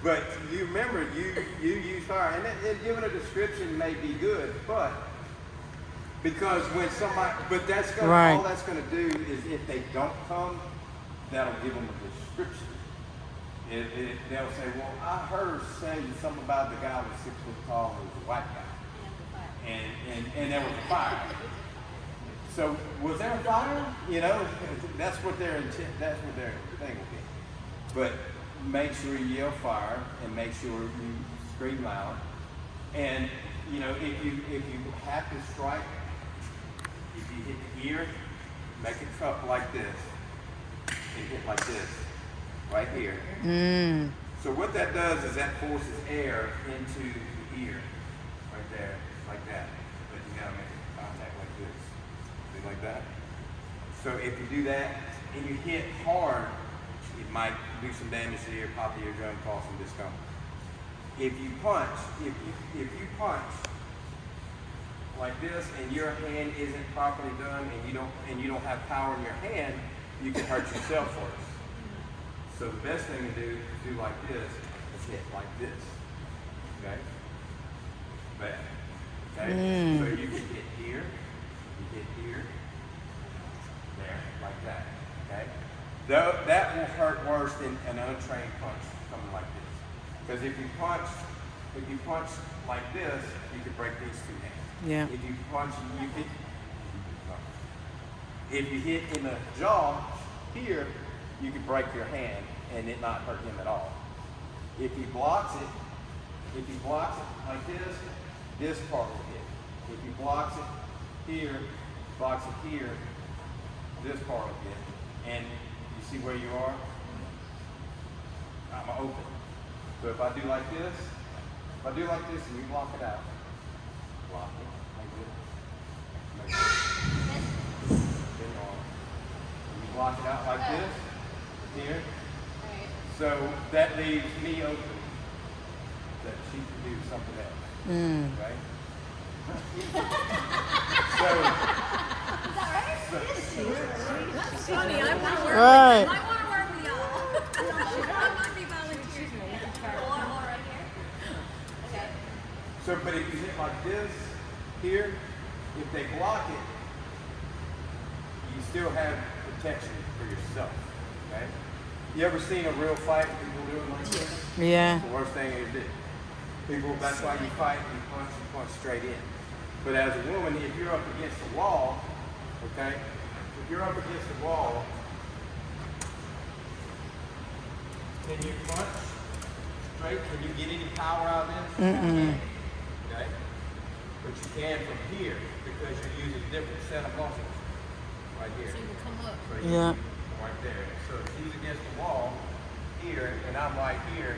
But you remember, you use fire, and giving a description may be good, but because when somebody, but that's gonna, Right. all that's gonna do is if they don't come, that'll give them a description. They'll say, well, I heard saying something about the guy was 6 foot tall who was a white guy, and there was a fire. So was there a fire? You know, that's what their intent. That's what their thing will be. But make sure you yell fire and make sure you scream loud. And you know, if you have to strike, if you hit the ear, make a cup like this and hit like this, right here. So what that does is that forces air into the ear, right there, like that. But you gotta make contact like this. Like that. So if you do that and you hit hard, it might do some damage to your pop the eardrum, cause some discomfort. If you punch, if you punch like this and your hand isn't properly done and you don't have power in your hand, you can hurt yourself first. So the best thing to do is do like this, is hit like this. Okay? Bad. Okay? So you can hit here. You hit here, there, like that, okay? That will hurt worse than an untrained punch coming like this. Because if you punch like this, you could break these two hands. Yeah. If you punch, if you hit in the jaw here, you could break your hand and it not hurt him at all. If he blocks it like this part will hit. If he blocks it here, this part will get, and you see where you are? I'm open. So if I do like this and you block it out, block it like this. Then on. And you block it out like this, here. So that leaves me open, that she can do something else, right? That's funny. I want to work Right. with, I want to work with y'all. I might be volunteering. Or right here. Okay. So, but if you hit like this, here, if they block it, you still have protection for yourself, okay? You ever seen a real fight, people doing like this? Yeah. It's the worst thing you do. People, that's why you fight, you punch straight in. But as a woman, if you're up against the wall, okay? If you're up against the wall, can you punch straight? Can you get any power out of this? Okay? But you can from here because you're using a different set of muscles. Right here. So you come up. So you- Yeah. Right there. So if she's against the wall here and I'm right here,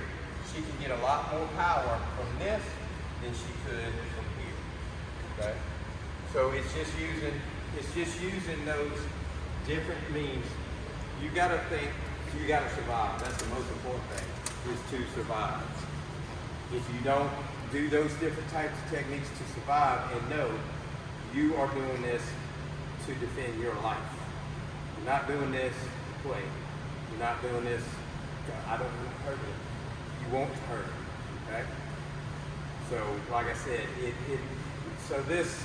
she can get a lot more power from this than she could from here. Okay? So it's just using those different means. You gotta think, you gotta survive. That's the most important thing, is to survive. If you don't do those different types of techniques to survive and know you are doing this to defend your life. You're not doing this to play. You're not doing this, I don't want to hurt it. You won't hurt it, okay? So, like I said, so this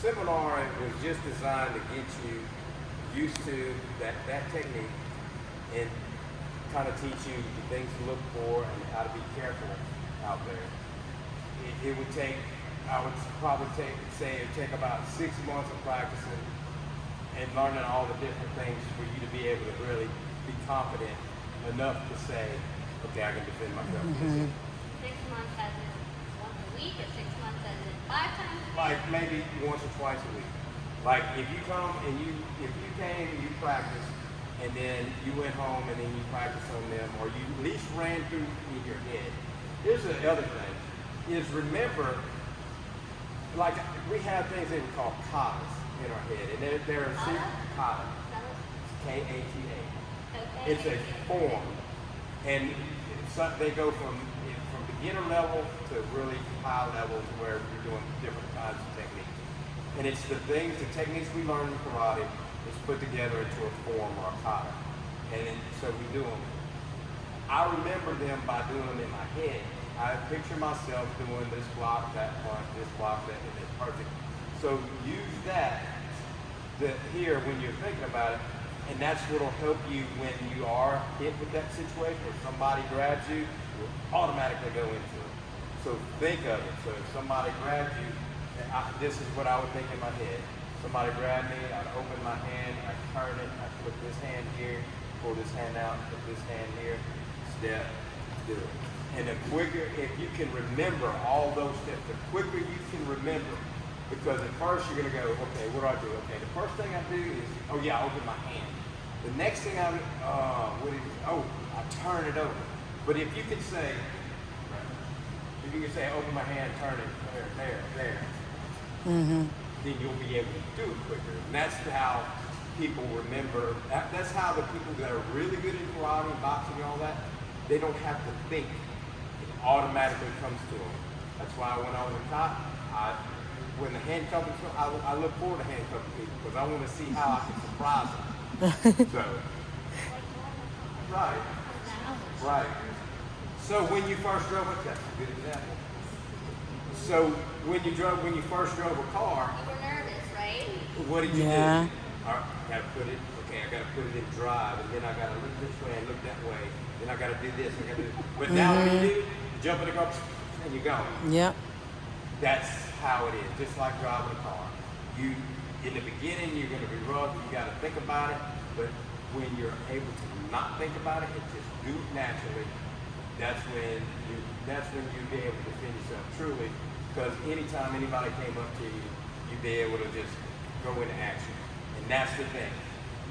seminar was just designed to get you used to that technique and kind of teach you the things to look for and how to be careful out there. It would take, I would probably say it'd take about 6 months of practicing and learning all the different things for you to be able to really be confident enough to say, okay, I can defend myself. 6 months as in once a week or 6 months as in 5 times a week? Like maybe once or twice a week. Like if you come and if you came and you practiced, and then you went home and then you practiced on them, or you at least ran through in your head. Here's the other thing, is remember, like we have things that we call katas in our head, and they're a kata, K-A-T-A. It's a form, and they go from beginner level to really high level to where you're doing different kinds of techniques. And it's the techniques we learn in karate is put together into a form or a kata. And so we do them. I remember them by doing them in my head. I picture myself doing this block, that punch, this block, that, and it's perfect. So use that here when you're thinking about it, and that's what'll help you when you are hit with that situation or somebody grabs you, you'll automatically go into it. So think of it. So if somebody grabs you, this is what I would think in my head. Somebody grabbed me, I'd open my hand, I'd turn it, I'd put this hand here, pull this hand out, put this hand here, step, do it. And the quicker, if you can remember all those steps, the quicker you can remember, because at first you're gonna go, okay, what do I do? Okay, the first thing I do is, oh yeah, I open my hand. The next thing I turn it over. But if you could say, open my hand, turn it, there, then you'll be able to do it quicker. And that's how people remember, that's how the people that are really good in karate and boxing and all that, they don't have to think. It automatically comes to them. That's why when I was a cop, when the handcuffing, I look forward to handcuffing people because I want to see how I can surprise them. So, right. So when you first drove that's a good example. So when you first drove a car, You were nervous, right? what did you do? Yeah. All right, I gotta put it in drive, and then I gotta look this way and look that way. Then I gotta do this. But now what do? You jump in the car and you're going. Yep. That's how it is. Just like driving a car. In the beginning, you're gonna be rough. You gotta think about it. But when you're able to not think about it and just do it naturally, that's when you'll be able to defend yourself truly. Because anytime anybody came up to you, you'd be able to just go into action. And that's the thing.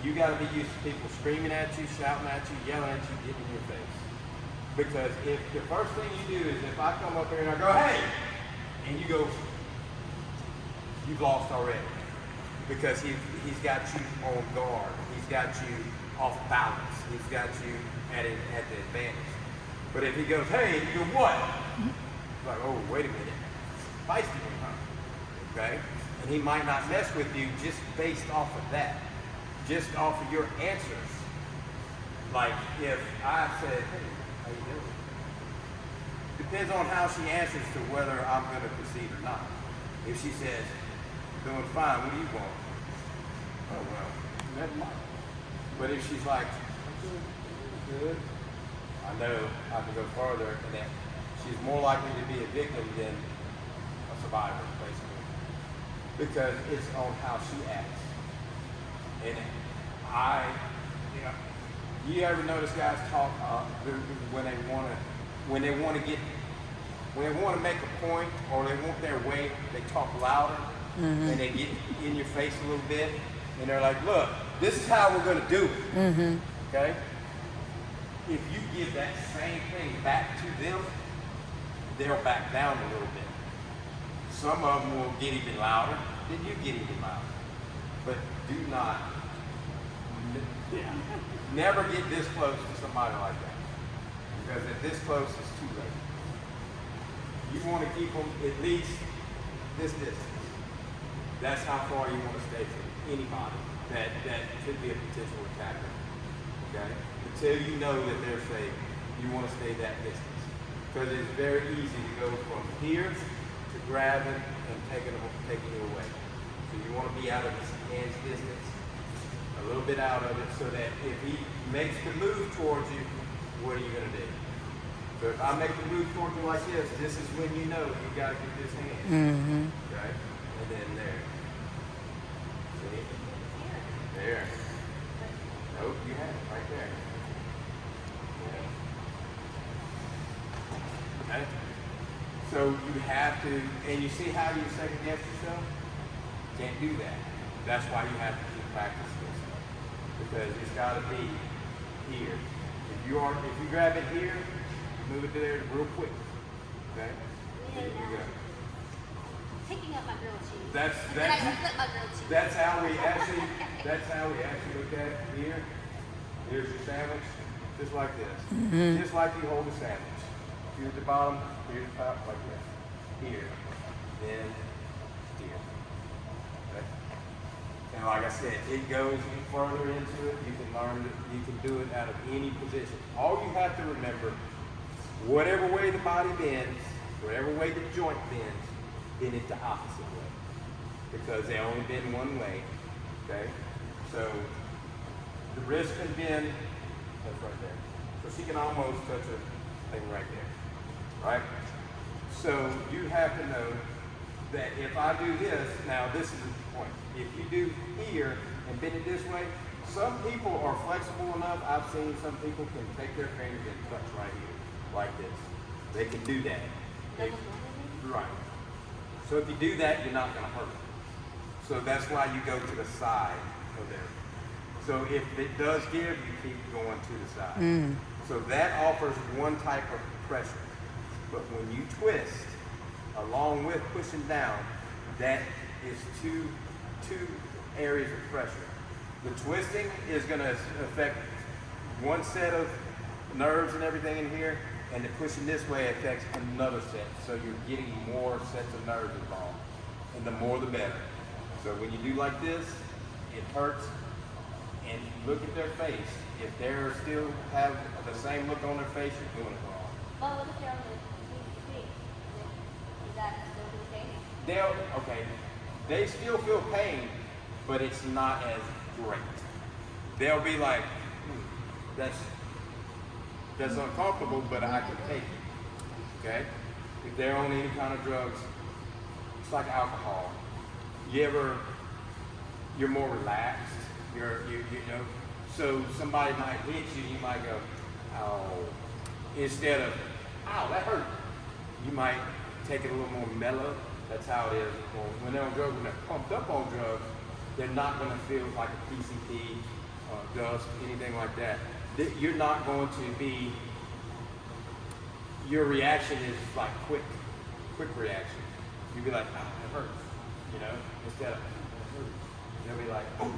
You got to be used to people screaming at you, shouting at you, yelling at you, getting in your face. Because if the first thing you do is if I come up here and I go, hey, and you go, you've lost already. Because he's got you on guard. He's got you off balance. He's got you at the advantage. But if he goes, hey, and you go, what? It's like, oh, wait a minute. Feisty one, huh? Okay? And he might not mess with you just based off of that. Just off of your answers. Like if I said, hey, how you doing? Depends on how she answers to whether I'm going to proceed or not. If she says, doing fine, what do you want? Oh, well, never mind. But if she's like, I'm doing good, I know I can go further, and that she's more likely to be a victim than a survivor, basically. Because it's on how she acts. And you ever notice guys talk when they want to make a point or they want their way, they talk louder and they get in your face a little bit, and they're like, "Look, this is how we're going to do it." Okay? If you give that same thing back to them, they'll back down a little bit. Some of them will get even louder, then you get even louder. But do not, never get this close to somebody like that. Because if this close, it's too late. You want to keep them at least this distance. That's how far you want to stay from anybody that could be a potential attacker. Okay? Until you know that they're safe, you want to stay that distance. Because it's very easy to go from here to grabbing and taking it away. So you want to be out of his hand's distance, a little bit out of it, so that if he makes the move towards you, what are you going to do? So if I make the move towards you like this is when you know you got to get this hand. Okay? And then there. See? There. Nope, you have it right there. Yeah. Okay? So you have to, and you see how you second guess yourself? Can't do that. That's why you have to keep practicing this stuff. Because it's got to be here. If you grab it here, move it to there real quick. Okay? There you go. Picking up my grilled cheese. That's Then I can flip my grilled cheese. that's how we actually look at it here. Here's your sandwich, just like this. Just like you hold a sandwich. Here at the bottom, here at the top, like this. Here, then here. Okay? And like I said, it goes further into it. You can learn it. You can do it out of any position. All you have to remember, whatever way the body bends, whatever way the joint bends, bend it the opposite way. Because they only bend one way. Okay? So the wrist can bend, that's right there. So she can almost touch a thing right there. Right? So you have to know that if I do this, now this is the point. If you do here and bend it this way, some people are flexible enough. I've seen some people can take their fingers and touch right here, like this. They can do that. Right. So if you do that, you're not going to hurt it. So that's why you go to the side of there. So if it does give, you keep going to the side. So that offers one type of pressure. But when you twist, along with pushing down, that is two areas of pressure. The twisting is going to affect one set of nerves and everything in here, and the pushing this way affects another set. So you're getting more sets of nerves involved. And the more the better. So when you do like this, it hurts. And look at their face. If they're still have the same look on their face, you're doing it wrong. Well, what if they're on the TV? Is that still okay? They still feel pain, but it's not as great. They'll be like, that's uncomfortable, but I can take it. Okay? If they're on any kind of drugs, it's like alcohol. You're more relaxed. You know. So somebody might hit you, you might go, oh, instead of, ow, that hurt. You might take it a little more mellow. That's how it is. When they're on drugs, when they're pumped up on drugs, they're not going to feel like a PCP, dust, anything like that. You're not going to be, your reaction is like quick reaction. You'll be like, ah, it hurts, you know, instead of, it hurts. They'll be like, oh.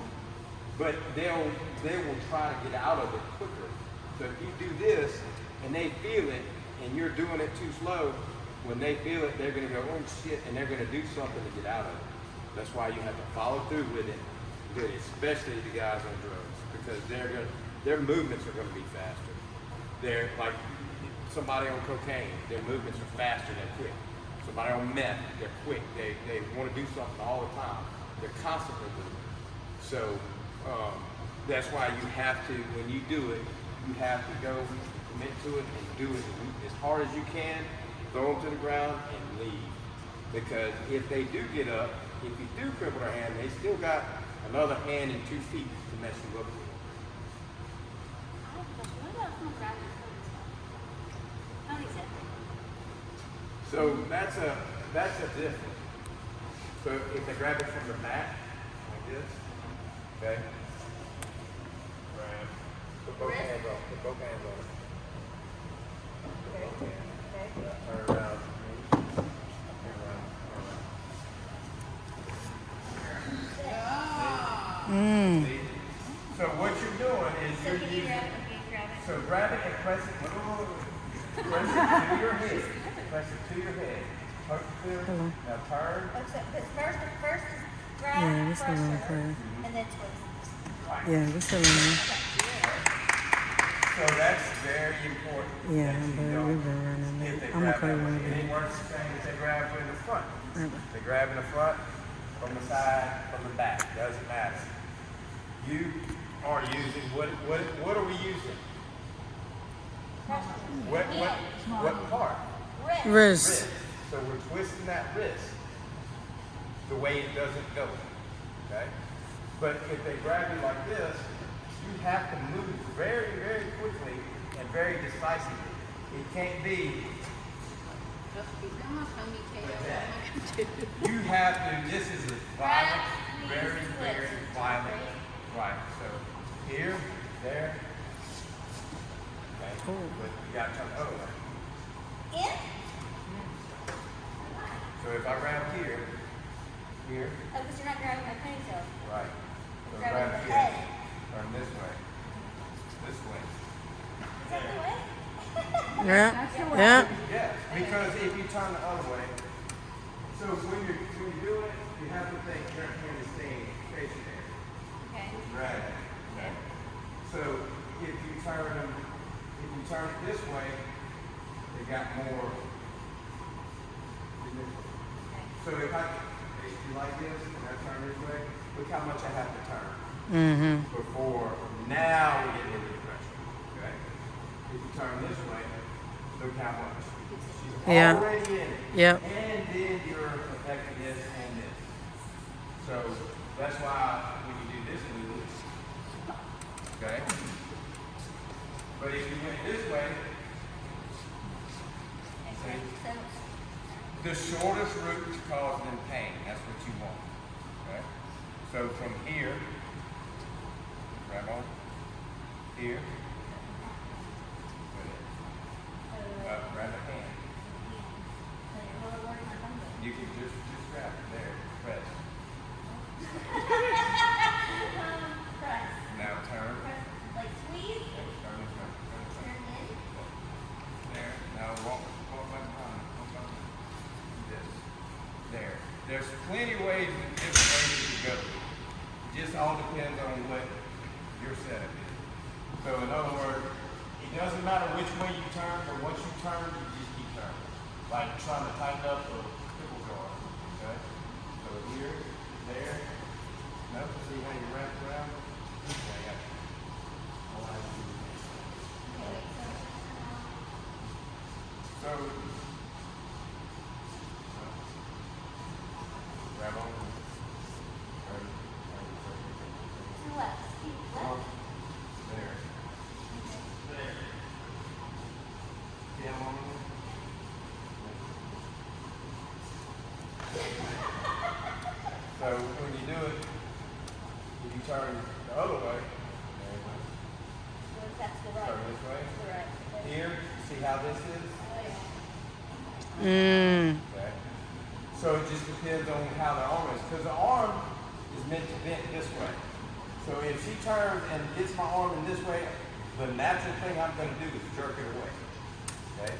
But they will try to get out of it quicker. So if you do this and they feel it and you're doing it too slow, when they feel it, they're going to go, oh shit, and they're going to do something to get out of it. That's why you have to follow through with it, especially the guys on drugs, because their movements are going to be faster. They're like somebody on cocaine, their movements are faster, they're quick. Somebody on meth, they're quick. They want to do something all the time. They're constantly moving. So that's why you have to, when you do it, you have to go commit to it and do it as hard as you can, throw them to the ground and leave. Because if they do get up, if you do cripple their hand, they still got another hand and 2 feet to mess you up with. So that's a difference. So if they grab it from the back, like this, okay? Grab. Put both hands on. Put both hands on. Turn around. See? So what you're doing is you're using. So grab it and press it. Press it to your head. Press it to your head. Now turn. First is grab, Yeah, this pressure, is one for. and then twist. Yeah, this is one. So that's very important. Yeah, that you but don't- we've been running if that. they I'm gonna grab call you that one way. of It ain't them. worth the same if they grab in the front. Right. They grab in the front, from the side, from the back. Doesn't matter. You are using what are we using? What part? Wrist. Wrist. So we're twisting that wrist the way it doesn't go. Okay? But if they grab you like this, you have to move very, very quickly and very decisively. It can't be. You have to, this is as violent very, very violent. Right. So here, there. Okay. But you got to turn the other way. In? So if I grab here, Oh, because you're not grabbing my ponytail. right. So Grab grab the here, head. turn this way. This way. Is that the way? Yeah. Yeah. Yes, because if you turn the other way, so when you do it, you have to think your hand is staying stationary. Okay. Right. Okay. So if you turn it this way, they got more. So if you like this, and I turn this way, look how much I have to turn before now we get into the pressure. Okay. If you turn this way, look how much. She's Yeah. already in it. Yep. And then you're affecting this and this. So that's why when you do this move, okay? But if you went this way, see, the shortest route to cause them pain, that's what you want. Okay? So from here, grab on, here, grab the hand. You can just grab it there, press. Press. Now turn. Press. Like squeeze. Turn this way. Turn in. There. Now walk back behind. This. There. There's plenty of ways and different ways to go. It just all depends on what your setup is. So in other words, it doesn't matter which way you turn, but once you turn, you just keep turning. Like trying to tighten up a pickle jar. Okay? So here, there. Nope. See how you wrap around? Yeah, yeah. So, grab on. Left. Left. There. There. See how long? So when you do it, if you turn the other way, That's the right. turn this way. The right. Here, see how this is? Mm. Okay. So it just depends on how the arm is, because the arm is meant to bend this way. So if she turns and gets my arm in this way, the natural thing I'm going to do is jerk it away. Okay.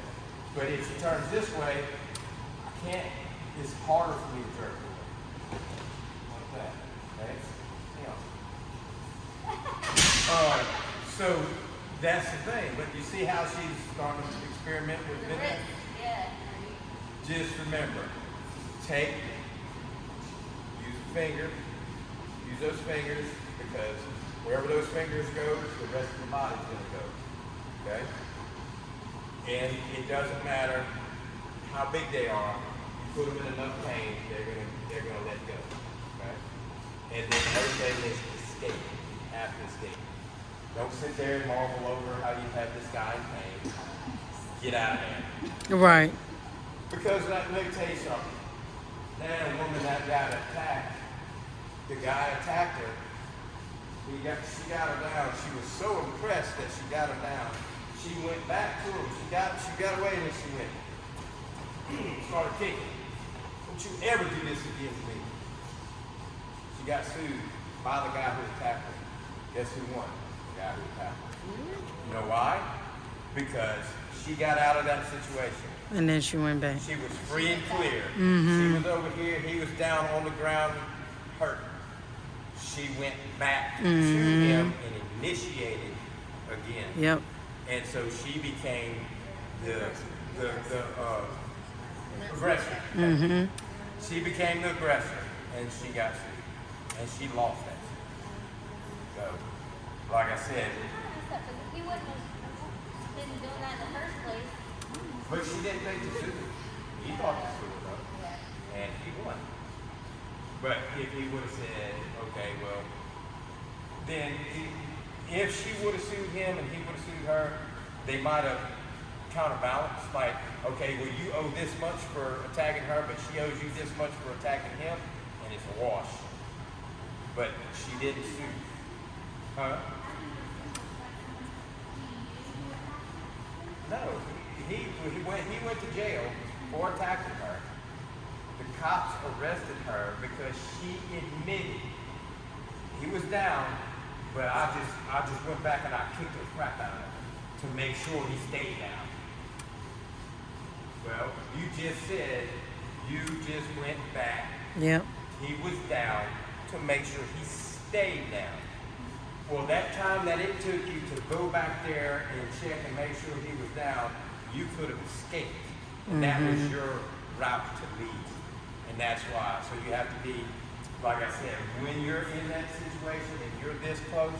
But if she turns this way, I can't. It's harder for me to jerk it away. Like that. Okay. Yeah. So that's the thing. But you see how she's starting to experiment with The bending? wrist. Yeah. Just remember, use a finger, use those fingers, because wherever those fingers go, the rest of the body's going to go. Okay? And it doesn't matter how big they are. You put them in enough pain, they're gonna let go. Okay? And then another thing is escape. You have to escape. Don't sit there and marvel over how you have this guy in pain. Get out of there. Right. Because let me tell you something. That woman that got attacked, the guy attacked her. She got her down. She was so impressed that she got her down. She went back to him. She got away and then she went. Started kicking. Don't you ever do this again to me. She got sued by the guy who attacked her. Guess who won? The guy who attacked her. You know why? Because she got out of that situation. And then she went back. She was free and clear. She was over here. He was down on the ground, hurt. She went back to him and initiated again. Yep. And so she became the aggressor. She became the aggressor, and she got sued, and she lost that suit. So, like I said, He wouldn't have been doing that in the first place. but she didn't take the suit. He thought the suit was up, and he won. But if he would have said, okay, well, then if she would have sued him and he would have sued her, they might have counterbalanced. Like, okay, well, you owe this much for attacking her, but she owes you this much for attacking him, and it's a wash. but she didn't sue. Huh? No, he went to jail for attacking her. The cops arrested her because she admitted he was down, but I just went back and I kicked the crap out of him to make sure he stayed down. Well, you just said you just went back. Yep. He was down to make sure he stayed down. Well, that time that it took you to go back there and check and make sure he was down, you could have escaped. And that was your route to leave. And that's why. So you have to be, like I said, when you're in that situation and you're this close,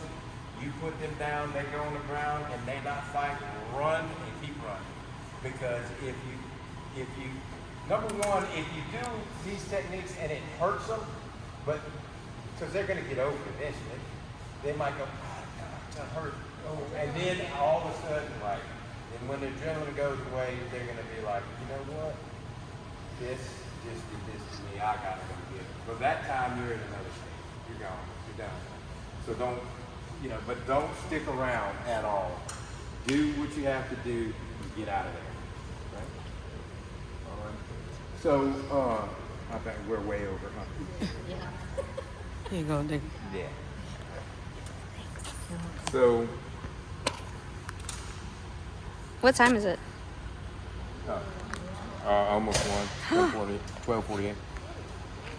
you put them down, they go on the ground, and they not fight, run and keep running. Because if you, number one, if you do these techniques and it hurts them, but, because they're going to get over it eventually, they might go, oh, God, that hurt. Oh, and then all of a sudden, like, and when the adrenaline goes away, they're going to be like, you know what? This just did this to me. I got to go get it. But that time, you're in another state. You're gone. You're done. So don't, but don't stick around at all. Do what you have to do and get out of there. Right? All right. So, I think we're way over, huh? Here you go, Dick. Yeah. So, What time is it? almost 12:48.